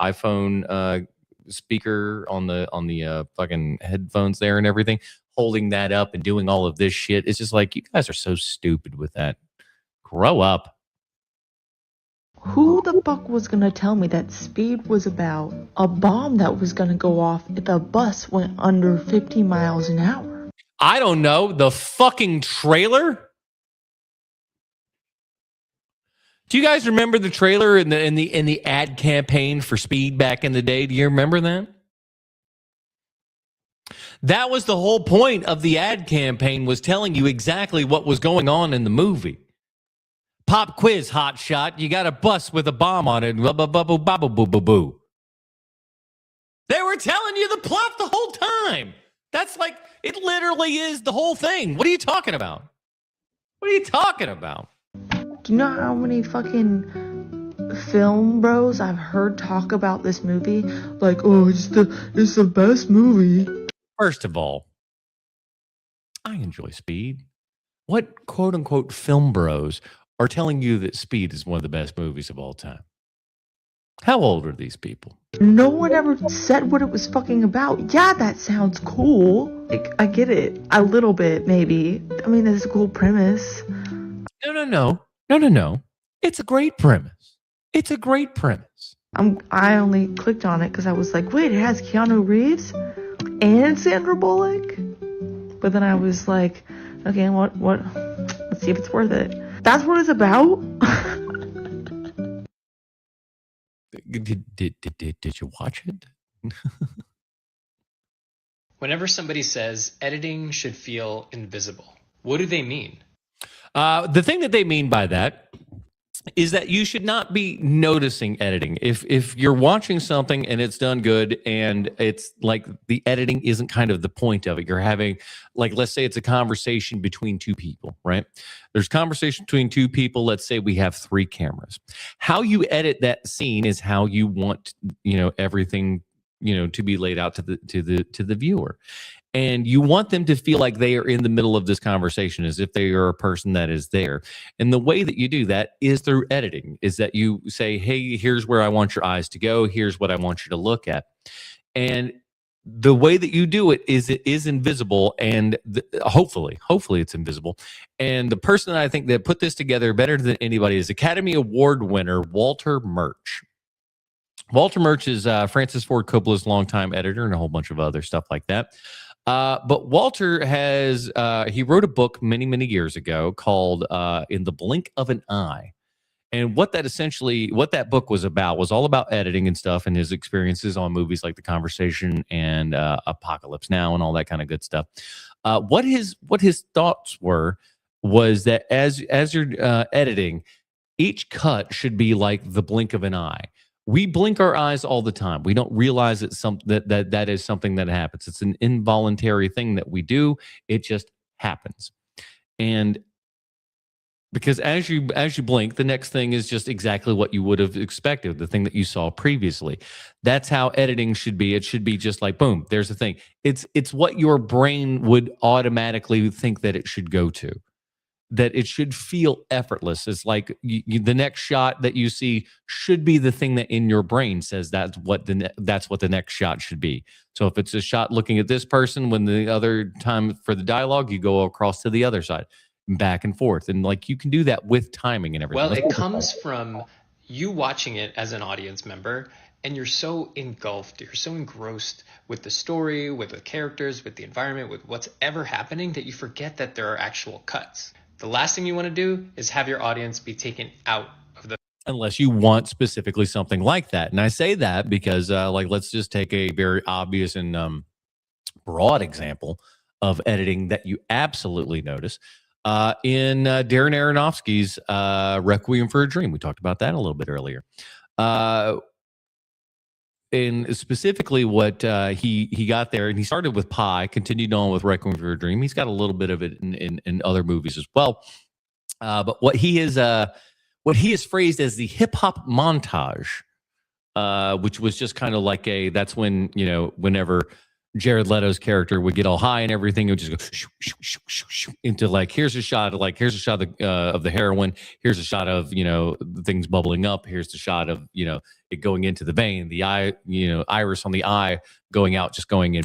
iPhone speaker on the fucking headphones there and everything, holding that up and doing all of this shit. It's just like, you guys are so stupid with that. Grow up. Who the fuck was gonna tell me that Speed was about a bomb that was gonna go off if a bus went under 50 miles an hour? I don't know. The fucking trailer? Do you guys remember the trailer in the ad campaign for Speed back in the day? Do you remember that? That was the whole point of the ad campaign, was telling you exactly what was going on in the movie. Pop quiz, hot shot. You got a bus with a bomb on it. They were telling you the plot the whole time. That's like, it literally is the whole thing. What are you talking about? What are you talking about? Do you know how many fucking film bros I've heard talk about this movie? Like, oh, it's the best movie. First of all, I enjoy Speed. What quote unquote film bros are telling you that Speed is one of the best movies of all time? How old are these people? No one ever said what it was fucking about. Yeah, that sounds cool. Like, I get it. A little bit, maybe. I mean, it's a cool premise. No. It's a great premise. It's a great premise. I only clicked on it because I was like, wait, it has Keanu Reeves and Sandra Bullock? But then I was like, okay, what? Let's see if it's worth it. That's what it's about? Did you watch it? Whenever somebody says editing should feel invisible, what do they mean? The thing that they mean by that is that you should not be noticing editing. If you're watching something and it's done good and it's like the editing isn't kind of the point of it, you're having, like, let's say it's a conversation between two people, right? There's conversation between two people. Let's say we have 3 cameras. How you edit that scene is how you want, everything, to be laid out to the viewer. And you want them to feel like they are in the middle of this conversation, as if they are a person that is there. And the way that you do that is through editing, is that you say, hey, here's where I want your eyes to go. Here's what I want you to look at. And the way that you do it is invisible, and hopefully it's invisible. And the person that I think that put this together better than anybody is Academy Award winner Walter Murch. Walter Murch is Francis Ford Coppola's longtime editor and a whole bunch of other stuff like that. But Walter has, he wrote a book many years ago called In the Blink of an Eye. And what that book was about was all about editing and stuff, and his experiences on movies like The Conversation and Apocalypse Now and all that kind of good stuff. What his thoughts was that as you're editing, each cut should be like the blink of an eye. We blink our eyes all the time. We don't realize that that is something that happens. It's an involuntary thing that we do. It just happens. And because as you blink, the next thing is just exactly what you would have expected, the thing that you saw previously. That's how editing should be. It should be just like, boom, there's the thing. It's what your brain would automatically think that it should go to. That it should feel effortless. It's like the next shot that you see should be the thing that in your brain says that's what the next shot should be. So if it's a shot looking at this person, when the other time for the dialogue, you go across to the other side, back and forth. And like, you can do that with timing and everything. Well, it comes from you watching it as an audience member, and you're so engulfed, you're so engrossed with the story, with the characters, with the environment, with what's ever happening, that you forget that there are actual cuts. The last thing you want to do is have your audience be taken out of the... Unless you want specifically something like that. And I say that because, let's just take a very obvious and broad example of editing that you absolutely notice. In Darren Aronofsky's Requiem for a Dream. We talked about that a little bit earlier. and specifically what he got there, and he started with Pi, continued on with Requiem for a Dream. He's got a little bit of it in other movies as well. But what he is phrased as the hip hop montage, which was just kind of like that's when, whenever Jared Leto's character would get all high and everything, it would just go shoo, shoo, shoo, shoo, shoo, into like, here's a shot of the heroin, here's a shot of things bubbling up, here's the shot of it going into the vein, the eye, iris on the eye going out, just going in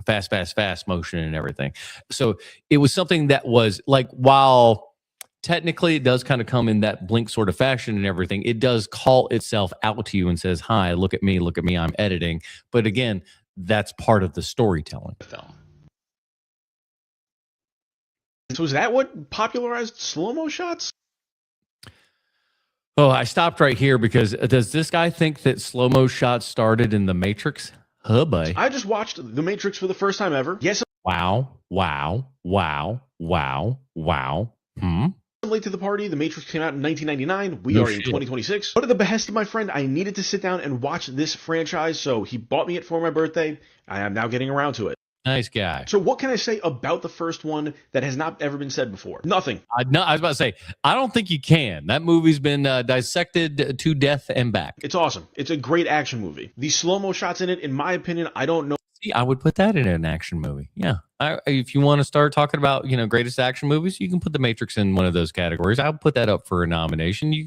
fast motion and everything. So it was something that was like, while technically it does kind of come in that Blink sort of fashion and everything, it does call itself out to you and says, hi, look at me, I'm editing. But again, that's part of the storytelling. Film. So is that what popularized slow-mo shots? Oh, I stopped right here because does this guy think that slow-mo shots started in The Matrix? Oh, boy. I just watched The Matrix for the first time ever. Yes. Wow. I'm late to the party. The Matrix came out in 1999. We are in 2026. But at the behest of my friend, I needed to sit down and watch this franchise, so he bought me it for my birthday. I am now getting around to it. Nice guy. So what can I say about the first one that has not ever been said before? Nothing. I was about to say, I don't think you can. That movie's been dissected to death and back. It's awesome. It's a great action movie. The slow-mo shots in it, in my opinion, I don't know. I would put that in an action movie. Yeah. If you want to start talking about, greatest action movies, you can put The Matrix in one of those categories. I'll put that up for a nomination. You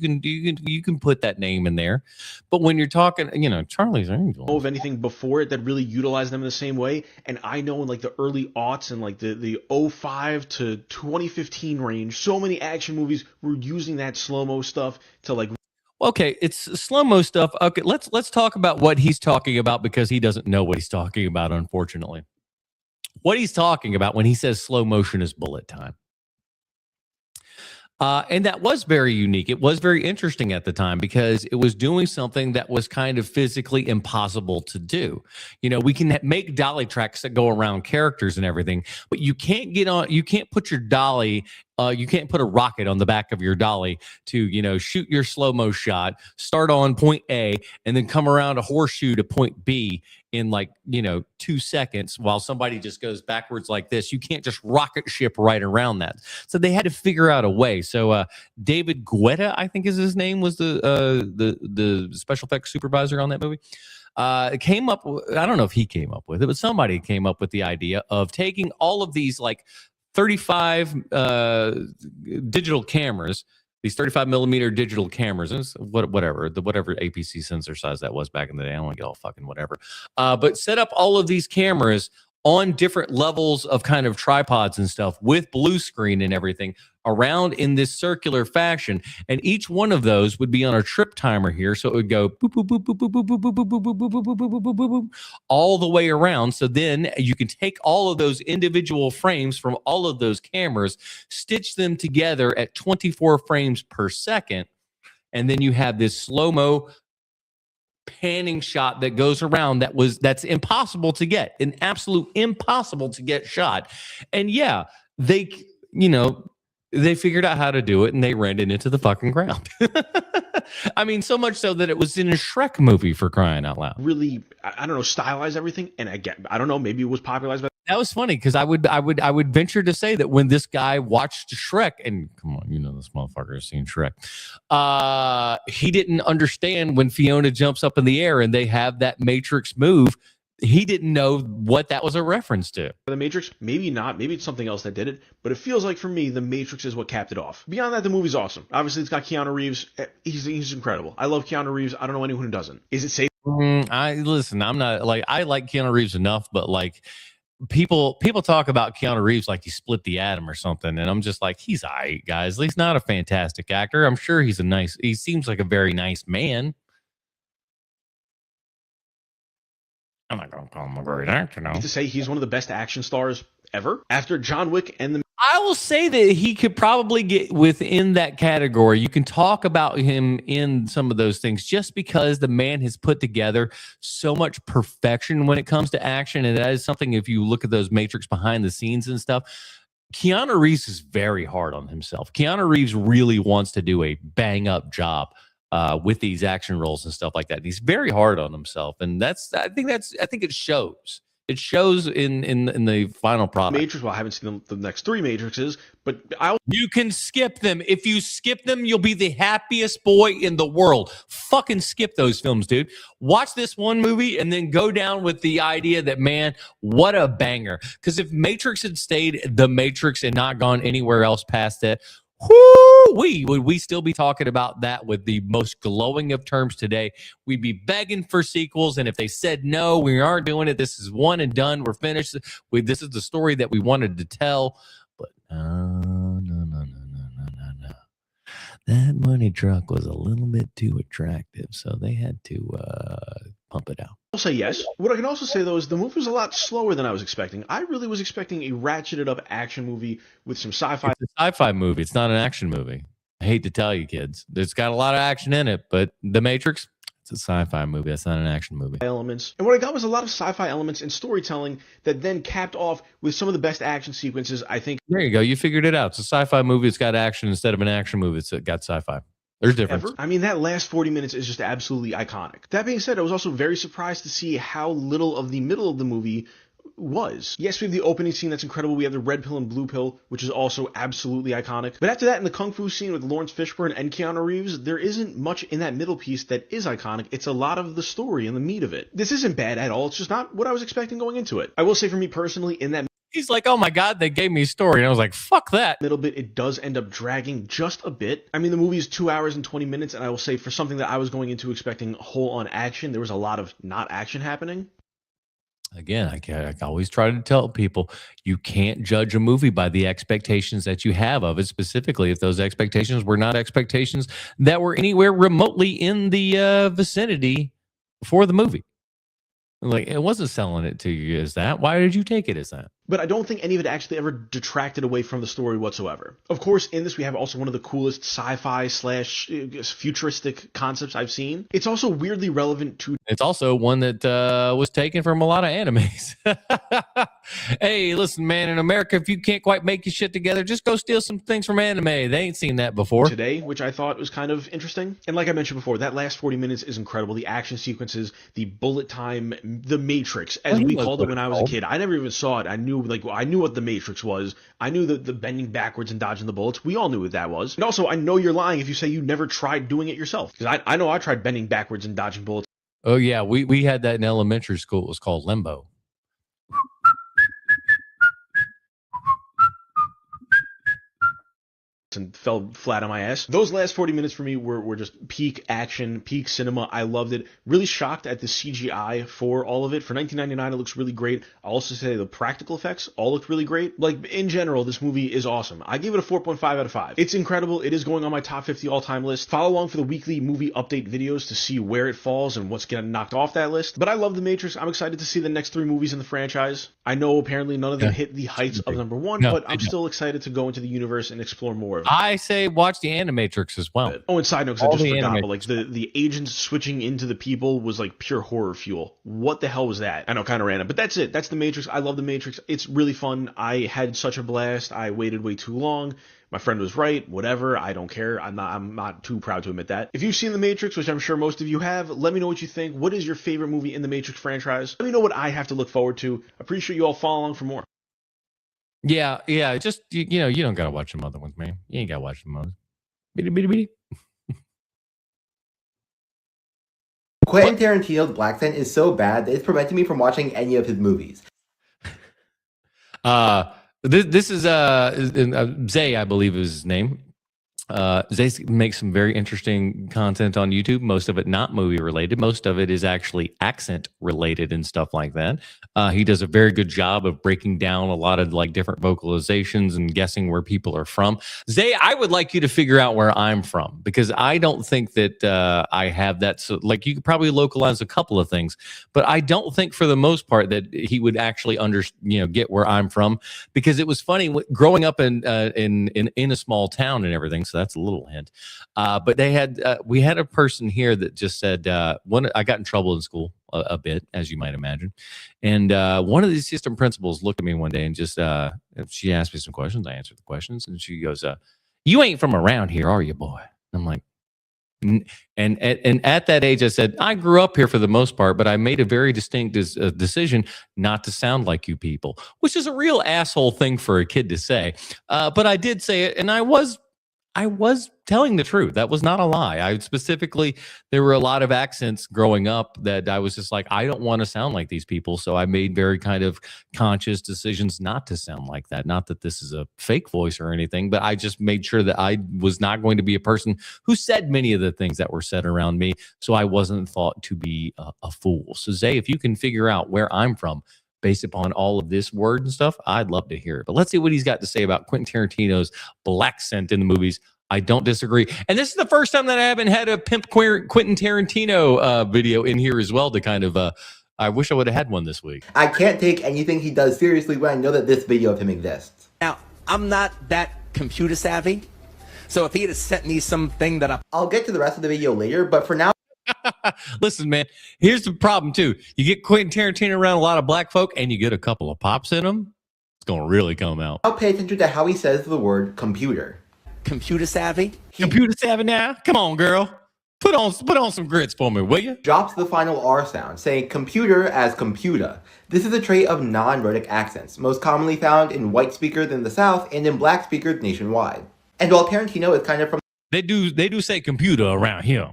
can put that name in there. But when you're talking, Charlie's Angels. Know of anything before it that really utilized them in the same way? And I know in like the early aughts and like the 05 to 2015 range, so many action movies were using that slow-mo stuff to like. Okay, it's slow-mo stuff. Okay, let's talk about what he's talking about, because he doesn't know what he's talking about, unfortunately. What he's talking about when he says slow motion is bullet time. And that was very unique. It was very interesting at the time because it was doing something that was kind of physically impossible to do. We can make dolly tracks that go around characters and everything, but you can't put your dolly, you can't put a rocket on the back of your dolly to, shoot your slow-mo shot, start on point A, and then come around a horseshoe to point B in 2 seconds while somebody just goes backwards like this. You can't just rocket ship right around that. So they had to figure out a way. So David Guetta, I think is his name, was the special effects supervisor on that movie. Came up, I don't know if he came up with it, but somebody came up with the idea of taking all of these 35 digital cameras, these 35 millimeter digital cameras, whatever APC sensor size that was back in the day. I don't want to get all fucking whatever. But set up all of these cameras on different levels of kind of tripods and stuff with blue screen and everything around in this circular fashion. And each one of those would be on a trip timer here. So it would go boop, boop, boop, boop, boop, boop, boop, boop, boop, boop, boop, boop, boop, boop, boop, boop, all the way around. So then you can take all of those individual frames from all of those cameras, stitch them together at 24 frames per second. And then you have this slow-mo panning shot that goes around that's impossible to get, an absolute impossible to get shot. And yeah, they figured out how to do it and they ran it into the fucking ground. I mean, so much so that it was in a Shrek movie, for crying out loud. Really, I don't know, stylize everything. And again, I don't know, maybe it was popularized by. That was funny because I would venture to say that when this guy watched Shrek, and come on, this motherfucker has seen Shrek, he didn't understand when Fiona jumps up in the air and they have that Matrix move. He didn't know what that was a reference to. The Matrix, maybe not. Maybe it's something else that did it. But it feels like for me, The Matrix is what capped it off. Beyond that, the movie's awesome. Obviously, it's got Keanu Reeves. He's incredible. I love Keanu Reeves. I don't know anyone who doesn't. Is it safe? I'm not I like Keanu Reeves enough, but people talk about Keanu Reeves like he split the atom or something, and I'm just like, he's all right, guys. He's not a fantastic actor. I'm sure he seems like a very nice man. I'm not gonna call him a great actor, no. To say he's one of the best action stars ever after John Wick and the. I will say that he could probably get within that category. You can talk about him in some of those things just because the man has put together so much perfection when it comes to action. And that is something, if you look at those Matrix behind the scenes and stuff, Keanu Reeves is very hard on himself. Keanu Reeves really wants to do a bang up job with these action roles and stuff like that. He's very hard on himself, and I think it shows. It shows in the final product. Matrix. Well, I haven't seen the next 3 Matrixes, but you can skip them. If you skip them, you'll be the happiest boy in the world. Fucking skip those films, dude. Watch this one movie and then go down with the idea that, man, what a banger. Because if Matrix had stayed the Matrix and not gone anywhere else past that, would we still be talking about that with the most glowing of terms today? We'd be begging for sequels, and if they said no, we aren't doing it, this is one and done, we're finished, this is the story that we wanted to tell. But no. That money truck was a little bit too attractive, so they had to pump it out. I'll say yes. What I can also say, though, is the movie was a lot slower than I was expecting. I really was expecting a ratcheted up action movie with some sci-fi. It's a sci-fi movie. It's not an action movie. I hate to tell you, kids. It's got a lot of action in it, but The Matrix, it's a sci-fi movie. That's not an action movie. Elements. And what I got was a lot of sci-fi elements and storytelling that then capped off with some of the best action sequences, I think. There you go. You figured it out. It's a sci-fi movie. It's got action instead of an action movie. It's got sci-fi. There's difference. Ever. I mean, that last 40 minutes is just absolutely iconic. That being said, I was also very surprised to see how little of the middle of the movie was. Yes, we have the opening scene that's incredible. We have the red pill and blue pill, which is also absolutely iconic. But after that, in the kung fu scene with Lawrence Fishburne and Keanu Reeves, there isn't much in that middle piece that is iconic. It's a lot of the story and the meat of it. This isn't bad at all. It's just not what I was expecting going into it. I will say for me personally, in that he's like, oh my God, they gave me a story. And I was like, fuck that. Middle bit, it does end up dragging just a bit. I mean, the movie is 2 hours and 20 minutes, and I will say for something that I was going into expecting whole on action, there was a lot of not action happening. Again, I always try to tell people, you can't judge a movie by the expectations that you have of it, specifically if those expectations were not expectations that were anywhere remotely in the vicinity for the movie. Like, it wasn't selling it to you as that. Why did you take it as that? But I don't think any of it actually ever detracted away from the story whatsoever. Of course, in this, we have also one of the coolest sci-fi / futuristic concepts I've seen. It's also weirdly relevant to... It's also one that was taken from a lot of animes. Hey, listen, man, in America, if you can't quite make your shit together, just go steal some things from anime. They ain't seen that before. Today, which I thought was kind of interesting. And like I mentioned before, that last 40 minutes is incredible. The action sequences, the bullet time, the Matrix, as we called it when I was a kid. I never even saw it. I knew what the Matrix was. I knew the bending backwards and dodging the bullets. We all knew what that was. And also, I know you're lying if you say you never tried doing it yourself. Because I know I tried bending backwards and dodging bullets. Oh, yeah. We had that in elementary school. It was called limbo. And fell flat on my ass. Those last 40 minutes for me were just peak action, peak cinema. I loved it. Really shocked at the CGI for all of it. For 1999, it looks really great. I'll also say the practical effects all looked really great. Like, in general, this movie is awesome. I give it a 4.5 out of 5. It's incredible. It is going on my top 50 all-time list. Follow along for the weekly movie update videos to see where it falls and what's getting knocked off that list. But I love The Matrix. I'm excited to see the next 3 movies in the franchise. I know apparently none of them hit the heights of number 1, but I'm still excited to go into the universe and explore more of it. I say watch the Animatrix as well. Oh, and side note, because I just forgot, but like the agents switching into the people was like pure horror fuel. What the hell was that? I know, kind of random, but that's it. That's The Matrix. I love The Matrix. It's really fun. I had such a blast. I waited way too long. My friend was right. Whatever. I don't care. I'm not too proud to admit that. If you've seen The Matrix, which I'm sure most of you have, let me know what you think. What is your favorite movie in the Matrix franchise? Let me know what I have to look forward to. I appreciate you all follow along for more. Yeah. Just, you know, you don't got to watch them other ones, man. You ain't got to watch them others. Bitty. Quentin Tarantino's Black Sun is so bad that it's preventing me from watching any of his movies. This is Zay, I believe is his name. Zay makes some very interesting content on YouTube. Most of it not movie related. Most of it is actually accent related and stuff like that. He does a very good job of breaking down a lot of like different vocalizations and guessing where people are from. Zay, I would like you to figure out where I'm from, because I don't think that I have that. So, like, you could probably localize a couple of things, but I don't think for the most part that he would actually get where I'm from, because it was funny growing up in a small town and everything. So that's a little hint. But we had a person here that just said, I got in trouble in school a bit, as you might imagine. And one of the assistant principals looked at me one day and just, she asked me some questions. I answered the questions, and she goes, you ain't from around here, are you, boy? I'm like, And at that age, I said, I grew up here for the most part, but I made a very distinct decision not to sound like you people, which is a real asshole thing for a kid to say. But I did say it, and I was telling the truth. That was not a lie. I specifically, there were a lot of accents growing up that I was just like, I don't want to sound like these people. So I made very kind of conscious decisions not to sound like that. Not that this is a fake voice or anything, but I just made sure that I was not going to be a person who said many of the things that were said around me. So I wasn't thought to be a fool. So Zay, if you can figure out where I'm from, based upon all of this word and stuff, I'd love to hear it. But let's see what he's got to say about Quentin Tarantino's black scent in the movies. I don't disagree. And this is the first time that I haven't had a pimp Quentin Tarantino video in here as well to kind of, I wish I would have had one this week. I can't take anything he does seriously when I know that this video of him exists. Now, I'm not that computer savvy, so if he had sent me something that I'll get to the rest of the video later, but for now, listen, man, here's the problem too. You get Quentin Tarantino around a lot of black folk and you get a couple of pops in them, it's going to really come out. I'll pay attention to how he says the word computer. Computer savvy? Computer savvy now? Come on, girl. Put on some grits for me, will you? Drops the final R sound, saying computer as computer. This is a trait of non-rhotic accents, most commonly found in white speakers in the South and in black speakers nationwide. And while Tarantino is kind of from They do say computer around here.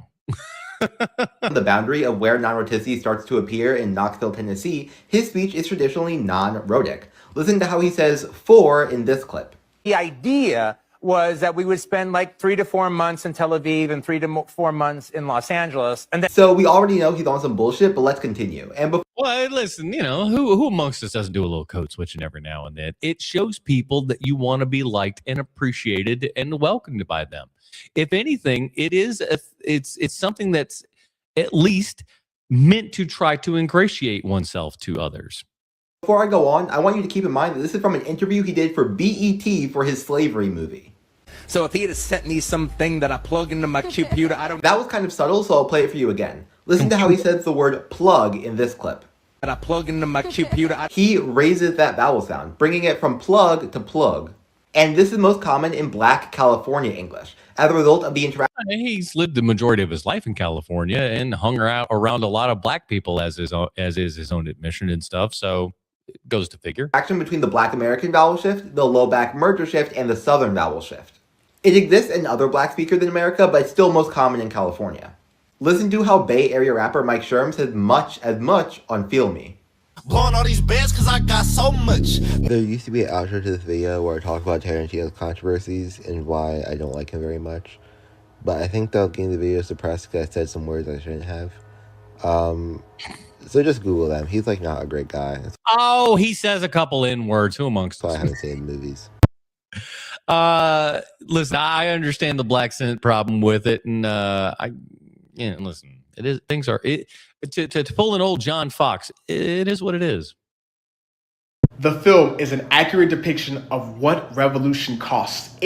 the boundary of where non-rhoticity starts to appear in Knoxville, Tennessee, his speech is traditionally non-rhotic. Listen to how he says "for" in this clip. The idea was that we would spend like 3 to 4 months in Tel Aviv and 3 to 4 months in Los Angeles. And then so we already know he's on some bullshit, but let's continue. And well, listen, who amongst us doesn't do a little code switching every now and then? It shows people that you want to be liked and appreciated and welcomed by them. If anything, it's something that's at least meant to try to ingratiate oneself to others. Before I go on, I want you to keep in mind that this is from an interview he did for BET for his slavery movie. So if he had sent me something that I plug into my computer, That was kind of subtle, so I'll play it for you again. Listen to how he says the word plug in this clip. That I plug into my computer. He raises that vowel sound, bringing it from plug to plug. And this is most common in Black California English. As a result of the interaction, he's lived the majority of his life in California and hung around a lot of black people as is his own admission and stuff. So it goes to figure. Action between the Black American vowel shift, the low back merger shift, and the Southern vowel shift. It exists in other black speakers in America, but it's still most common in California. Listen to how Bay Area rapper Mike Sherm says much as much on Feel Me. Blowing all these beds cause I got so much. There used to be an outro to this video where I talk about Tarantino's controversies and why I don't like him very much. But I think they'll gain the video suppressed because I said some words I shouldn't have. So just Google them. He's like not a great guy. Oh, he says a couple N-words. Who amongst us? I haven't seen the movies. Listen, I understand the black scent problem with it, and listen, it is things are it to pull an old John Fox. It is what it is. The film is an accurate depiction of what revolution costs.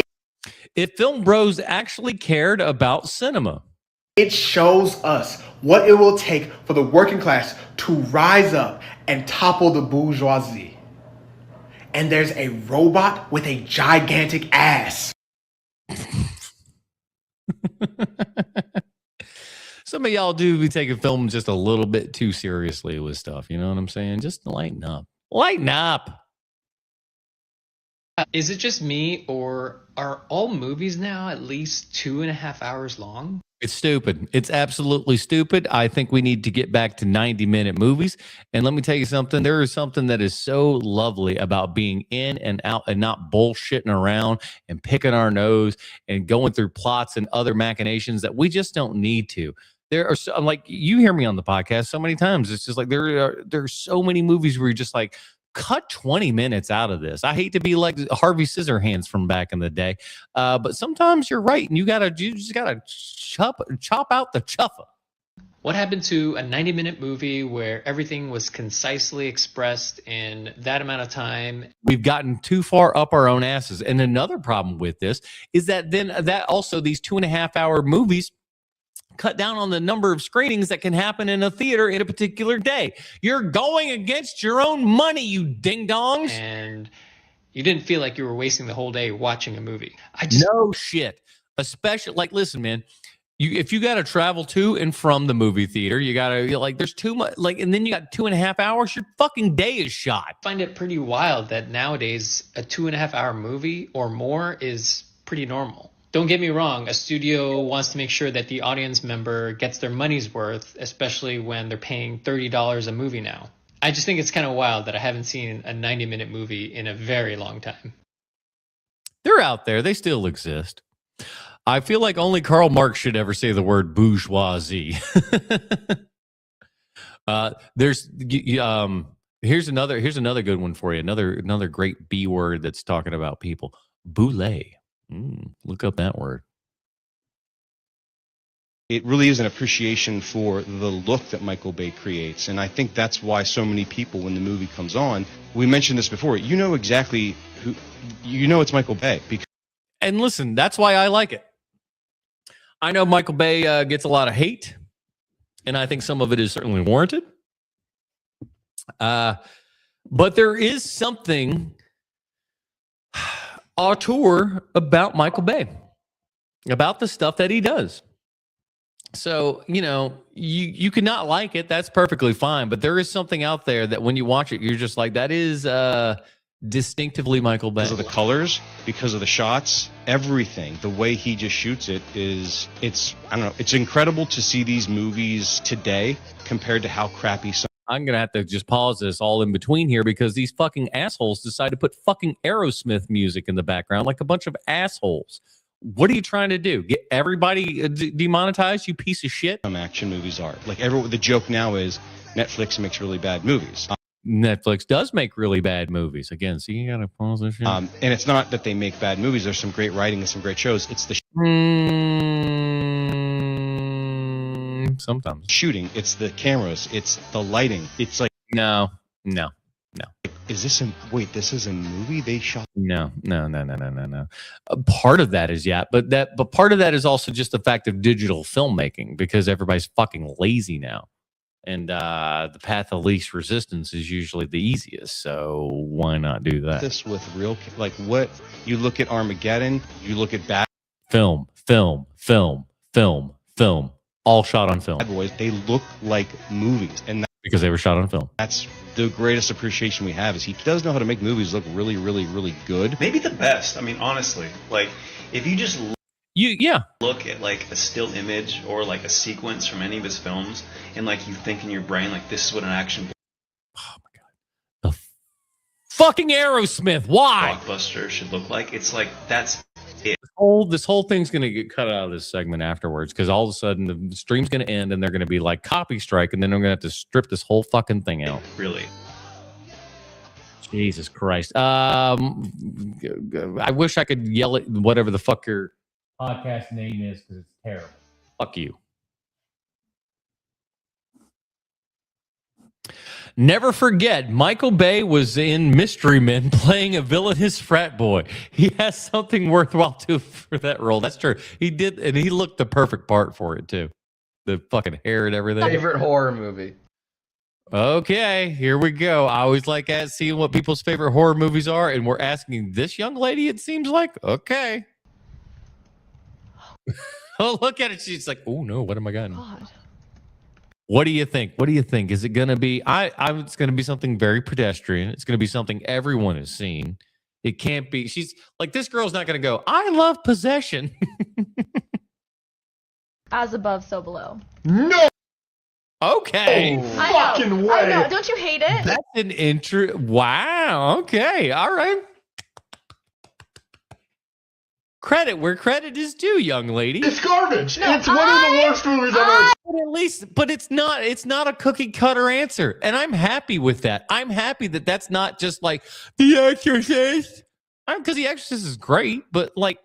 If film bros actually cared about cinema, it shows us what it will take for the working class to rise up and topple the bourgeoisie. And there's a robot with a gigantic ass. Some of y'all do be taking film just a little bit too seriously with stuff. You know what I'm saying? Just lighten up. Lighten up. Is it just me, or are all movies now at least 2.5 hours long? It's stupid. It's absolutely stupid. I think we need to get back to 90-minute movies. And let me tell you something. There is something that is so lovely about being in and out and not bullshitting around and picking our nose and going through plots and other machinations that we just don't need to. There are so, like, you hear me on the podcast so many times. It's just like there are so many movies where you're just like, cut 20 minutes out of this. I hate to be like Harvey Scissorhands from back in the day, but sometimes you're right, and you just gotta chop out the chuffa. What happened to a 90-minute movie where everything was concisely expressed in that amount of time? We've gotten too far up our own asses. And another problem with this is that then that also these 2.5-hour movies cut down on the number of screenings that can happen in a theater in a particular day. You're going against your own money, you ding-dongs. And you didn't feel like you were wasting the whole day watching a movie. No shit. Especially, like, listen, man, If you got to travel to and from the movie theater, you got to like. There's too much. Like, and then you got 2.5 hours. Your fucking day is shot. I find it pretty wild that nowadays a 2.5 hour movie or more is pretty normal. Don't get me wrong, a studio wants to make sure that the audience member gets their money's worth, especially when they're paying $30 a movie now. I just think it's kind of wild that I haven't seen a 90-minute movie in a very long time. They're out there. They still exist. I feel like only Karl Marx should ever say the word bourgeoisie. Here's another good one for you. Another great B word that's talking about people. Boule. Look up that word. It really is an appreciation for the look that Michael Bay creates. And I think that's why so many people, when the movie comes on, we mentioned this before, you know exactly who, you know it's Michael Bay. And listen, that's why I like it. I know Michael Bay gets a lot of hate, and I think some of it is certainly warranted. But there is something auteur about Michael Bay, about the stuff that he does. So, you know, you could not like it. That's perfectly fine. But there is something out there that when you watch it, you're just like, that is distinctively Michael Bay. Because of the colors, because of the shots, everything, the way he just shoots it it's I don't know, it's incredible to see these movies today compared to how crappy some. I'm going to have to just pause this all in between here because these fucking assholes decide to put fucking Aerosmith music in the background like a bunch of assholes. What are you trying to do? Get everybody demonetized, you piece of shit? Some action movies are. Like the joke now is Netflix makes really bad movies. Netflix does make really bad movies. Again, see, you got to pause this shit. And it's not that they make bad movies. There's some great writing and some great shows. It's the sometimes shooting. It's the cameras. It's the lighting. It's like no. Is this wait? This is a movie they shot? No. Part of that is but part of that is also just the fact of digital filmmaking because everybody's fucking lazy now. And the path of least resistance is usually the easiest. So why not do that? This with real, like what you look at Armageddon, you look at Bad film, all shot on film. Bad Boys, they look like movies, and because they were shot on film. That's the greatest appreciation we have. Is he does know how to make movies look really, really, really good. Maybe the best. I mean, honestly, like if you just look at like a still image or like a sequence from any of his films and like you think in your brain like this is what an action fucking Aerosmith, why blockbuster should look like. It's like that's it. This whole thing's gonna get cut out of this segment afterwards because all of a sudden the stream's gonna end and they're gonna be like copy strike and then I'm gonna have to strip this whole fucking thing out. Really. Jesus Christ. I wish I could yell at whatever the fuck your podcast name is because it's terrible. Fuck you. Never forget, Michael Bay was in Mystery Men playing a villainous frat boy. He has something worthwhile too for that role. That's true. He did, and he looked the perfect part for it too. The fucking hair and everything. Favorite horror movie. Okay, here we go. I always like seeing what people's favorite horror movies are, and we're asking this young lady, it seems like. Okay. Oh, look at it. She's like, oh no, what am I got? God. What do you think? Is it going to be, it's going to be something very pedestrian. It's going to be something everyone has seen. It can't be, she's like, this girl's not going to go, I love Possession. As above, so below. No. Okay. Fucking way. I know. Don't you hate it? That's an wow. Okay. All right. Credit where credit is due, young lady. It's garbage. No, it's one of the worst movies I've ever. But it's not a cookie cutter answer, and I'm happy with that. I'm happy that that's not just like The Exorcist. Because The Exorcist is great, but like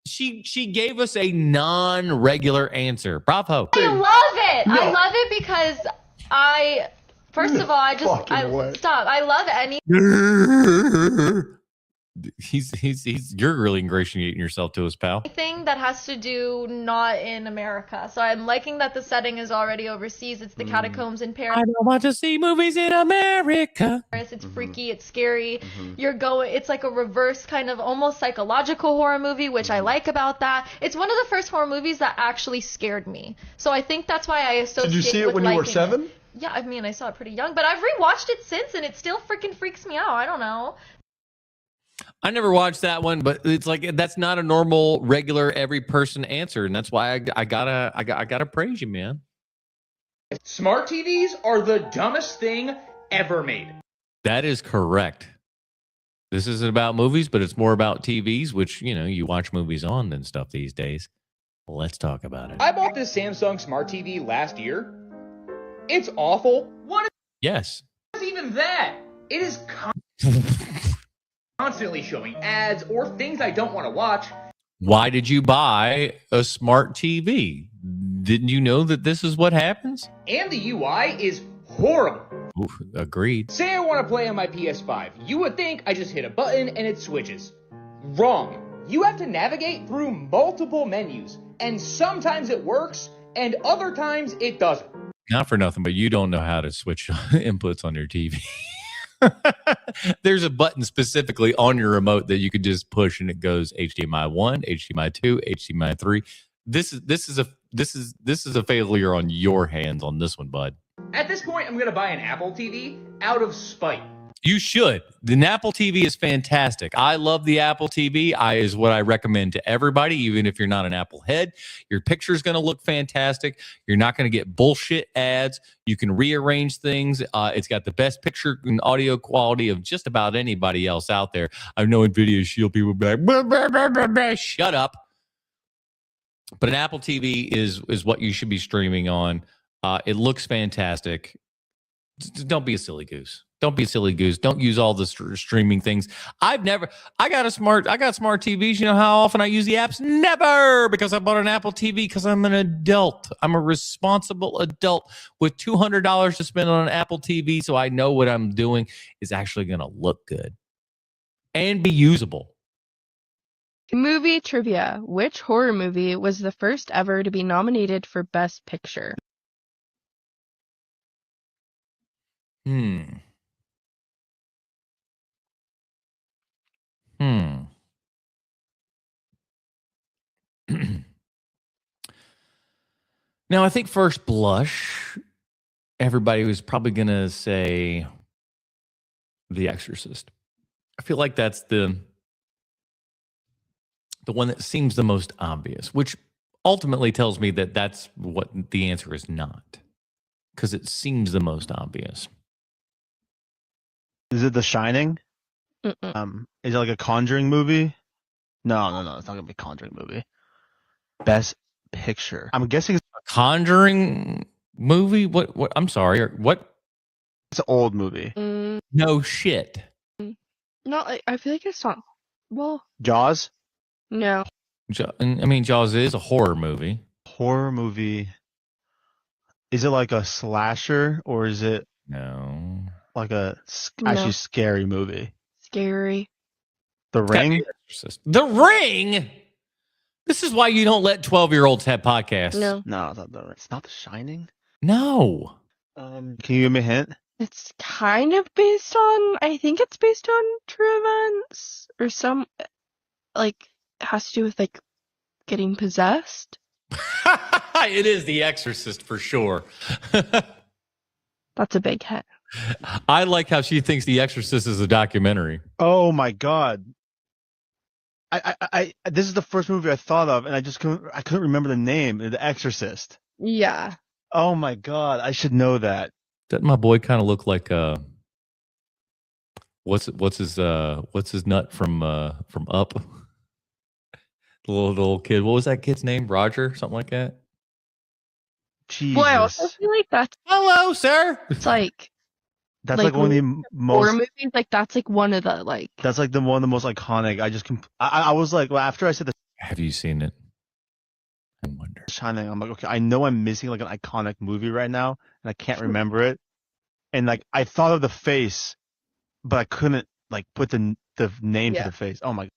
she gave us a non-regular answer. Bravo. I love it. No. I love it because first of all, I love any. You're really ingratiating yourself to his pal. Thing that has to do not in America. So I'm liking that the setting is already overseas. It's the catacombs in Paris. I don't want to see movies in America. It's freaky, it's scary. It's like a reverse kind of almost psychological horror movie, which I like about that. It's one of the first horror movies that actually scared me. So I think that's why I associate. Did you see it when you were 7? Yeah, I mean, I saw it pretty young, but I've rewatched it since, and it still freaking freaks me out. I don't know. I never watched that one, but it's like that's not a normal, regular, every person answer, and that's why I gotta praise you, man. Smart TVs are the dumbest thing ever made. That is correct. This isn't about movies, but it's more about TVs, which you watch movies on and stuff these days. Let's talk about it. I bought this Samsung Smart TV last year. It's awful. What Yes. is even that? It is constantly showing ads or things I don't want to watch. Why did you buy a smart TV? Didn't you know that this is what happens? And the UI is horrible. Oof, agreed. Say I want to play on my PS5. You would think I just hit a button and it switches. Wrong. You have to navigate through multiple menus, and sometimes it works, and other times it doesn't. Not for nothing, but you don't know how to switch inputs on your TV. There's a button specifically on your remote that you could just push, and it goes HDMI 1, HDMI 2, HDMI 3. This is a failure on your hands on this one, bud. At this point, I'm going to buy an Apple TV out of spite. You should. The Apple TV is fantastic. I love the Apple TV. Is what I recommend to everybody, even if you're not an Apple head. Your picture's going to look fantastic. You're not going to get bullshit ads. You can rearrange things. It's got the best picture and audio quality of just about anybody else out there. I know NVIDIA Shield people be like, blah, blah, blah, blah, blah. Shut up. But an Apple TV is what you should be streaming on. It looks fantastic. Don't be a silly goose. Don't be a silly goose. Don't use all the streaming things. I got smart TVs. You know how often I use the apps? Never, because I bought an Apple TV because I'm an adult. I'm a responsible adult with $200 to spend on an Apple TV, so I know what I'm doing is actually going to look good and be usable. Movie trivia. Which horror movie was the first ever to be nominated for Best Picture? Now, I think first blush, everybody was probably going to say The Exorcist. I feel like that's the one that seems the most obvious, which ultimately tells me that that's what the answer is not, because it seems the most obvious. Is it The Shining? Is it like a Conjuring movie? No. It's not gonna be a Conjuring movie. Best Picture. I'm guessing it's a Conjuring movie. What? I'm sorry. What? It's an old movie. No shit. No, I feel like it's not. Well, Jaws. No. I mean, Jaws is a horror movie. Horror movie. Is it like a slasher or is it like a actually scary movie? Scary. The Ring? The Ring? This is why you don't let 12-year-olds have podcasts. No, it's not The Shining. No. Can you give me a hint? It's kind of based on. I think it's based on true events or some has to do with getting possessed. It is The Exorcist for sure. That's a big hit. I like how she thinks The Exorcist is a documentary. Oh my god! I this is the first movie I thought of, and I couldn't remember the name. The Exorcist. Yeah. Oh my god! I should know that. Doesn't my boy kind of look like what's his nut from Up? The little kid. What was that kid's name? Roger, something like that. Jesus. Boy, I also feel like that's. Hello, sir. It's like. That's like one of the most horror movies. That's one of the That's one of the most iconic. I was like, well, after I said this. Have you seen it? I wonder. Shining. I'm like, okay, I know I'm missing an iconic movie right now, and I can't remember it. And I thought of the face, but I couldn't put the the name to the face. Oh my.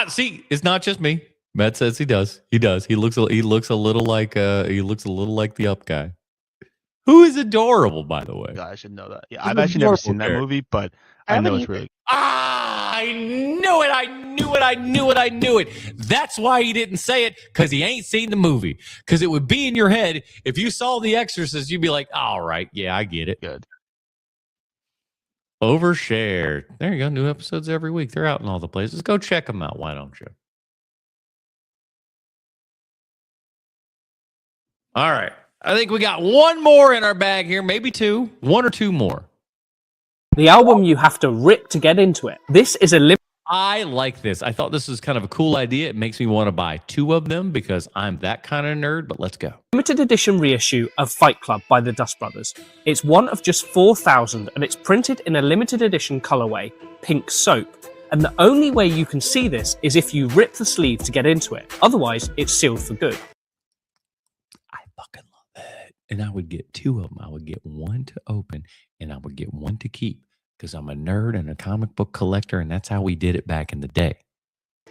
See, it's not just me. Matt says he does. He does. He looks a little like the Up guy, who is adorable, by the way. God, I should know that. Yeah, He's I've an actually never adorable seen that character. movie, but I know it's really. I knew it. I knew it. I knew it. I knew it. That's why he didn't say it, because he ain't seen the movie. Because it would be in your head. If you saw The Exorcist, you'd be like, all right, yeah, I get it. Good. Overshared. There you go. New episodes every week. They're out in all the places. Go check them out. Why don't you? All right. I think we got one more in our bag here. Maybe two. One or two more. The album you have to rip to get into it. This is a I like this. I thought this was kind of a cool idea. It makes me want to buy two of them because I'm that kind of nerd, but let's go. limited edition reissue of Fight Club by the Dust Brothers. It's one of just 4,000 and it's printed in a limited edition colorway, pink soap. And the only way you can see this is if you rip the sleeve to get into it. Otherwise, it's sealed for good. And I would get two of them. I would get one to open and I would get one to keep because I'm a nerd and a comic book collector, and that's how we did it back in the day.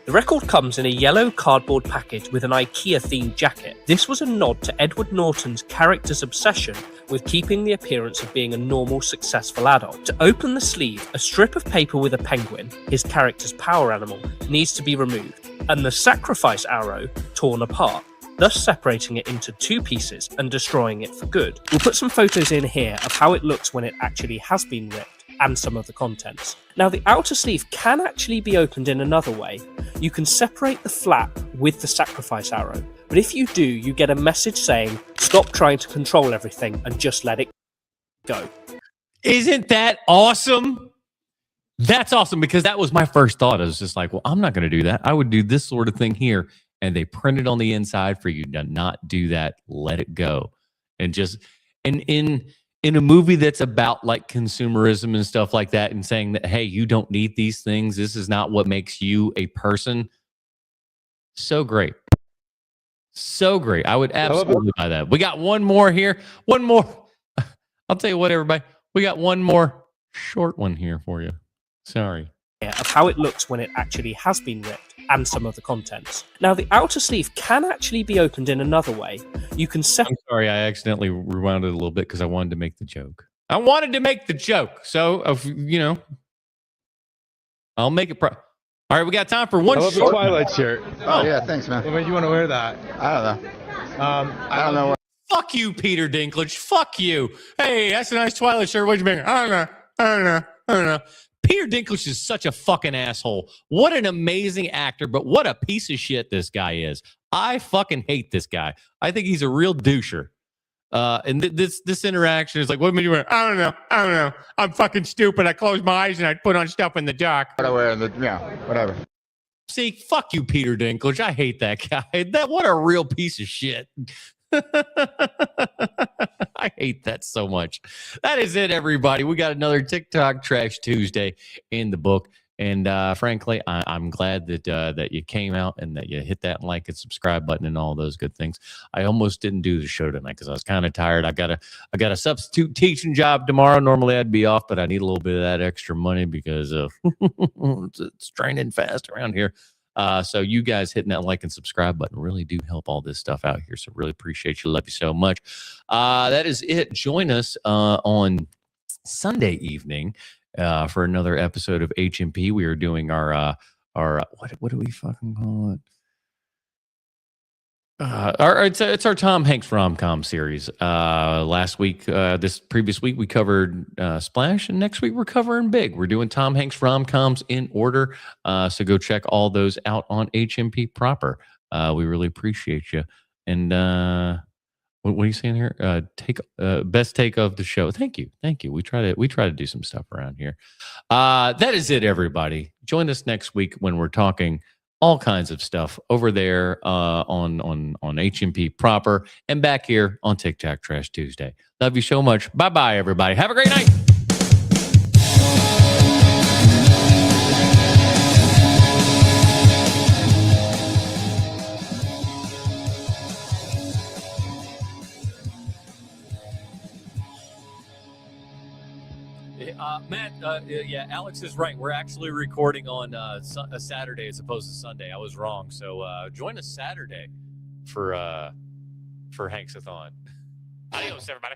The record comes in a yellow cardboard package with an IKEA-themed jacket. This was a nod to Edward Norton's character's obsession with keeping the appearance of being a normal, successful adult. To open the sleeve, a strip of paper with a penguin, his character's power animal, needs to be removed, and the sacrifice arrow torn apart, thus separating it into two pieces and destroying it for good. We'll put some photos in here of how it looks when it actually has been ripped, and some of the contents. Now, the outer sleeve can actually be opened in another way. You can separate the flap with the sacrifice arrow, but if you do, you get a message saying, stop trying to control everything and just let it go. Isn't that awesome? That's awesome, because that was my first thought. I was just like, well, I'm not going to do that. I would do this sort of thing here. And they printed on the inside for you to not do that. Let it go. And just in a movie that's about like consumerism and stuff like that, and saying that, hey, you don't need these things. This is not what makes you a person. So great. So great. I would absolutely buy that. We got one more here. One more. I'll tell you what, everybody. We got one more short one here for you. Sorry. Of how it looks when it actually has been ripped, and some of the contents. Now, the outer sleeve can actually be opened in another way. You can I'm sorry, I accidentally rewound it a little bit because I wanted to make the joke. So, I'll make it. All right, we got time for one I love the short Twilight shirt. Oh, yeah, thanks, man. What made you want to wear that? I don't know. I don't know. Fuck you, Peter Dinklage. Fuck you. Hey, that's a nice Twilight shirt. What'd you make? I don't know. Peter Dinklage is such a fucking asshole. What an amazing actor, but what a piece of shit this guy is. I fucking hate this guy. I think he's a real doucher. And this interaction is like, what made you wear? I don't know. I'm fucking stupid. I close my eyes and I put on stuff in the dark. Whatever. See, fuck you, Peter Dinklage. I hate that guy. What a real piece of shit. I hate that so much. That is it, everybody. We got another TikTok Trash Tuesday in the book. And frankly, I'm glad that you came out and that you hit that like and subscribe button and all those good things. I almost didn't do the show tonight because I was kind of tired. I got a substitute teaching job tomorrow. Normally I'd be off, but I need a little bit of that extra money because it's draining fast around here. So you guys hitting that like and subscribe button really do help all this stuff out here. So really appreciate you. Love you so much. That is it. Join us on Sunday evening for another episode of HMP. We are doing our what do we fucking call it? It's our Tom Hanks rom-com series. This previous week we covered Splash, and next week we're covering Big. We're doing Tom Hanks rom-coms in order. So go check all those out on HMP proper. We really appreciate you. And what are you saying here? Best take of the show. Thank you. We try to do some stuff around here. That is it, everybody. Join us next week when we're talking all kinds of stuff over there on HMP proper and back here on TikTok Trash Tuesday. Love you so much. Bye-bye, everybody. Have a great night. Matt, yeah, Alex is right. We're actually recording on a Saturday as opposed to Sunday. I was wrong. So join us Saturday for Hanksathon. Adios, everybody.